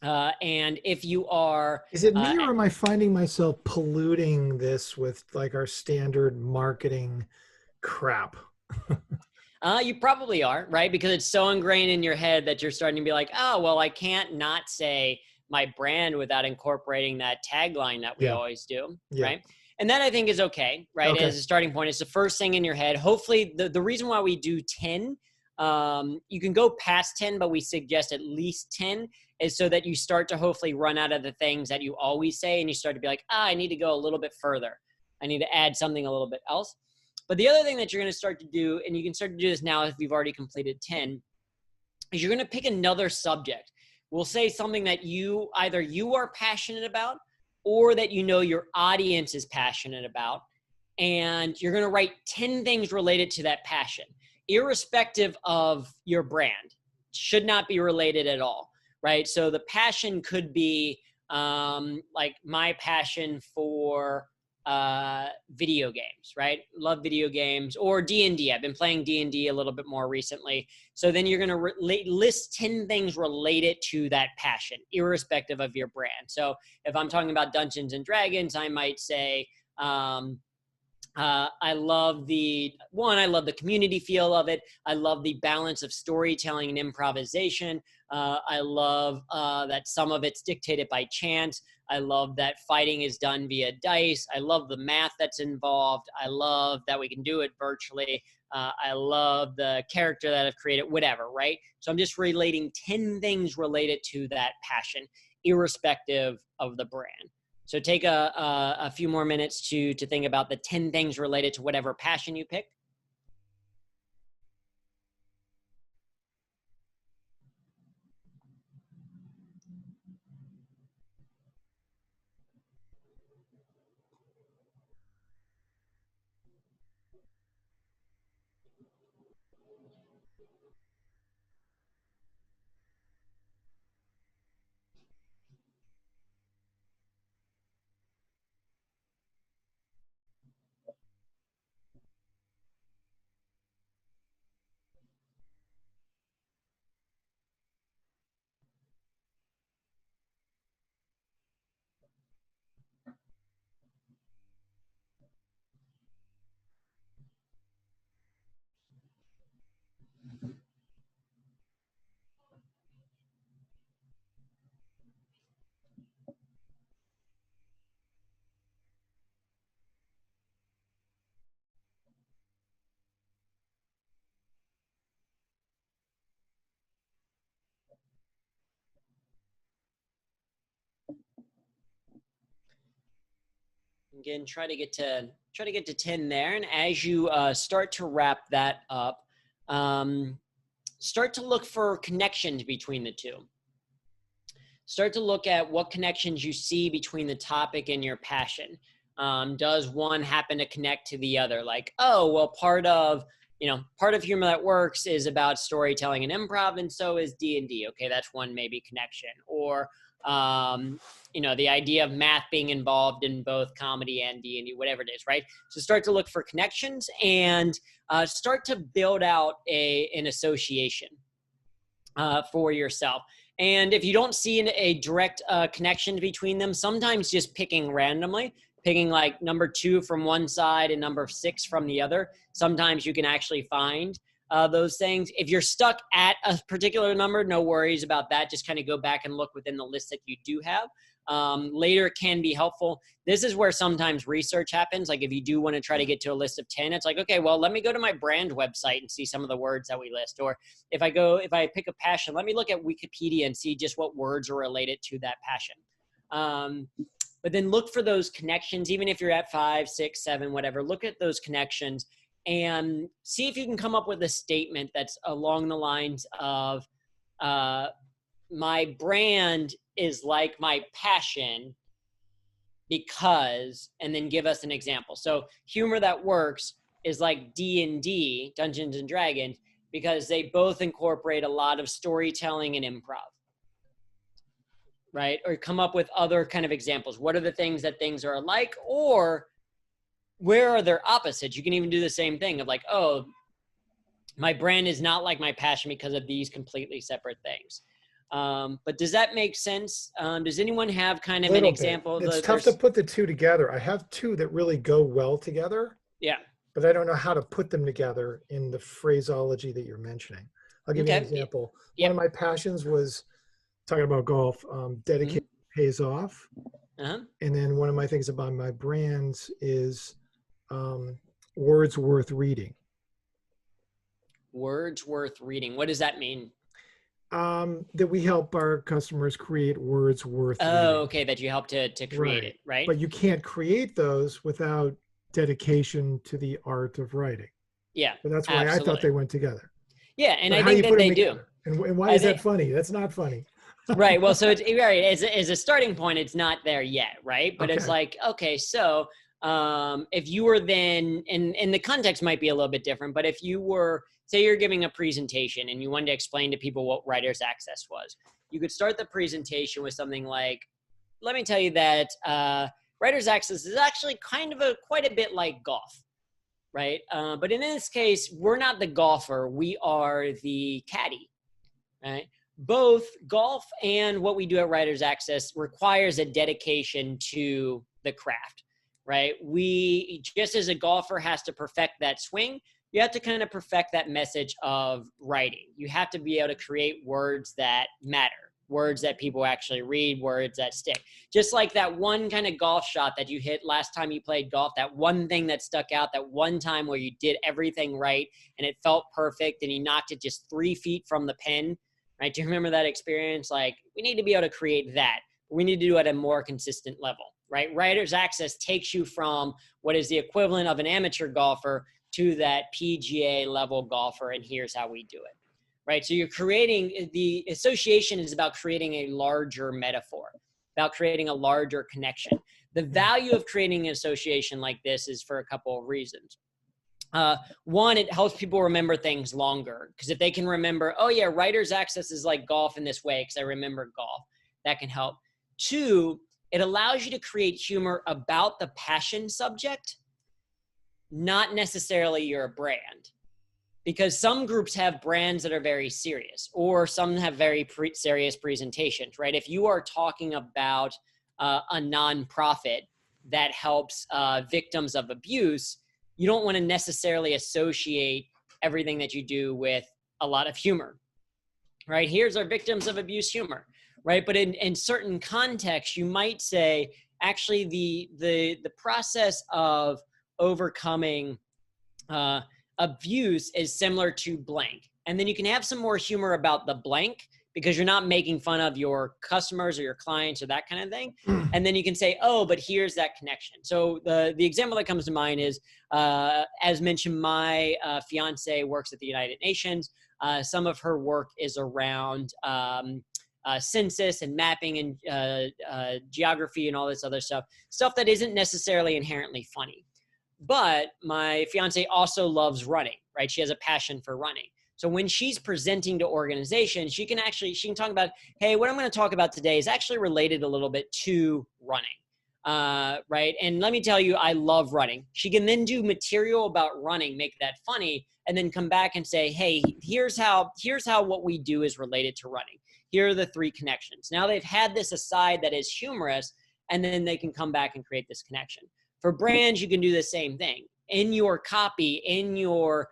And if you are— Is it me, or am I finding myself polluting this with like our standard marketing crap? You probably are, right? Because it's so ingrained in your head that you're starting to be like, oh, well, I can't not say my brand without incorporating that tagline that we always do, right? And that I think is okay, right? As a starting point, it's the first thing in your head. Hopefully, the reason why we do 10, you can go past 10, but we suggest at least 10, is so that you start to hopefully run out of the things that you always say, and you start to be like, I need to go a little bit further. I need to add something a little bit else. But the other thing that you're going to start to do, and you can start to do this now if you've already completed 10, is you're going to pick another subject. We'll say something that either you are passionate about, or that you know your audience is passionate about, and you're going to write 10 things related to that passion, irrespective of your brand. Should not be related at all, right? So the passion could be like my passion for video games, right? Love video games, or D&D. I've been playing D&D a little bit more recently. So then you're going to list 10 things related to that passion, irrespective of your brand. So if I'm talking about Dungeons and Dragons, I might say, I love the community feel of it. I love the balance of storytelling and improvisation. I love that some of it's dictated by chance. I love that fighting is done via dice. I love the math that's involved. I love that we can do it virtually. I love the character that I've created, whatever, right? So I'm just relating 10 things related to that passion, irrespective of the brand. So take a few more minutes to think about the 10 things related to whatever passion you pick. Again, try to get to 10 there. And as you start to wrap that up, start to look for connections between the two. Start to look at what connections you see between the topic and your passion. Does one happen to connect to the other? Like, oh, well, part of Humor That Works is about storytelling and improv, and so is D&D. Okay, that's one maybe connection. Or the idea of math being involved in both comedy and D&D, whatever it is, right? So start to look for connections and start to build out an association for yourself. And if you don't see a direct connection between them, sometimes just picking randomly, picking like number 2 from one side and number 6 from the other, sometimes you can actually find those things. If you're stuck at a particular number, no worries about that. Just kind of go back and look within the list that you do have. Later can be helpful. This is where sometimes research happens. Like if you do want to try to get to a list of 10, it's like, okay, well, let me go to my brand website and see some of the words that we list. Or if I pick a passion, let me look at Wikipedia and see just what words are related to that passion. But then look for those connections, even if you're at 5, 6, 7, whatever, look at those connections and see if you can come up with a statement that's along the lines of, my brand is like my passion because, and then give us an example. So Humor That Works is like D&D, Dungeons and Dragons, because they both incorporate a lot of storytelling and improv, right? Or come up with other kind of examples. What are the things that things are alike, or where are their opposites? You can even do the same thing of like, oh, my brand is not like my passion because of these completely separate things. But does that make sense? Does anyone have kind of an example? It's tough to put the two together. I have two that really go well together. Yeah. But I don't know how to put them together in the phraseology that you're mentioning. I'll give you an example. One of my passions was talking about golf. Dedication pays off. And then one of my things about my brands is words worth reading. Words worth reading. What does that mean? That we help our customers create words worth reading. Okay, that you help to create it, right? But you can't create those without dedication to the art of writing. Yeah, so that's why I thought they went together. Yeah, and I think that they do. And why is that funny? That's not funny. Right. Well, so it's right. As a starting point, it's not there yet, right? But it's like, okay, so if you were then, and the context might be a little bit different, but if you were, say you're giving a presentation and you wanted to explain to people what Writer's Access was, you could start the presentation with something like, let me tell you that Writer's Access is actually kind of quite a bit like golf, right? But in this case, we're not the golfer, we are the caddy, right? Both golf and what we do at Writer's Access requires a dedication to the craft. right? We, just as a golfer has to perfect that swing, you have to kind of perfect that message of writing. You have to be able to create words that matter, words that people actually read, words that stick. Just like that one kind of golf shot that you hit last time you played golf, that one thing that stuck out, that one time where you did everything right and it felt perfect and you knocked it just 3 feet from the pin, right? Do you remember that experience? Like, we need to be able to create that. We need to do it at a more consistent level, right? Writer's Access takes you from what is the equivalent of an amateur golfer to that PGA level golfer, and here's how we do it, right? So you're creating, the association is about creating a larger metaphor, about creating a larger connection. The value of creating an association like this is for a couple of reasons. One, it helps people remember things longer, because if they can remember, oh yeah, Writer's Access is like golf in this way because I remember golf, that can help. Two, it allows you to create humor about the passion subject, not necessarily your brand, because some groups have brands that are very serious, or some have very serious presentations, right? If you are talking about a nonprofit that helps victims of abuse, you don't want to necessarily associate everything that you do with a lot of humor, right? Here's our victims of abuse humor, right? But in certain contexts, you might say, actually, the process of overcoming abuse is similar to blank. And then you can have some more humor about the blank, because you're not making fun of your customers or your clients or that kind of thing. And then you can say, oh, but here's that connection. So the example that comes to mind is, as mentioned, my fiance works at the United Nations. Some of her work is around census and mapping and geography and all this other stuff that isn't necessarily inherently funny. But my fiance also loves running, right? She has a passion for running. So when she's presenting to organizations, she can talk about, hey, what I'm going to talk about today is actually related a little bit to running, right? And let me tell you, I love running. She can then do material about running, make that funny, and then come back and say, hey, here's how what we do is related to running. Here are the 3 connections. Now they've had this aside that is humorous, and then they can come back and create this connection. For brands, you can do the same thing. In your copy, in your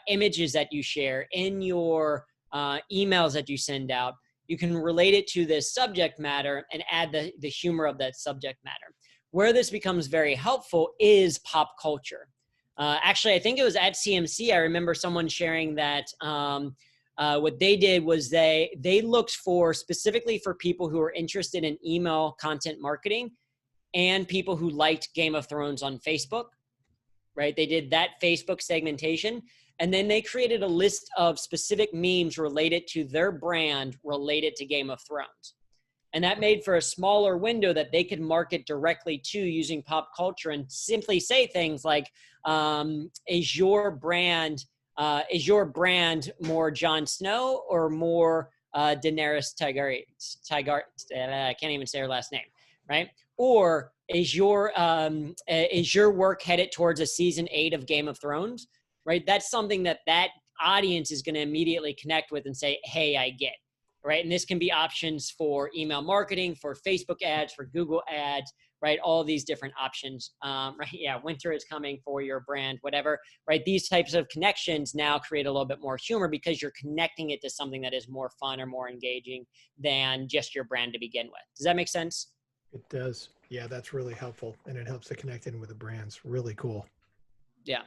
images that you share, in your emails that you send out, you can relate it to this subject matter and add the humor of that subject matter. Where this becomes very helpful is pop culture. Actually, I think it was at CMC, I remember someone sharing that what they did was they looked for, specifically for people who are interested in email content marketing and people who liked Game of Thrones on Facebook, right? They did that Facebook segmentation. And then they created a list of specific memes related to their brand related to Game of Thrones. And that made for a smaller window that they could market directly to using pop culture and simply say things like, is your brand more Jon Snow or more Daenerys Targaryen? I can't even say her last name, right? Or is your work headed towards a season 8 of Game of Thrones? Right? That's something that audience is going to immediately connect with and say, hey, I get, right? And this can be options for email marketing, for Facebook ads, for Google ads, right? All these different options, right? Yeah, winter is coming for your brand, whatever, right? These types of connections now create a little bit more humor because you're connecting it to something that is more fun or more engaging than just your brand to begin with. Does that make sense? It does. Yeah, that's really helpful. And it helps to connect in with the brands. Really cool. Yeah.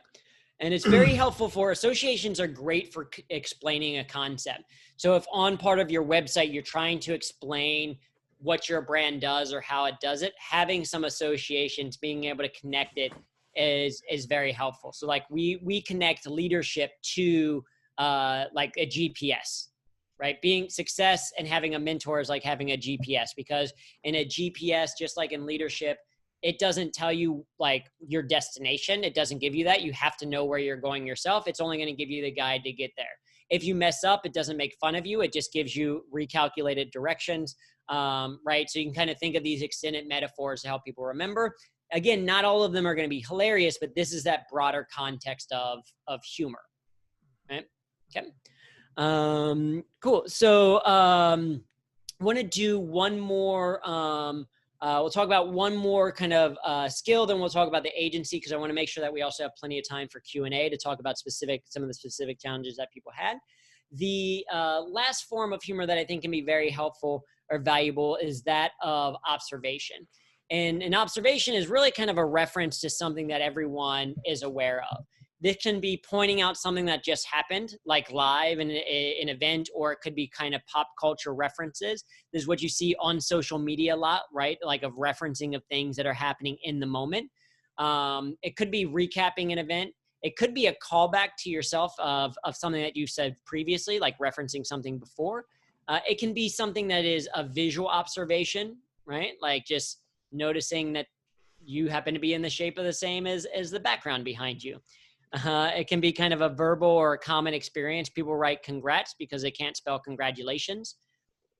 And it's very helpful for associations are great for explaining a concept. So if on part of your website, you're trying to explain what your brand does or how it does it, having some associations, being able to connect it is very helpful. So like we connect leadership to like a GPS, right? Being success and having a mentor is like having a GPS, because in a GPS, just like in leadership, it doesn't tell you like your destination. It doesn't give you that. You have to know where you're going yourself. It's only going to give you the guide to get there. If you mess up, it doesn't make fun of you. It just gives you recalculated directions, right? So you can kind of think of these extended metaphors to help people remember. Again, not all of them are going to be hilarious, but this is that broader context of humor, right? Okay. Cool. So want to do one more We'll talk about one more kind of skill, then we'll talk about the agency, because I want to make sure that we also have plenty of time for Q&A to talk about some of the specific challenges that people had. The last form of humor that I think can be very helpful or valuable is that of observation. And an observation is really kind of a reference to something that everyone is aware of. This can be pointing out something that just happened, like live in an event, or it could be kind of pop culture references. This is what you see on social media a lot, right? Like of referencing of things that are happening in the moment. It could be recapping an event. It could be a callback to yourself of something that you said previously, like referencing something before. It can be something that is a visual observation, right? Like just noticing that you happen to be in the shape of the same as the background behind you. It can be kind of a verbal or a common experience. People write congrats because they can't spell congratulations,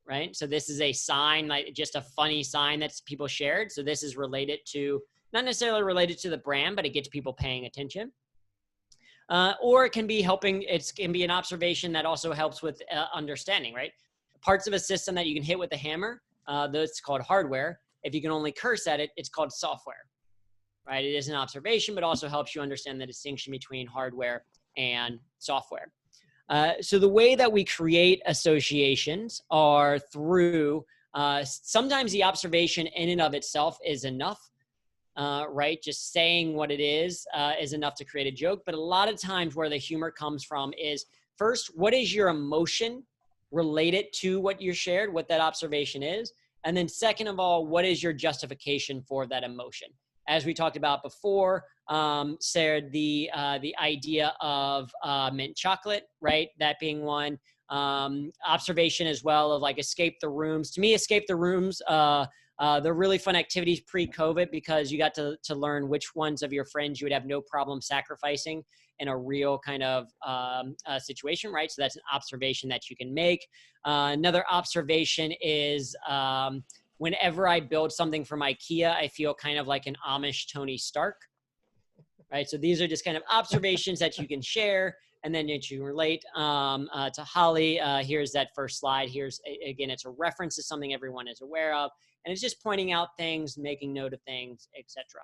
right? So this is a sign, like just a funny sign that people shared. So this is related to, not necessarily related to the brand, but it gets people paying attention. Or it can be helping, it can be an observation that also helps with understanding, right? Parts of a system that you can hit with a hammer, that's called hardware. If you can only curse at it, it's called software, right? It is an observation, but also helps you understand the distinction between hardware and software. So the way that we create associations are through, sometimes the observation in and of itself is enough, right? Just saying what it is enough to create a joke. But a lot of times where the humor comes from is, first, what is your emotion related to what you shared, what that observation is? And then second of all, what is your justification for that emotion? As we talked about before, Sarah, the idea of mint chocolate, right? That being one. Observation as well of like escape the rooms. To me, escape the rooms, they're really fun activities pre-COVID because you got to learn which ones of your friends you would have no problem sacrificing in a real kind of situation, right? So that's an observation that you can make. Another observation is whenever I build something from IKEA, I feel kind of like an Amish Tony Stark, right? So these are just kind of observations that you can share and then you can relate to Holly. Here's that first slide. Here's, again, it's a reference to something everyone is aware of. And it's just pointing out things, making note of things, etc.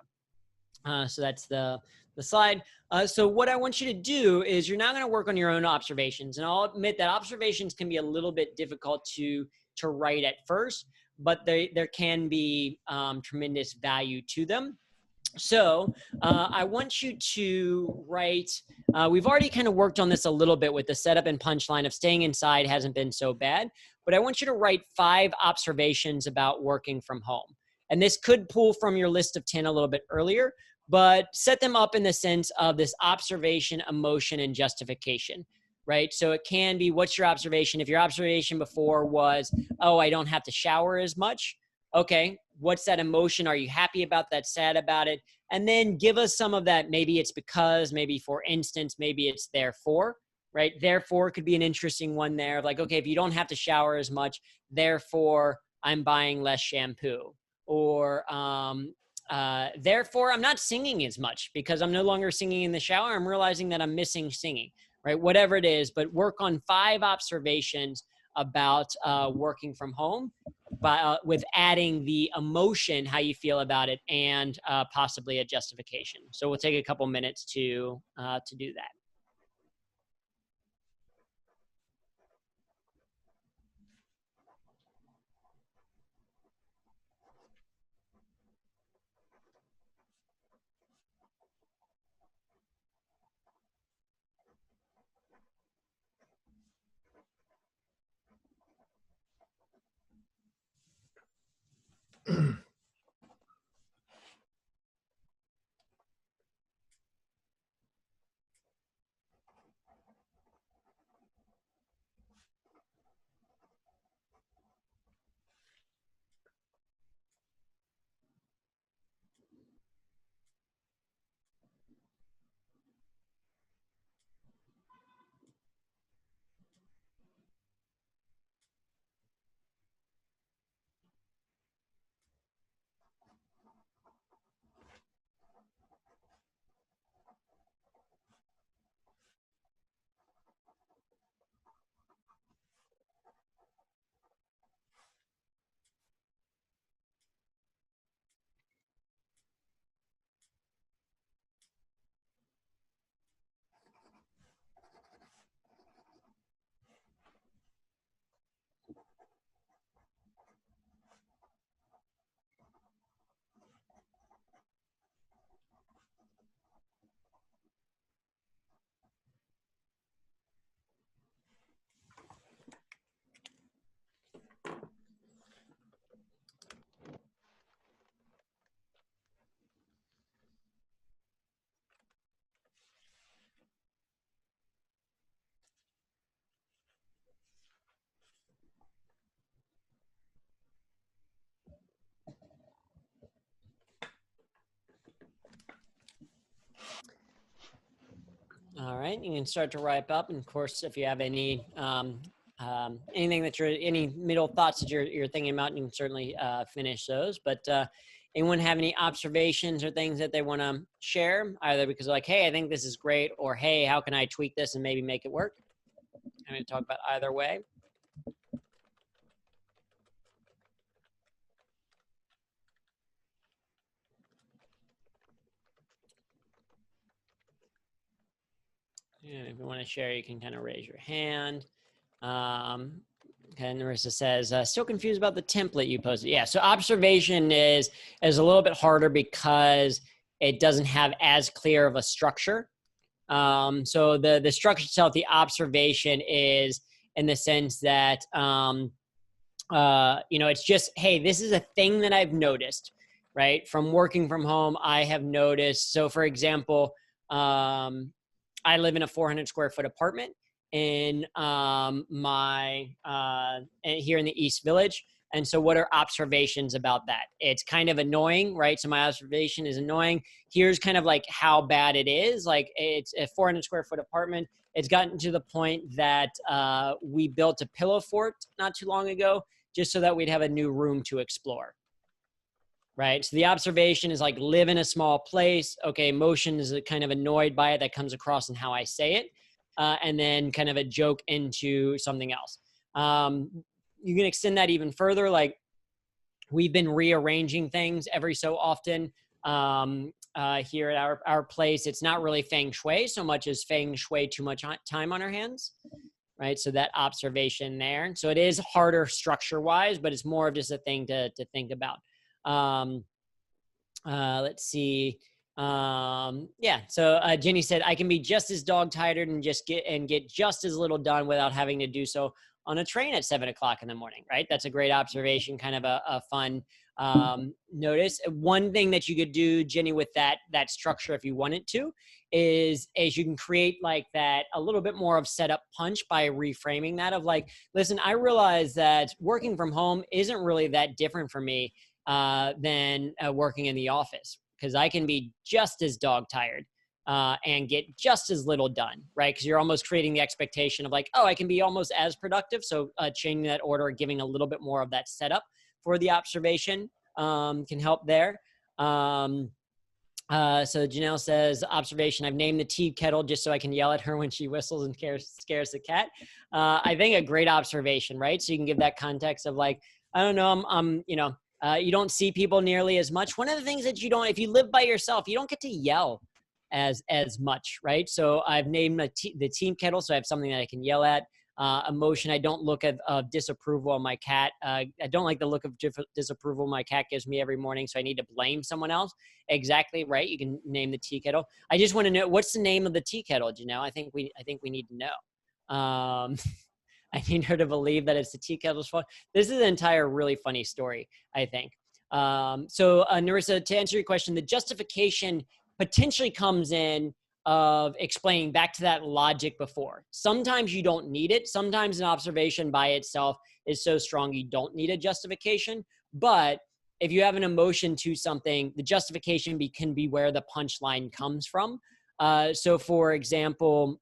So that's the slide. So what I want you to do is you're now going to work on your own observations. And I'll admit that observations can be a little bit difficult to write at first, but there can be tremendous value to them. So I want you to write, we've already kind of worked on this a little bit with the setup and punchline of staying inside hasn't been so bad, but I want you to write 5 observations about working from home. And this could pull from your list of 10 a little bit earlier, but set them up in the sense of this observation, emotion, and justification, right? So it can be, what's your observation? If your observation before was, oh, I don't have to shower as much. Okay, what's that emotion? Are you happy about that, sad about it? And then give us some of that. Maybe it's because, maybe for instance, maybe it's therefore, right? Therefore could be an interesting one there. Like, okay, if you don't have to shower as much, therefore I'm buying less shampoo. Or therefore I'm not singing as much because I'm no longer singing in the shower. I'm realizing that I'm missing singing, right? Whatever it is, but work on 5 observations about working from home, with adding the emotion, how you feel about it, and possibly a justification. So we'll take a couple minutes to do that. right, you can start to wrap up. And of course, if you have any anything that any middle thoughts that you're thinking about, you can certainly finish those. But anyone have any observations or things that they want to share, either because like, hey, I think this is great, or hey, how can I tweak this and maybe make it work? I'm going to talk about either way. And if you want to share, you can kind of raise your hand. Okay, Narissa says, still confused about the template you posted. Yeah, so observation is a little bit harder because it doesn't have as clear of a structure. So the structure itself, the observation is in the sense that, it's just, hey, this is a thing that I've noticed, right? From working from home, I have noticed. So for example, I live in a 400 square foot apartment in here in the East Village. And so what are observations about that? It's kind of annoying, right? So my observation is annoying. Here's kind of like how bad it is. Like it's a 400 square foot apartment. It's gotten to the point that we built a pillow fort not too long ago, just so that we'd have a new room to explore. Right. So the observation is like live in a small place. Okay. Emotion is kind of annoyed by it. That comes across in how I say it. And then kind of a joke into something else. You can extend that even further. Like we've been rearranging things every so often here at our place. It's not really feng shui so much as feng shui too much time on our hands. Right. So that observation there. So it is harder structure wise, but it's more of just a thing to think about. Let's see. Yeah. So Jenny said, I can be just as dog tired and get just as little done without having to do so on a train at 7 o'clock in the morning. Right. That's a great observation, kind of a fun notice. One thing that you could do, Jenny, with that structure, if you wanted to, is you can create like that a little bit more of setup punch by reframing that of like, listen, I realize that working from home isn't really that different for me than working in the office, because I can be just as dog tired and get just as little done, right? Because you're almost creating the expectation of like, oh, I can be almost as productive. So changing that order, giving a little bit more of that setup for the observation can help there. So Janelle says, observation, I've named the tea kettle just so I can yell at her when she whistles and scares the cat. I think a great observation, right? So you can give that context of like, I don't know, you don't see people nearly as much. One of the things that if you live by yourself, you don't get to yell as much, right? So I've named the team kettle, so I have something that I can yell at. Emotion, I don't look at disapproval on my cat. I don't like the look of disapproval my cat gives me every morning, so I need to blame someone else. Exactly right. You can name the tea kettle. I just want to know, what's the name of the tea kettle? Do you know? I think we need to know. I need her to believe that it's the tea kettle's fault. This is an entire really funny story, I think. So Narissa, to answer your question, the justification potentially comes in of explaining back to that logic before. Sometimes you don't need it. Sometimes an observation by itself is so strong you don't need a justification. But if you have an emotion to something, the justification can be where the punchline comes from. So for example,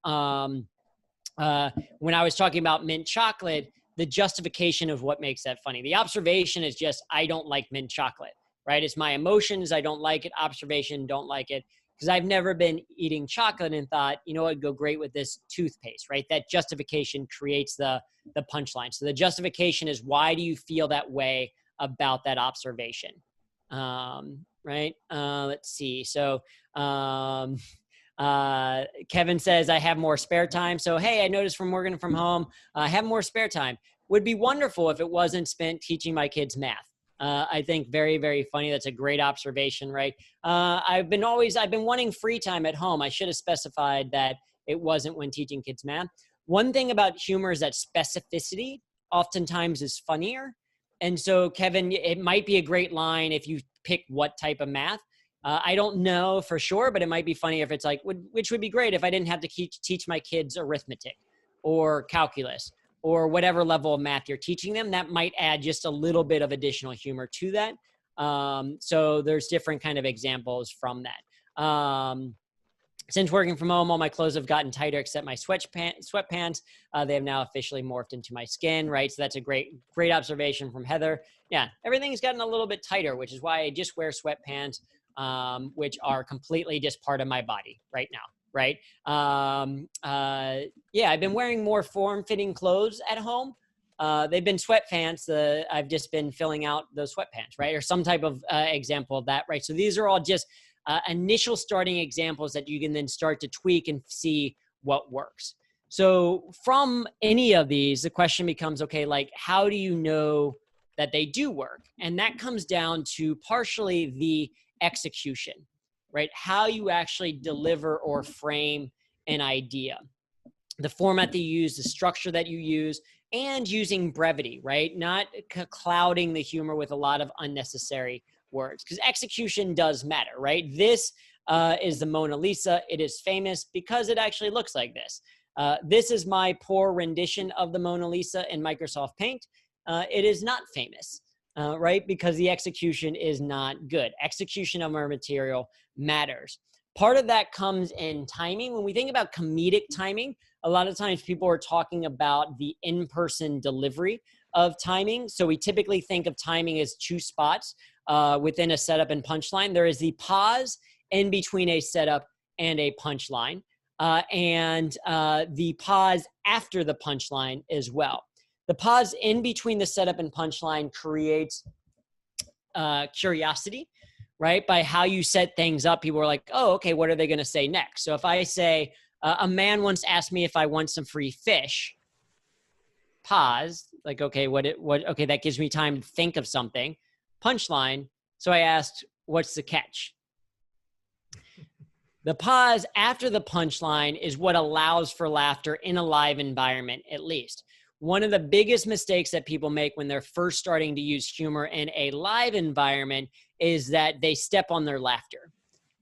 when I was talking about mint chocolate, the justification of what makes that funny. The observation is just, I don't like mint chocolate, right? It's my emotions. I don't like it. Observation, don't like it. Because I've never been eating chocolate and thought, you know what, go great with this toothpaste, right? That justification creates the punchline. So the justification is, why do you feel that way about that observation? Right? Let's see. So Kevin says, I have more spare time. So, hey, I noticed from working from home, I have more spare time. Would be wonderful if it wasn't spent teaching my kids math. I think very, very funny. That's a great observation, right? I've been wanting free time at home. I should have specified that it wasn't when teaching kids math. One thing about humor is that specificity oftentimes is funnier. And so, Kevin, it might be a great line if you pick what type of math. I don't know for sure, but it might be funny if it's like, which would be great if I didn't have to teach my kids arithmetic or calculus or whatever level of math you're teaching them. That might add just a little bit of additional humor to that. So there's different kind of examples from that. Since working from home, all my clothes have gotten tighter except my sweatpants. They have now officially morphed into my skin, right? So that's a great observation from Heather. Yeah, everything's gotten a little bit tighter, which is why I just wear sweatpants, which are completely just part of my body right now, right? Yeah, I've been wearing more form-fitting clothes at home. They've been sweatpants. I've just been filling out those sweatpants, right? Or some type of example of that, right? So these are all just initial starting examples that you can then start to tweak and see what works. So from any of these, the question becomes, okay, like, how do you know that they do work? And that comes down to partially the execution, right? How you actually deliver or frame an idea, the format that you use, the structure that you use, and using brevity, right? Not clouding the humor with a lot of unnecessary words, because execution does matter, right? This is the Mona Lisa. It is famous because it actually looks like this. This is my poor rendition of the Mona Lisa in Microsoft Paint. It is not famous, right? Because the execution is not good. Execution of our material matters. Part of that comes in timing. When we think about comedic timing, a lot of times people are talking about the in-person delivery of timing. So we typically think of timing as 2 spots within a setup and punchline. There is the pause in between a setup and a punchline, and the pause after the punchline as well. The pause in between the setup and punchline creates curiosity, right? By how you set things up, people are like, oh, okay, what are they going to say next? So if I say, a man once asked me if I want some free fish, pause, like, okay, okay, that gives me time to think of something. Punchline. So I asked, what's the catch? The pause after the punchline is what allows for laughter in a live environment, at least. One of the biggest mistakes that people make when they're first starting to use humor in a live environment is that they step on their laughter.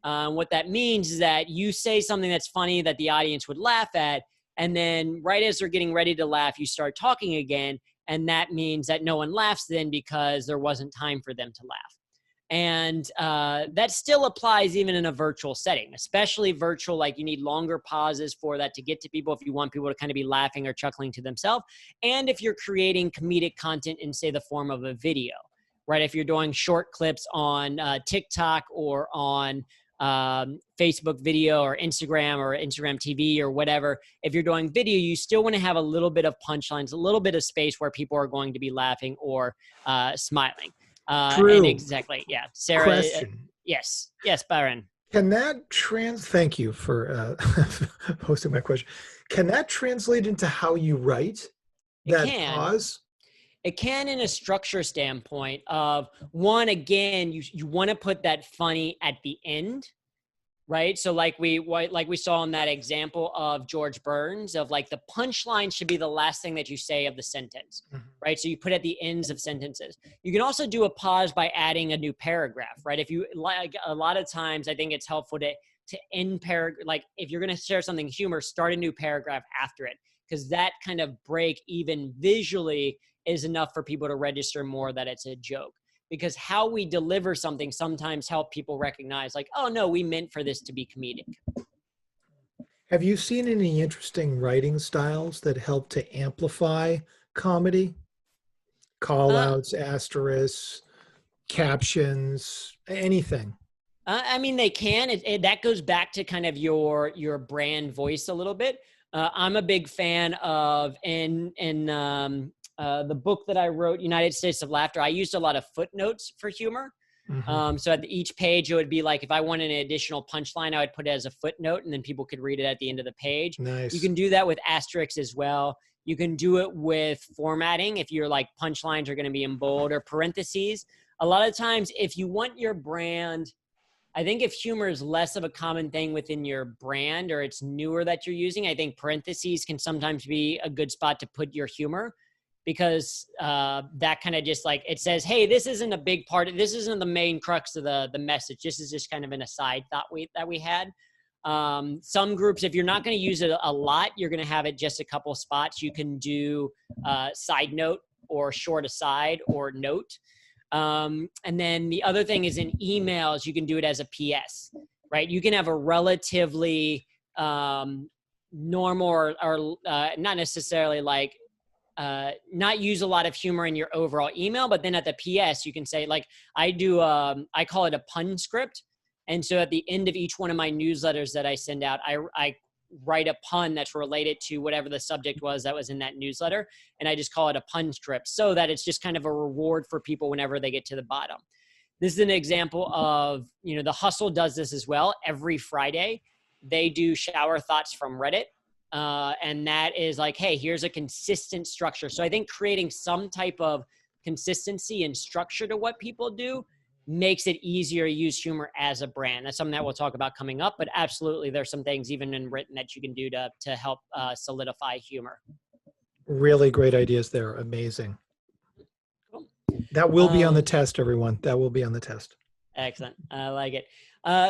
What that means is that you say something that's funny that the audience would laugh at, and then right as they're getting ready to laugh, you start talking again, and that means that no one laughs then because there wasn't time for them to laugh. And that still applies even in a virtual setting, especially virtual. Like, you need longer pauses for that to get to people if you want people to kind of be laughing or chuckling to themselves. And if you're creating comedic content in, say, the form of a video, right? If you're doing short clips on TikTok or on Facebook video or Instagram TV or whatever, if you're doing video, you still want to have a little bit of punchlines, a little bit of space where people are going to be laughing or smiling. True. And exactly, yeah. Sarah, Question. Yes, Byron. Can that thank you for posting my question. Can that translate into how you write? That pause? It can, in a structure standpoint of, one, again, you want to put that funny at the end, right? So like we saw in that example of George Burns, of like the punchline should be the last thing that you say of the sentence, right? So you put at the ends of sentences. You can also do a pause by adding a new paragraph, right? If you like, a lot of times I think it's helpful to end paragraph, like if you're going to share something humor, start a new paragraph after it, because that kind of break, even visually, is enough for people to register more that it's a joke. Because how we deliver something sometimes help people recognize, like, oh no, we meant for this to be comedic. Have you seen any interesting writing styles that help to amplify comedy? Call outs, asterisks, captions, anything? I mean, they can. That goes back to kind of your brand voice a little bit. I'm a big fan of, the book that I wrote, United States of Laughter, I used a lot of footnotes for humor. So at each page, it would be like, if I wanted an additional punchline, I would put it as a footnote, and then people could read it at the end of the page. Nice. You can do that with asterisks as well. You can do it with formatting. If you're like, punchlines are going to be in bold or parentheses. A lot of times, if you want your brand, I think if humor is less of a common thing within your brand, or it's newer that you're using, I think parentheses can sometimes be a good spot to put your humor. Because that kind of just like, it says, hey, this isn't a big part of, this isn't the main crux of the message. This is just kind of an aside thought that we had. Some groups, if you're not going to use it a lot, you're going to have it just a couple spots. You can do side note or short aside or note. And then the other thing is in emails, you can do it as a PS, right? You can have a relatively normal or not necessarily like not use a lot of humor in your overall email, but then at the PS, you can say like, I call it a pun script. And so at the end of each one of my newsletters that I send out, I write a pun that's related to whatever the subject was that was in that newsletter. And I just call it a pun script so that it's just kind of a reward for people whenever they get to the bottom. This is an example of, you know, The Hustle does this as well. Every Friday, they do shower thoughts from Reddit. And that is like, hey, here's a consistent structure. So I think creating some type of consistency and structure to what people do makes it easier to use humor as a brand. That's something that we'll talk about coming up, but absolutely there's some things even in written that you can do to help solidify humor. Really great ideas there. Amazing. Cool. That will be on the test, everyone. That will be on the test. Excellent. I like it.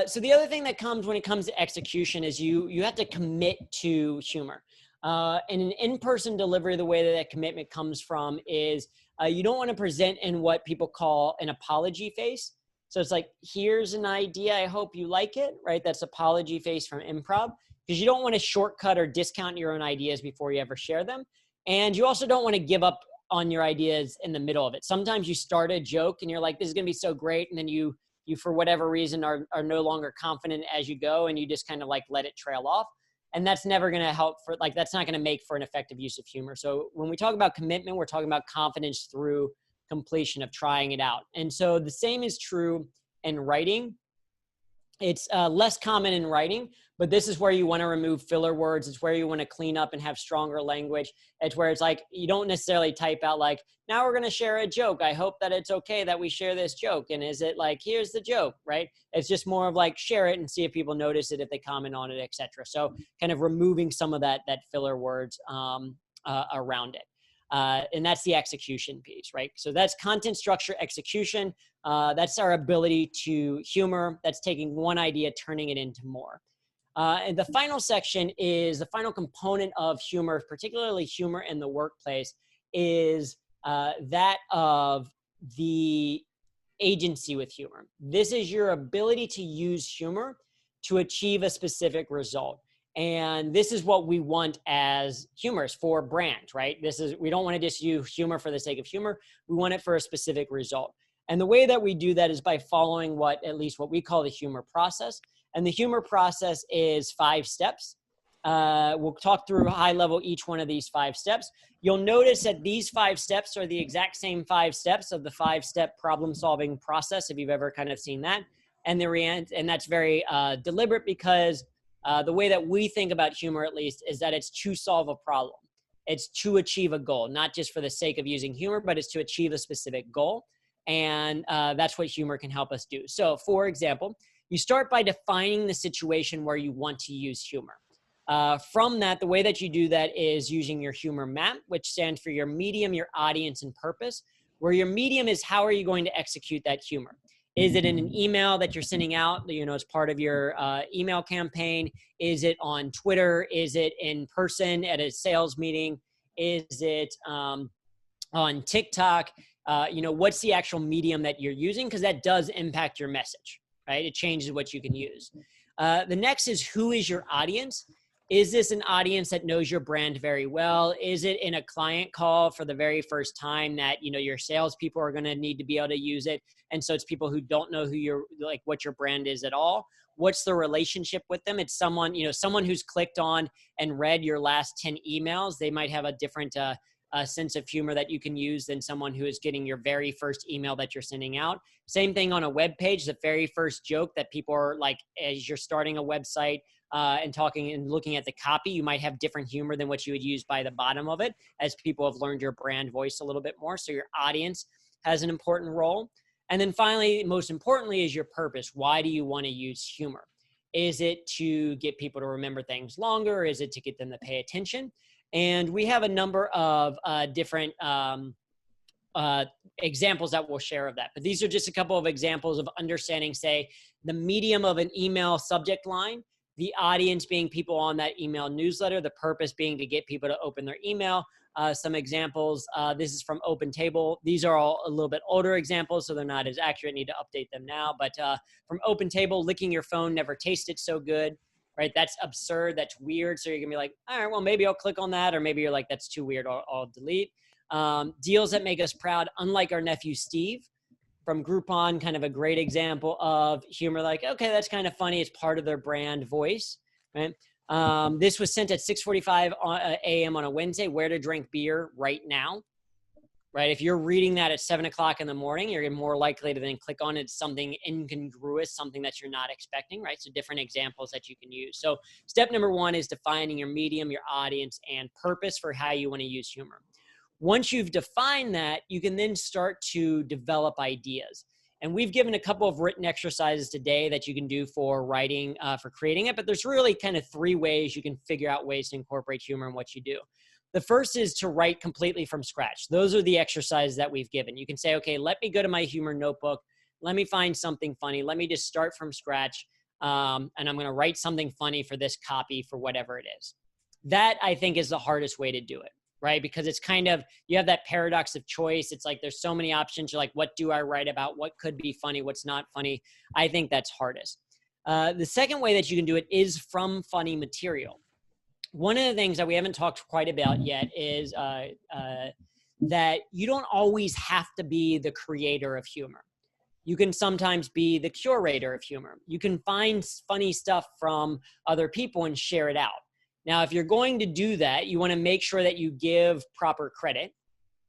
So the other thing that comes when it comes to execution is you have to commit to humor. And an in-person delivery, the way that commitment comes from is you don't want to present in what people call an apology face. So it's like, here's an idea. I hope you like it, right? That's apology face from improv, because you don't want to shortcut or discount your own ideas before you ever share them. And you also don't want to give up on your ideas in the middle of it. Sometimes you start a joke and you're like, this is going to be so great. And then you for whatever reason are no longer confident as you go, and you just kind of like let it trail off. And that's never going to help for like, that's not going to make for an effective use of humor. So when we talk about commitment, we're talking about confidence through completion of trying it out. And so the same is true in writing. It's less common in writing, but this is where you want to remove filler words. It's where you want to clean up and have stronger language. It's where it's like, you don't necessarily type out like, now we're going to share a joke. I hope that it's okay that we share this joke. And is it like, here's the joke, right? It's just more of like, share it and see if people notice it, if they comment on it, etc. So kind of removing some of that filler words around it. And that's the execution piece, right? So that's content structure execution. That's our ability to humor. That's taking one idea, turning it into more. And the final section is the final component of humor, particularly humor in the workplace, is that of the agency with humor. This is your ability to use humor to achieve a specific result. And this is what we want as humorists for brands, right? We don't want to just use humor for the sake of humor. We want it for a specific result. And the way that we do that is by following what we call the humor process. And the humor process is 5 steps. We'll talk through high level each one of these 5 steps. You'll notice that these 5 steps are the exact same 5 steps of the 5-step problem solving process, if you've ever kind of seen that. And that's very deliberate, because the way that we think about humor, at least, is that it's to solve a problem. It's to achieve a goal, not just for the sake of using humor, but it's to achieve a specific goal. And that's what humor can help us do. So for example, you start by defining the situation where you want to use humor. From that, the way that you do that is using your humor map, which stands for your medium, your audience, and purpose, where your medium is how are you going to execute that humor. Is it in an email that you're sending out, as part of your email campaign? Is it on Twitter? Is it in person at a sales meeting? Is it on TikTok? What's the actual medium that you're using? Because that does impact your message, right? It changes what you can use. The next is, who is your audience? Is this an audience that knows your brand very well? Is it in a client call for the very first time that, your salespeople are going to need to be able to use it? And so it's people who don't know what your brand is at all. What's the relationship with them? It's someone who's clicked on and read your last 10 emails. They might have a different sense of humor that you can use than someone who is getting your very first email that you're sending out. Same thing on a web page. The very first joke that people are like, as you're starting a website, and talking and looking at the copy, you might have different humor than what you would use by the bottom of it, as people have learned your brand voice a little bit more. So your audience has an important role. And then finally, most importantly, is your purpose. Why do you want to use humor? Is it to get people to remember things longer? Is it to get them to pay attention? And we have a number of different examples that we'll share of that. But these are just a couple of examples of understanding, say, the medium of an email subject line the audience being people on that email newsletter, the purpose being to get people to open their email. Some examples, this is from OpenTable. These are all a little bit older examples, so they're not as accurate. Need to update them now. But from OpenTable, licking your phone never tasted so good, right? That's absurd. That's weird. So you're going to be like, all right, well, maybe I'll click on that. Or maybe you're like, that's too weird. I'll delete. Deals that make us proud, unlike our nephew, Steve. From Groupon, kind of a great example of humor, like, okay, that's kind of funny. It's part of their brand voice, right? This was sent at 6:45 a.m. on a Wednesday, where to drink beer right now, right? If you're reading that at 7 o'clock in the morning, you're more likely to then click on it, something incongruous, something that you're not expecting, right? So different examples that you can use. So step number one is defining your medium, your audience, and purpose for how you want to use humor. Once you've defined that, you can then start to develop ideas. And we've given a couple of written exercises today that you can do for writing, for creating it, but there's really kind of 3 ways you can figure out ways to incorporate humor in what you do. The first is to write completely from scratch. Those are the exercises that we've given. You can say, okay, let me go to my humor notebook. Let me find something funny. Let me just start from scratch. And I'm going to write something funny for this copy for whatever it is. That, I think, is the hardest way to do it. Right? Because it's kind of, you have that paradox of choice. It's like, there's so many options. You're like, what do I write about? What could be funny? What's not funny? I think that's hardest. The second way that you can do it is from funny material. One of the things that we haven't talked quite about yet is that you don't always have to be the creator of humor. You can sometimes be the curator of humor. You can find funny stuff from other people and share it out. Now, if you're going to do that, you want to make sure that you give proper credit,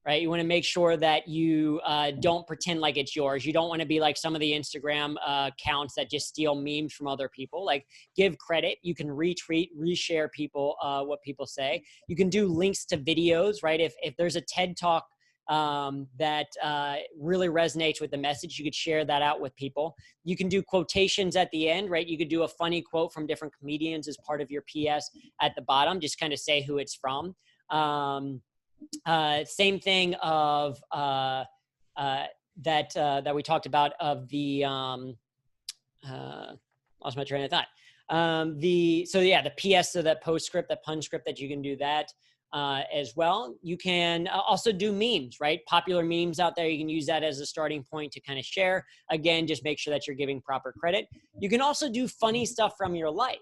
right? You want to make sure that you don't pretend like it's yours. You don't want to be like some of the Instagram accounts that just steal memes from other people. Like, give credit. You can retweet, reshare people, what people say. You can do links to videos, right? If there's a TED Talk that really resonates with the message, you could share that out with people. You can do quotations at the end, right? You could do a funny quote from different comedians as part of your PS at the bottom, just kind of say who it's from. Same thing of that we talked about of the lost my train of thought. The PS, so that postscript, that pun script, that you can do that. As well. You can also do memes, right? Popular memes out there. You can use that as a starting point to kind of share. Again, just make sure that you're giving proper credit. You can also do funny stuff from your life,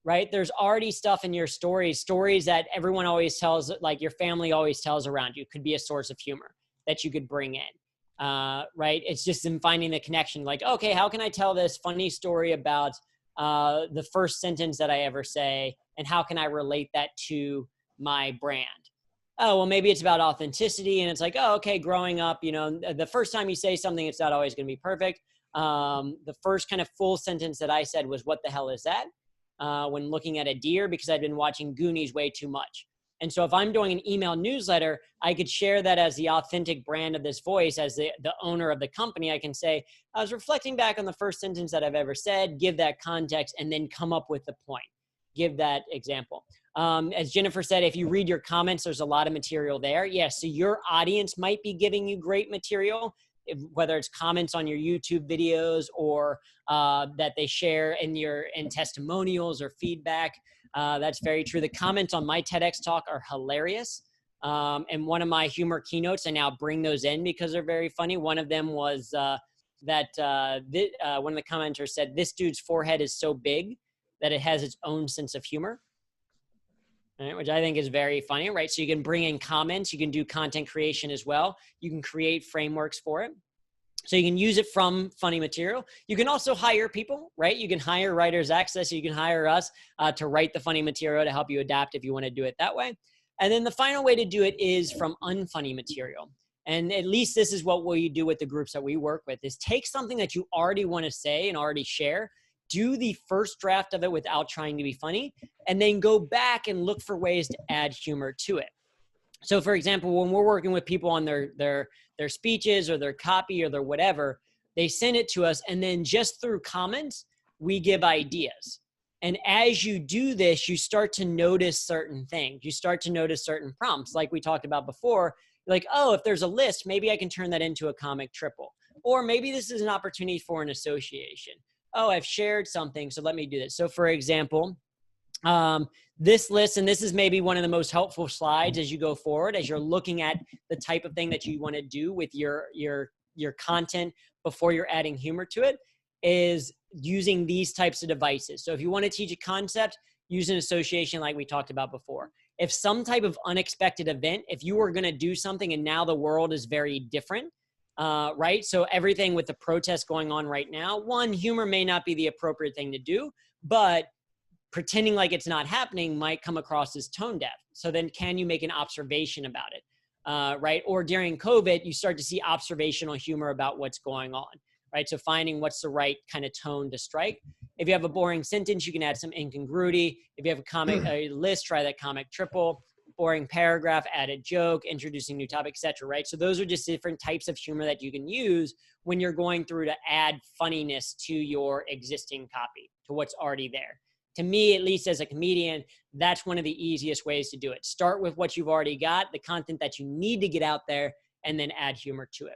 right? There's already stuff in your stories that everyone always tells, like your family always tells around you. Could be a source of humor that you could bring in, right? It's just in finding the connection. Like, okay, how can I tell this funny story about the first sentence that I ever say, and how can I relate that to my brand? Oh, well, maybe it's about authenticity, and it's like, oh, okay, growing up, you know, the first time you say something, it's not always going to be perfect. The first kind of full sentence that I said was, what the hell is that? When looking at a deer, because I'd been watching Goonies way too much. And so if I'm doing an email newsletter, I could share that as the authentic brand of this voice, as the owner of the company. I can say, I was reflecting back on the first sentence that I've ever said, give that context, and then come up with the point. Give that example. As Jennifer said, if you read your comments, there's a lot of material there. Yes, so your audience might be giving you great material, whether it's comments on your YouTube videos or that they share in testimonials or feedback. That's very true. The comments on my TEDx talk are hilarious. And one of my humor keynotes, I now bring those in because they're very funny. One of them was one of the commenters said, this dude's forehead is so big that it has its own sense of humor. Right, which I think is very funny, right? So you can bring in comments, you can do content creation as well. You can create frameworks for it. So you can use it from funny material. You can also hire people, right? You can hire Writers Access. You can hire us to write the funny material to help you adapt if you want to do it that way. And then the final way to do it is from unfunny material. And at least this is what we do with the groups that we work with, is take something that you already want to say and already share, do the first draft of it without trying to be funny, and then go back and look for ways to add humor to it. So for example, when we're working with people on their speeches or their copy or their whatever, they send it to us, and then just through comments, we give ideas. And as you do this, you start to notice certain things. You start to notice certain prompts, like we talked about before. Like, oh, if there's a list, maybe I can turn that into a comic triple. Or maybe this is an opportunity for an association. oh, I've shared something, so let me do this. So for example, this list, and this is maybe one of the most helpful slides as you go forward, as you're looking at the type of thing that you want to do with your content before you're adding humor to it, is using these types of devices. So if you want to teach a concept, use an association like we talked about before. If some type of unexpected event, if you were going to do something and now the world is very different, right? So everything with the protests going on right now, one, humor may not be the appropriate thing to do, but pretending like it's not happening might come across as tone deaf. So then can you make an observation about it, right? Or during COVID, you start to see observational humor about what's going on, right? So finding what's the right kind of tone to strike. If you have a boring sentence, you can add some incongruity. If you have a list, try that comic triple. Boring paragraph, add a joke, introducing new topic, etc. Right? So those are just different types of humor that you can use when you're going through to add funniness to your existing copy, to what's already there. To me, at least as a comedian, that's one of the easiest ways to do it. Start with what you've already got, the content that you need to get out there, and then add humor to it.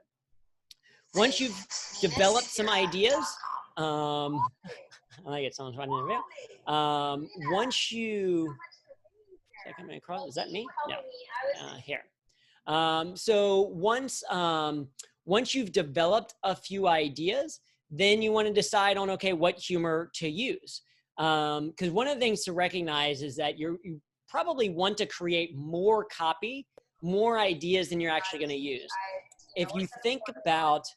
Once you've developed some ideas, I like it, someone's running the video. Once you, is that coming across? Is that me? No, here. So once you've developed a few ideas, then you want to decide on, okay, what humor to use. Because one of the things to recognize is that you probably want to create more copy, more ideas than you're actually going to use. If you think about,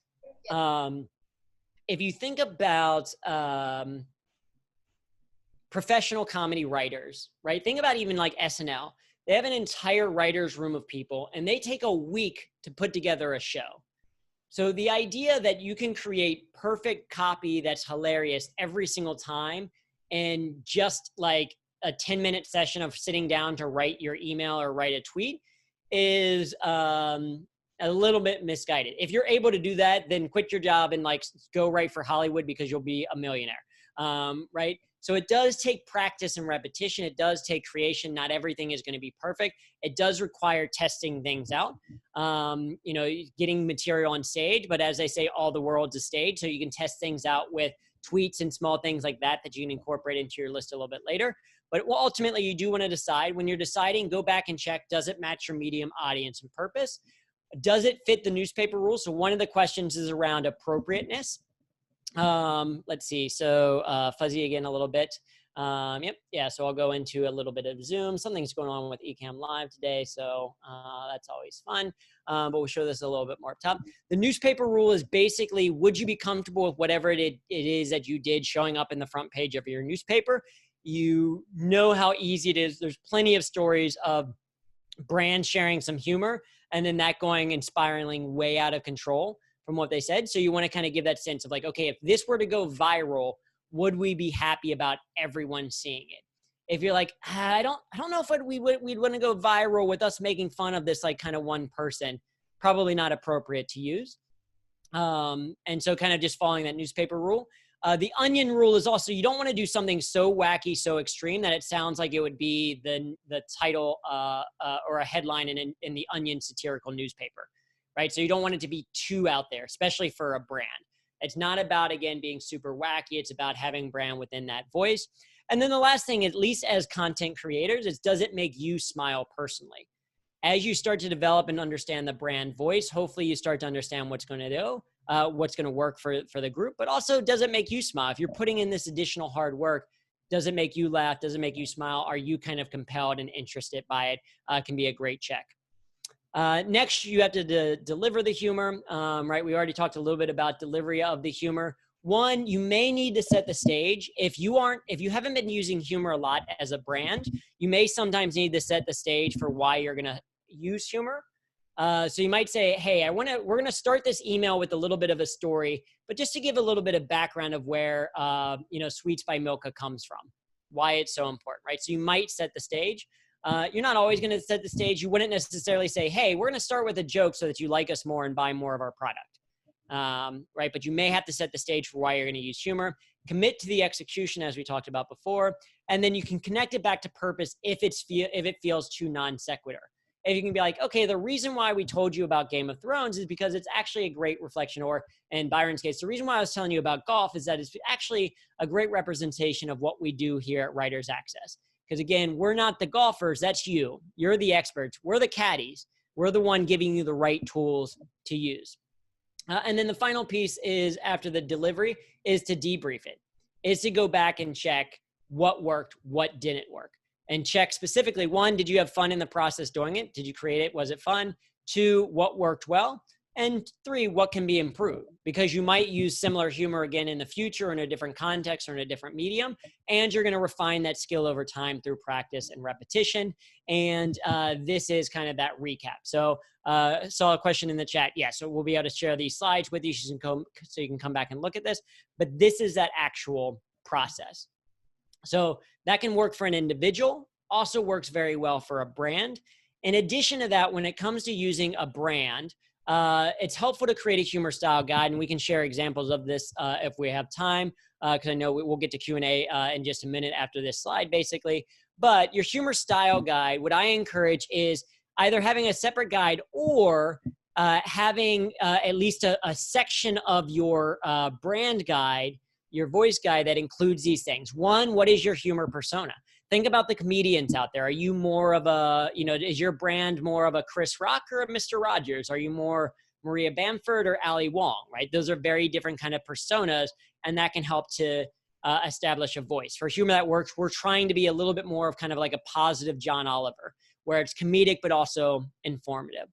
professional comedy writers, right? Think about even like SNL. They have an entire writer's room of people, and they take a week to put together a show. So the idea that you can create perfect copy that's hilarious every single time, and just like a 10-minute session of sitting down to write your email or write a tweet is a little bit misguided. If you're able to do that, then quit your job and like go write for Hollywood, because you'll be a millionaire, right? So it does take practice and repetition. It does take creation. Not everything is going to be perfect. It does require testing things out, you know, getting material on stage. But as I say, all the world's a stage. So you can test things out with tweets and small things like that that you can incorporate into your list a little bit later. But ultimately, you do want to decide. When you're deciding, go back and check, does it match your medium, audience, and purpose? Does it fit the newspaper rules? So one of the questions is around appropriateness. Let's see. So fuzzy again a little bit. Yep. Yeah. So I'll go into a little bit of Zoom. Something's going on with Ecamm Live today. So that's always fun. But we'll show this a little bit more up top. The newspaper rule is basically, would you be comfortable with whatever it is that you did showing up in the front page of your newspaper? You know how easy it is. There's plenty of stories of brands sharing some humor and then that going and spiraling way out of control from what they said. So you want to kind of give that sense of like, okay, if this were to go viral, would we be happy about everyone seeing it? If you're like, I don't know if we'd want to go viral with us making fun of this like kind of one person, probably not appropriate to use. And so kind of just following that newspaper rule. The onion rule is also, you don't want to do something so wacky, so extreme that it sounds like it would be the title or a headline in the Onion satirical newspaper, right? So you don't want it to be too out there, especially for a brand. It's not about, again, being super wacky. It's about having brand within that voice. And then the last thing, at least as content creators, is does it make you smile personally? As you start to develop and understand the brand voice, hopefully you start to understand what's going to do, what's going to work for the group, but also does it make you smile? If you're putting in this additional hard work, does it make you laugh? Does it make you smile? Are you kind of compelled and interested by it? Can be a great check. Next, you have to deliver the humor, right? We already talked a little bit about delivery of the humor. One, you may need to set the stage. If you haven't been using humor a lot as a brand, you may sometimes need to set the stage for why you're going to use humor. So you might say, hey, we're going to start this email with a little bit of a story, but just to give a little bit of background of where, Sweets by Milka comes from, why it's so important, right? So you might set the stage. You're not always going to set the stage. You wouldn't necessarily say, hey, we're going to start with a joke so that you like us more and buy more of our product, right? But you may have to set the stage for why you're going to use humor. Commit to the execution, as we talked about before, and then you can connect it back to purpose if it feels too non sequitur. if you can be like, okay, the reason why we told you about Game of Thrones is because it's actually a great reflection, or in Byron's case, the reason why I was telling you about golf is that it's actually a great representation of what we do here at Writers Access. Because again, we're not the golfers, that's you. You're the experts. We're the caddies. We're the one giving you the right tools to use. And then the final piece is, after the delivery, is to debrief it. Is to go back and check what worked, what didn't work. And check specifically, 1, did you have fun in the process doing it? Did you create it? Was it fun? 2, what worked well? And 3, what can be improved? Because you might use similar humor again in the future in a different context or in a different medium, and you're going to refine that skill over time through practice and repetition. And this is kind of that recap. So saw a question in the chat. Yeah, so we'll be able to share these slides with you so you can come back and look at this. But this is that actual process. So that can work for an individual, also works very well for a brand. In addition to that, when it comes to using a brand, it's helpful to create a humor style guide, and we can share examples of this if we have time, because I know we'll get to Q&A in just a minute after this slide, basically. But your humor style guide, what I encourage is either having a separate guide or having at least a section of your brand guide, your voice guide, that includes these things. 1, what is your humor persona? Think about the comedians out there. Are you more of a, is your brand more of a Chris Rock or a Mr. Rogers? Are you more Maria Bamford or Ali Wong, right? Those are very different kind of personas, and that can help to establish a voice. For humor that works, we're trying to be a little bit more of kind of like a positive John Oliver, where it's comedic but also informative.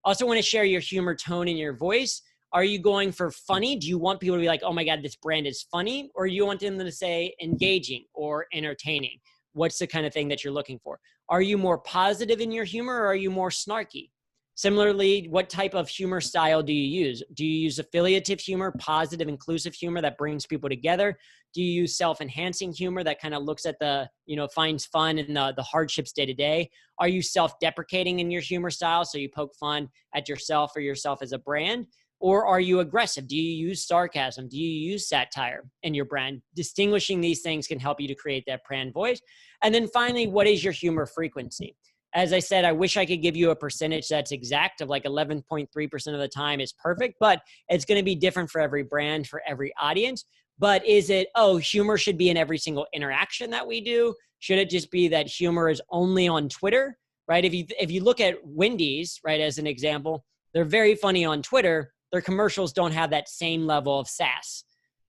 Also want to share your humor tone in your voice. Are you going for funny? Do you want people to be like, oh my God, this brand is funny? Or you want them to say engaging or entertaining? What's the kind of thing that you're looking for? Are you more positive in your humor, or are you more snarky? Similarly, what type of humor style do you use? Do you use affiliative humor, positive, inclusive humor that brings people together? Do you use self-enhancing humor that kind of looks at the, finds fun in the hardships day to day? Are you self-deprecating in your humor style, so you poke fun at yourself or yourself as a brand? Or are you aggressive? Do you use sarcasm? Do you use satire in your brand? Distinguishing these things can help you to create that brand voice. And then finally, what is your humor frequency? As I said, I wish I could give you a percentage that's exact, of like 11.3% of the time is perfect, but it's going to be different for every brand, for every audience. But is it, humor should be in every single interaction that we do? Should it just be that humor is only on Twitter, right? If you look at Wendy's, right, as an example, they're very funny on Twitter. Their commercials don't have that same level of sass,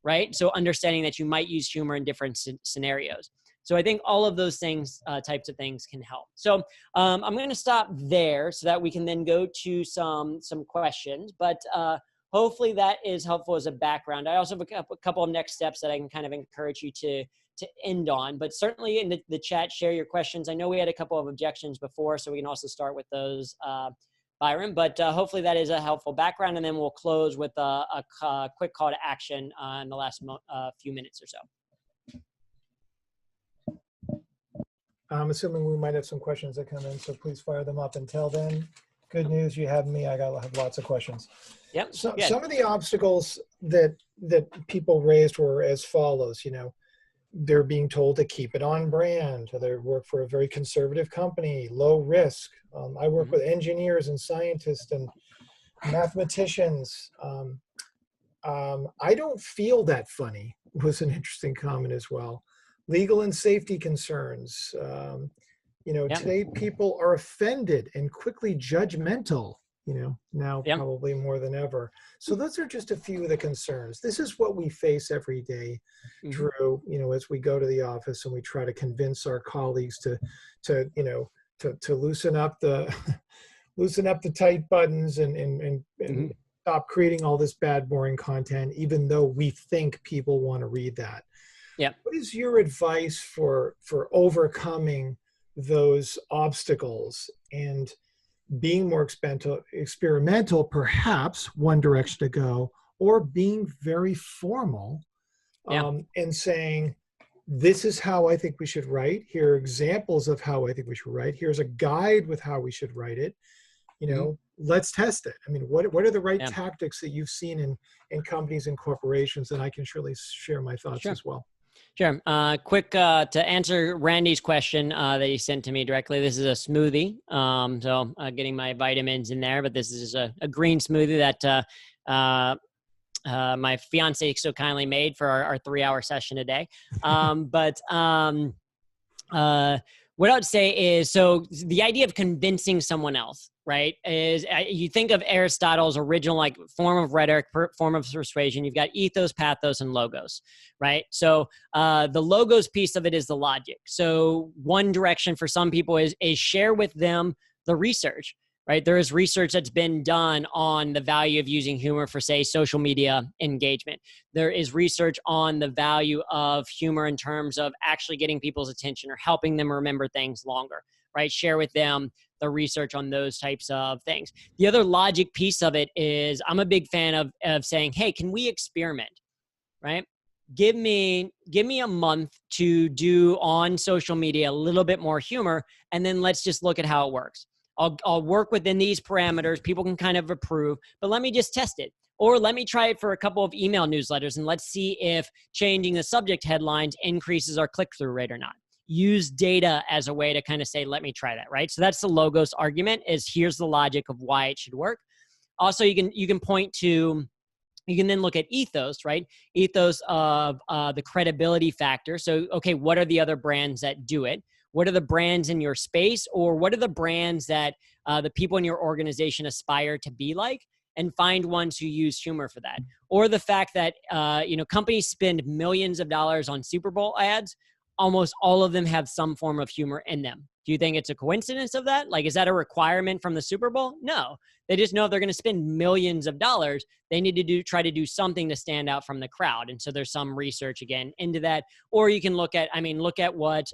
right? So understanding that you might use humor in different scenarios. So I think all of those things, types of things, can help. So I'm going to stop there so that we can then go to some questions. But hopefully that is helpful as a background. I also have a couple of next steps that I can kind of encourage you to end on. But certainly in the chat, share your questions. I know we had a couple of objections before, so we can also start with those, Byron, but hopefully that is a helpful background, and then we'll close with a quick call to action in the last few minutes or so. I'm assuming we might have some questions that come in, so please fire them up. Until then, good news, you have me. I have lots of questions. Yep. So, some of the obstacles that people raised were as follows. They're being told to keep it on brand. They work for a very conservative company, low risk. I work with engineers and scientists and mathematicians. I don't feel that funny was an interesting comment as well. Legal and safety concerns. Today people are offended and quickly judgmental, now probably more than ever. So those are just a few of the concerns. This is what we face every day, Drew, as we go to the office and we try to convince our colleagues to loosen up the tight buttons and stop creating all this bad, boring content, even though we think people want to read that. Yeah. What is your advice for overcoming those obstacles and being more experimental, perhaps one direction to go, or being very formal and saying, this is how I think we should write. Here are examples of how I think we should write. Here's a guide with how we should write it. Let's test it. I mean, what are the right tactics that you've seen in companies and corporations? And I can surely share my thoughts as well. Sure. Quick to answer Randy's question that he sent to me directly. This is a smoothie, so getting my vitamins in there. But this is a green smoothie that my fiance so kindly made for our 3-hour session today. What I would say is, so the idea of convincing someone else, right, is you think of Aristotle's original like form of rhetoric, form of persuasion. You've got ethos, pathos, and logos, right? So the logos piece of it is the logic. So one direction for some people is share with them the research, right? There is research that's been done on the value of using humor for, say, social media engagement. There is research on the value of humor in terms of actually getting people's attention or helping them remember things longer, right? Share with them the research on those types of things. The other logic piece of it is I'm a big fan of saying, hey, can we experiment, right? Give me a month to do on social media a little bit more humor, and then let's just look at how it works. I'll work within these parameters. People can kind of approve, but let me just test it. Or let me try it for a couple of email newsletters and let's see if changing the subject headlines increases our click-through rate or not. Use data as a way to kind of say, let me try that, right? So that's the logos argument, is here's the logic of why it should work. Also, you can point to, you can then look at ethos, right? Ethos of the credibility factor. So, okay, what are the other brands that do it? What are the brands in your space, or what are the brands that the people in your organization aspire to be like, and find ones who use humor for that. Or the fact that, companies spend millions of dollars on Super Bowl ads. Almost all of them have some form of humor in them. Do you think it's a coincidence of that? Like, is that a requirement from the Super Bowl? No. They just know if they're going to spend millions of dollars, they need to try to do something to stand out from the crowd. And so there's some research again into that. Or you can look at what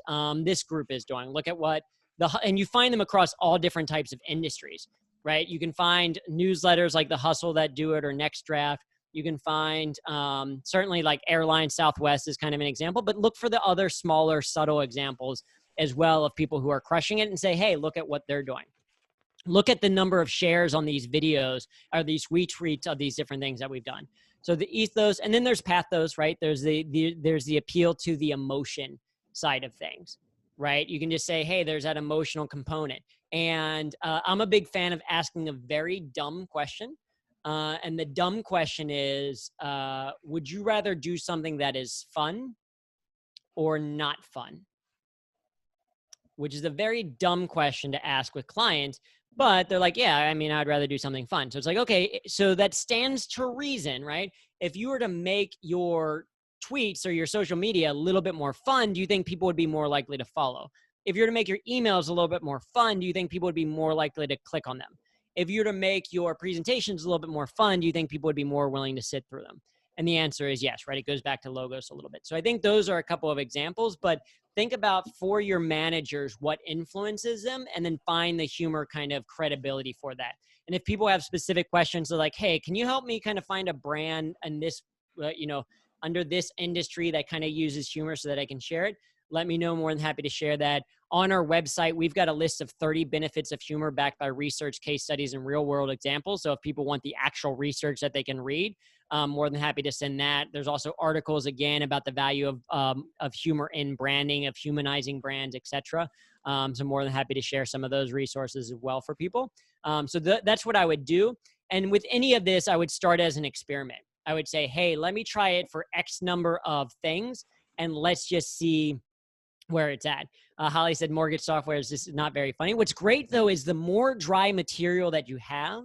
this group is doing. Look at what and you find them across all different types of industries, right? You can find newsletters like The Hustle that do it, or Next Draft. You can find certainly like Airline Southwest is kind of an example, but look for the other smaller, subtle examples as well of people who are crushing it, and say, hey, look at what they're doing. Look at the number of shares on these videos or these retweets of these different things that we've done. So the ethos, and then there's pathos, right? There's the appeal to the emotion side of things, right? You can just say, hey, there's that emotional component. And I'm a big fan of asking a very dumb question. And the dumb question is, would you rather do something that is fun or not fun? Which is a very dumb question to ask with clients, but they're like, yeah, I mean, I'd rather do something fun. So it's like, okay, so that stands to reason, right? If you were to make your tweets or your social media a little bit more fun, do you think people would be more likely to follow? If you were to make your emails a little bit more fun, do you think people would be more likely to click on them? If you were to make your presentations a little bit more fun, do you think people would be more willing to sit through them? And the answer is yes, right? It goes back to logos a little bit. So I think those are a couple of examples, but think about for your managers what influences them, and then find the humor kind of credibility for that. And if people have specific questions, they're like, hey, can you help me kind of find a brand in this, under this industry that kind of uses humor so that I can share it? Let me know. More than happy to share that. On our website, we've got a list of 30 benefits of humor backed by research, case studies, and real world examples. So if people want the actual research that they can read, more than happy to send that. There's also articles, again, about the value of humor in branding, of humanizing brands, etc. So more than happy to share some of those resources as well for people. So that's what I would do. And with any of this, I would start as an experiment. I would say, hey, let me try it for X number of things, and let's just see where it's at. Holly said mortgage software is just not very funny. What's great, though, is the more dry material that you have,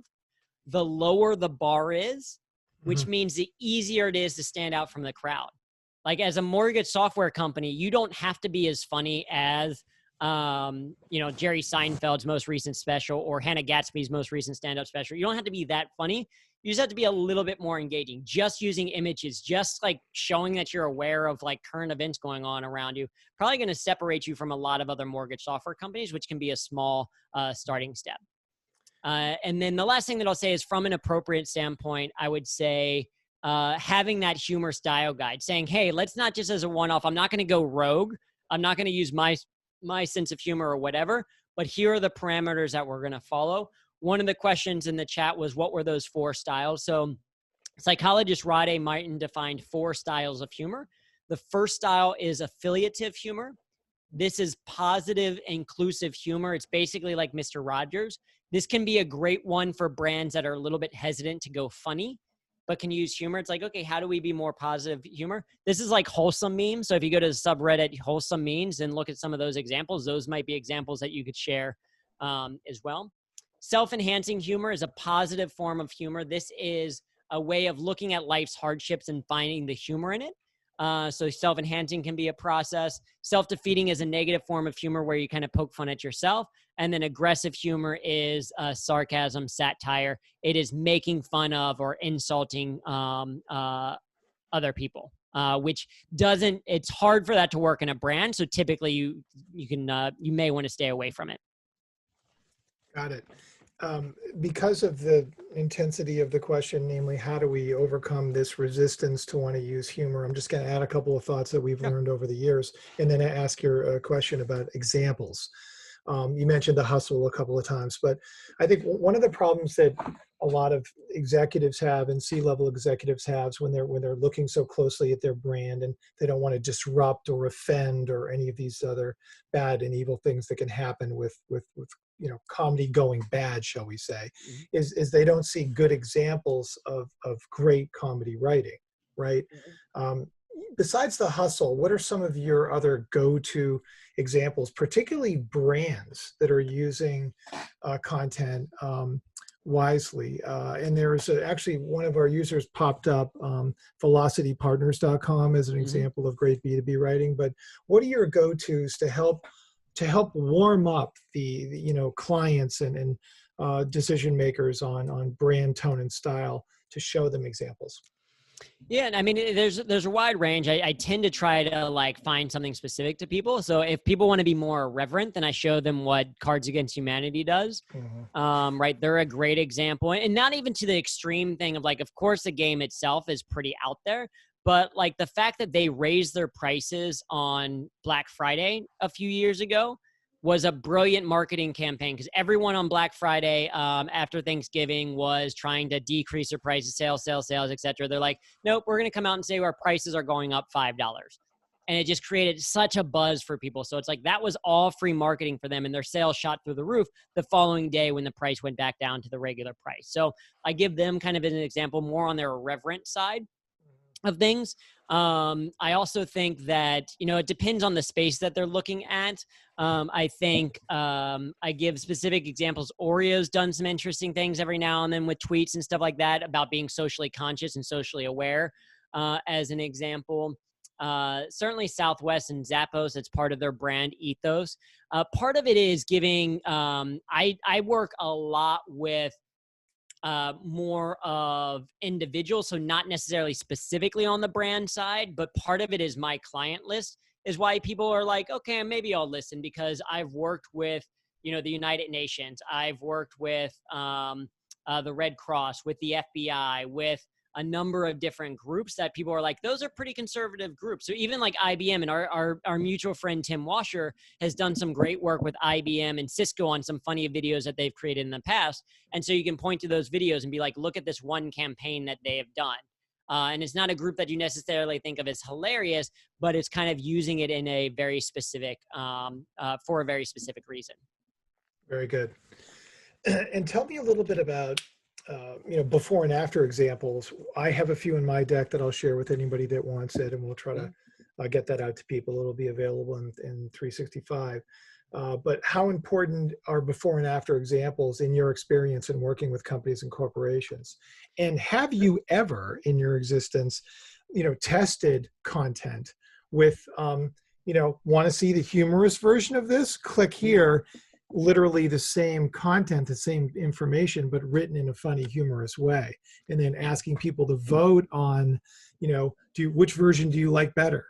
the lower the bar is, which means the easier it is to stand out from the crowd. Like, as a mortgage software company, you don't have to be as funny as, Jerry Seinfeld's most recent special or Hannah Gatsby's most recent stand-up special. You don't have to be that funny. You just have to be a little bit more engaging. Just using images, just like showing that you're aware of like current events going on around you, probably going to separate you from a lot of other mortgage software companies, which can be a small starting step. And then the last thing that I'll say is, from an appropriate standpoint, I would say having that humor style guide, saying, hey, let's not just as a one-off, I'm not going to go rogue. I'm not going to use my sense of humor or whatever, but here are the parameters that we're going to follow. One of the questions in the chat was, what were those 4 styles? So psychologist Rade Martin defined 4 styles of humor. The first style is affiliative humor. This is positive, inclusive humor. It's basically like Mr. Rogers. This can be a great one for brands that are a little bit hesitant to go funny, but can use humor. It's like, okay, how do we be more positive humor? This is like wholesome memes. So if you go to the subreddit wholesome memes and look at some of those examples, those might be examples that you could share as well. Self-enhancing humor is a positive form of humor. This is a way of looking at life's hardships and finding the humor in it. So self-enhancing can be a process. Self-defeating is a negative form of humor where you kind of poke fun at yourself. And then aggressive humor is sarcasm, satire. It is making fun of or insulting other people, which doesn't, it's hard for that to work in a brand. So typically you may want to stay away from it. Got it. Because of the intensity of the question, namely, how do we overcome this resistance to want to use humor? I'm just going to add a couple of thoughts that we've learned over the years, and then ask your question about examples. You mentioned the hustle a couple of times, but I think one of the problems that a lot of executives have and C-level executives have when they're looking so closely at their brand and they don't want to disrupt or offend or any of these other bad and evil things that can happen with comedy going bad, shall we say, is they don't see good examples of great comedy writing, right? Besides the hustle, what are some of your other go-to examples, particularly brands that are using content wisely? And there's actually one of our users popped up, velocitypartners.com as an example of great B2B writing. But what are your go-tos to help warm up the clients and decision makers on brand tone and style, to show them examples? Yeah, I mean, there's a wide range. I tend to try to find something specific to people. So if people want to be more irreverent, then I show them what Cards Against Humanity does. Right, they're a great example, and not even to the extreme thing of of course the game itself is pretty out there, but the fact that they raised their prices on Black Friday a few years ago was a brilliant marketing campaign, because everyone on Black Friday after Thanksgiving was trying to decrease their prices, sales, et cetera. They're like, nope, we're going to come out and say our prices are going up $5. And it just created such a buzz for people. So it's that was all free marketing for them, and their sales shot through the roof the following day when the price went back down to the regular price. So I give them kind of an example more on their irreverent side of things. I also think that, it depends on the space that they're looking at. I think I give specific examples. Oreo's done some interesting things every now and then with tweets and stuff like that about being socially conscious and socially aware, as an example. Certainly Southwest and Zappos, it's part of their brand ethos. Part of it is giving, I work a lot with more of individuals, so not necessarily specifically on the brand side, but part of it is my client list is why people are okay, maybe I'll listen, because I've worked with, the United Nations. I've worked with the Red Cross, with the FBI, with a number of different groups that people are those are pretty conservative groups. So even IBM, and our mutual friend, Tim Washer, has done some great work with IBM and Cisco on some funny videos that they've created in the past. And so you can point to those videos and be look at this one campaign that they have done. And it's not a group that you necessarily think of as hilarious, but it's kind of using it in a very specific, for a very specific reason. Very good. And tell me a little bit about before and after examples. I have a few in my deck that I'll share with anybody that wants it, and we'll try to get that out to people. It'll be available in 365. But how important are before and after examples in your experience in working with companies and corporations? And have you ever in your existence, tested content with, want to see the humorous version of this? Click here. Literally the same content, the same information, but written in a funny, humorous way, and then asking people to vote on, which version do you like better?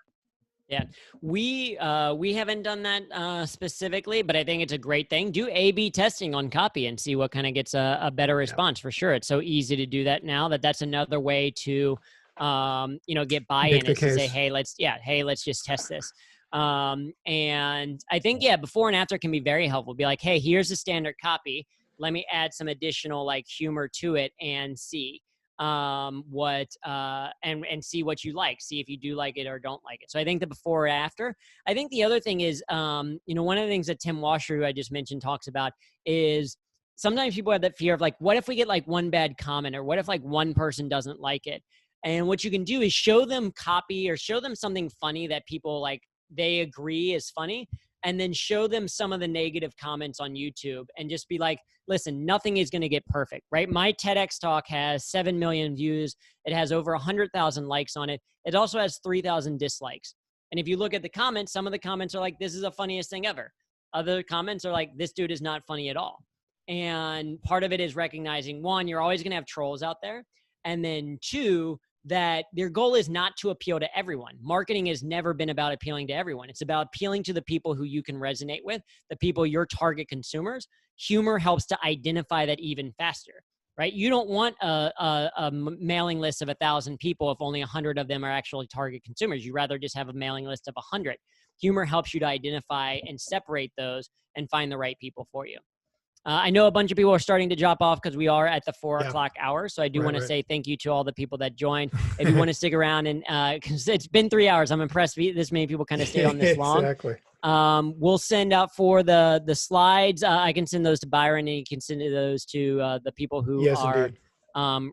Yeah, we haven't done that specifically, but I think it's a great thing. Do A/B testing on copy and see what kind of gets a better response. For sure, it's so easy to do that now that's another way to get buy-in, is to say, hey, let's just test this. And I think, before and after can be very helpful. Be hey, here's a standard copy. Let me add some additional humor to it and see. and see what you like, see if you do like it or don't like it. So I think the before or after. I think the other thing is, one of the things that Tim Washer, who I just mentioned, talks about is sometimes people have that fear of like, what if we get like one bad comment, or what if like one person doesn't like it? And what you can do is show them copy or show them something funny that people like, they agree is funny, and then show them some of the negative comments on YouTube and just be like, listen, nothing is going to get perfect, right? My TEDx talk has 7 million views. It has over 100,000 likes on it. It also has 3,000 dislikes. And if you look at the comments, some of the comments are like, this is the funniest thing ever. Other comments are like, this dude is not funny at all. And part of it is recognizing, one, you're always going to have trolls out there. And then two, that their goal is not to appeal to everyone. Marketing has never been about appealing to everyone. It's about appealing to the people who you can resonate with, the people, your target consumers. Humor helps to identify that even faster, right? You don't want a mailing list of 1,000 people if only 100 of them are actually target consumers. You'd rather just have a mailing list of 100. Humor helps you to identify and separate those and find the right people for you. I know a bunch of people are starting to drop off because we are at the 4 o'clock hour. So I do want to say thank you to all the people that joined. If you want to stick around, and because it's been 3 hours, I'm impressed this many people kind of stayed on this long. Exactly. We'll send out for the slides. I can send those to Byron, and you can send those to the people who are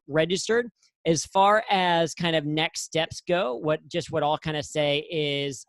registered. As far as kind of next steps go, what I'll kind of say is,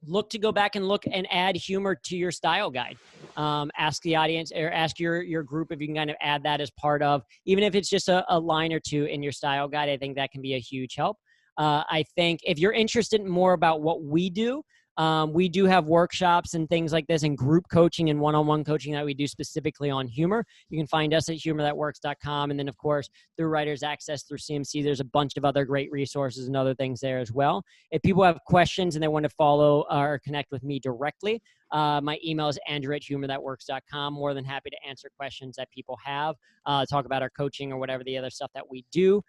look to go back and look and add humor to your style guide. Ask the audience, or ask your group if you can kind of add that as part of, even if it's just a line or two in your style guide. I think that can be a huge help. I think if you're interested in more about what we do have workshops and things like this, and group coaching and one-on-one coaching that we do specifically on humor. You can find us at humorthatworks.com. And then, of course, through Writers Access, through CMC, there's a bunch of other great resources and other things there as well. If people have questions and they want to follow or connect with me directly, my email is andrew@humorthatworks.com. More than happy to answer questions that people have, talk about our coaching or whatever the other stuff that we do.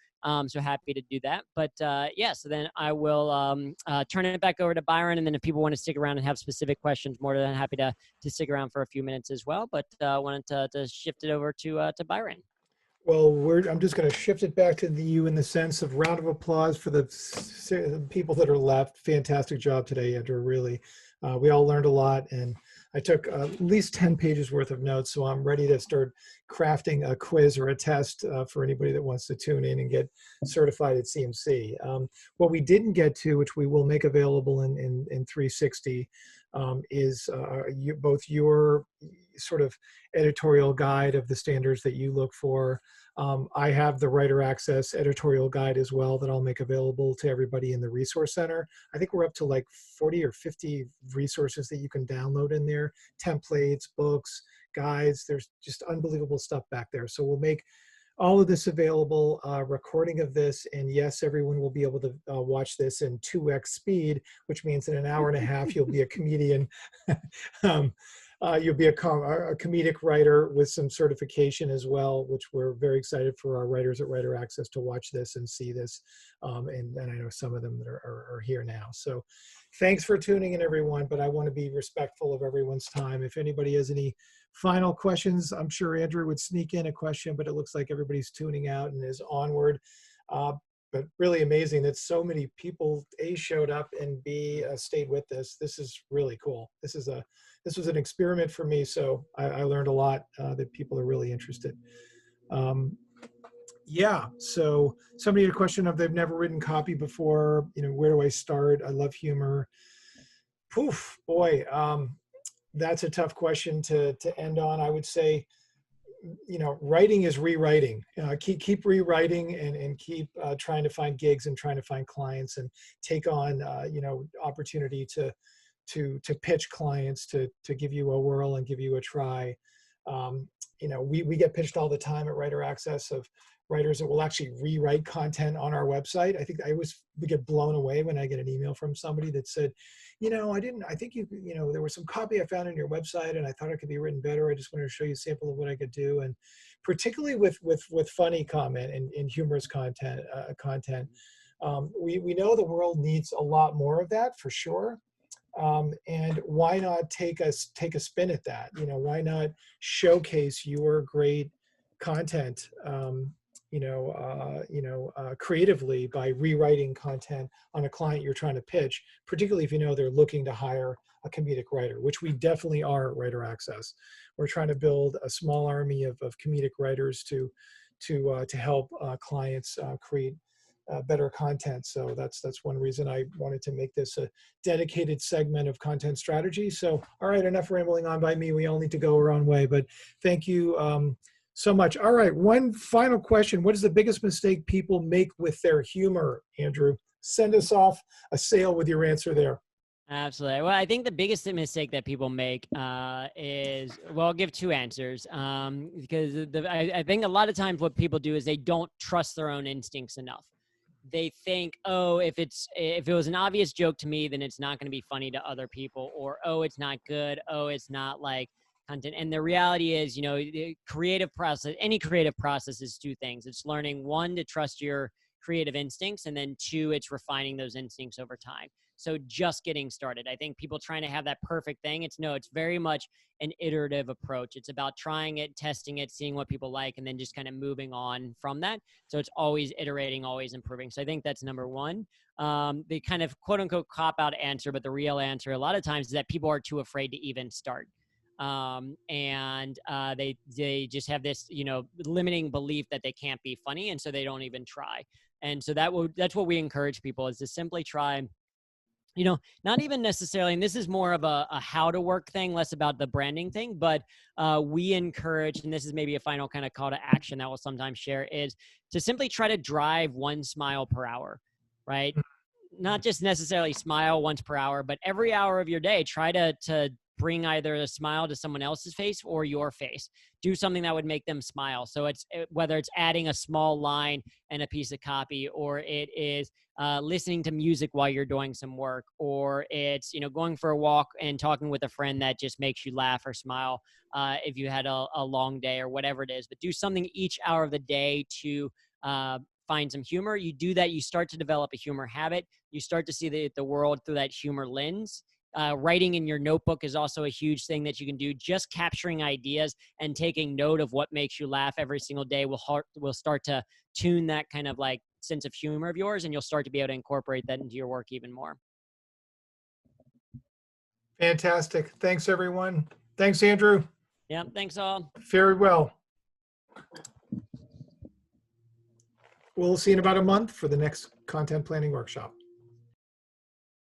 So happy to do that. But so then I will turn it back over to Byron. And then if people want to stick around and have specific questions, more than happy to stick around for a few minutes as well. But I wanted to shift it over to Byron. Well, I'm just going to shift it back to you in the sense of round of applause for the people that are left. Fantastic job today, Andrew. Really, we all learned a lot, and I took at least 10 pages worth of notes, so I'm ready to start crafting a quiz or a test for anybody that wants to tune in and get certified at CMC. What we didn't get to, which we will make available in 360, is both your sort of editorial guide of the standards that you look for. I have the Writer Access editorial guide as well that I'll make available to everybody in the Resource Center. I think we're up to like 40 or 50 resources that you can download in there, templates, books, guides. There's just unbelievable stuff back there. So we'll make all of this available, recording of this, and yes, everyone will be able to watch this in 2x speed, which means in an hour and a half, you'll be a comedian. You'll be a comedic writer with some certification as well, which we're very excited for our writers at Writer Access to watch this and see this. And I know some of them that are here now. So thanks for tuning in, everyone, but I want to be respectful of everyone's time. If anybody has any final questions, I'm sure Andrew would sneak in a question, but it looks like everybody's tuning out and is onward. But really amazing that so many people, A, showed up, and B, stayed with this. This is really cool. This was an experiment for me, so I learned a lot that people are really interested. So somebody had a question of they've never written copy before. Where do I start? I love humor. Poof, boy, that's a tough question to end on. I would say, writing is rewriting. Keep rewriting and keep trying to find gigs and trying to find clients and take on opportunity to pitch clients to give you a whirl and give you a try. We get pitched all the time at Writer Access of writers that will actually rewrite content on our website. I think we get blown away when I get an email from somebody that said, I think there was some copy I found on your website and I thought it could be written better. I just wanted to show you a sample of what I could do. And particularly with funny comment and humorous content, we know the world needs a lot more of that for sure. And why not take a spin at that? Why not showcase your great content creatively by rewriting content on a client you're trying to pitch, particularly if you know they're looking to hire a comedic writer, which we definitely are at Writer Access. We're trying to build a small army of comedic writers to help clients create better content. So that's one reason I wanted to make this a dedicated segment of content strategy. So, all right, enough rambling on by me. We all need to go our own way, but thank you so much. All right, one final question. What is the biggest mistake people make with their humor, Andrew? Send us off a sail with your answer there. Absolutely. Well, I think the biggest mistake that people make is, well, I'll give two answers because I think a lot of times what people do is they don't trust their own instincts enough. They think, oh, if it was an obvious joke to me, then it's not going to be funny to other people, or, oh, it's not good. Oh, it's not like content. And the reality is, the creative process, any creative process is two things. It's learning, one, to trust your creative instincts, and then two, it's refining those instincts over time. So just getting started. I think people trying to have that perfect thing, it's very much an iterative approach. It's about trying it, testing it, seeing what people like, and then just kind of moving on from that. So it's always iterating, always improving. So I think that's number one. The kind of quote unquote cop-out answer, but the real answer a lot of times is that people are too afraid to even start. They just have this, limiting belief that they can't be funny. And so they don't even try. And so that's what we encourage people, is to simply try, not even necessarily, and this is more of a how to work thing, less about the branding thing, but we encourage, and this is maybe a final kind of call to action that we'll sometimes share, is to simply try to drive 1 smile per hour, right? Not just necessarily smile once per hour, but every hour of your day, try to bring either a smile to someone else's face or your face. Do something that would make them smile. So whether it's adding a small line and a piece of copy, or it is listening to music while you're doing some work, or it's, going for a walk and talking with a friend that just makes you laugh or smile if you had a long day or whatever it is. But do something each hour of the day to find some humor. You do that, you start to develop a humor habit. You start to see the world through that humor lens. Writing in your notebook is also a huge thing that you can do. Just capturing ideas and taking note of what makes you laugh every single day will start to tune that kind of like sense of humor of yours, and you'll start to be able to incorporate that into your work even more. Fantastic. Thanks, everyone. Thanks, Andrew. Yeah, thanks all. Very well. We'll see you in about a month for the next content planning workshop.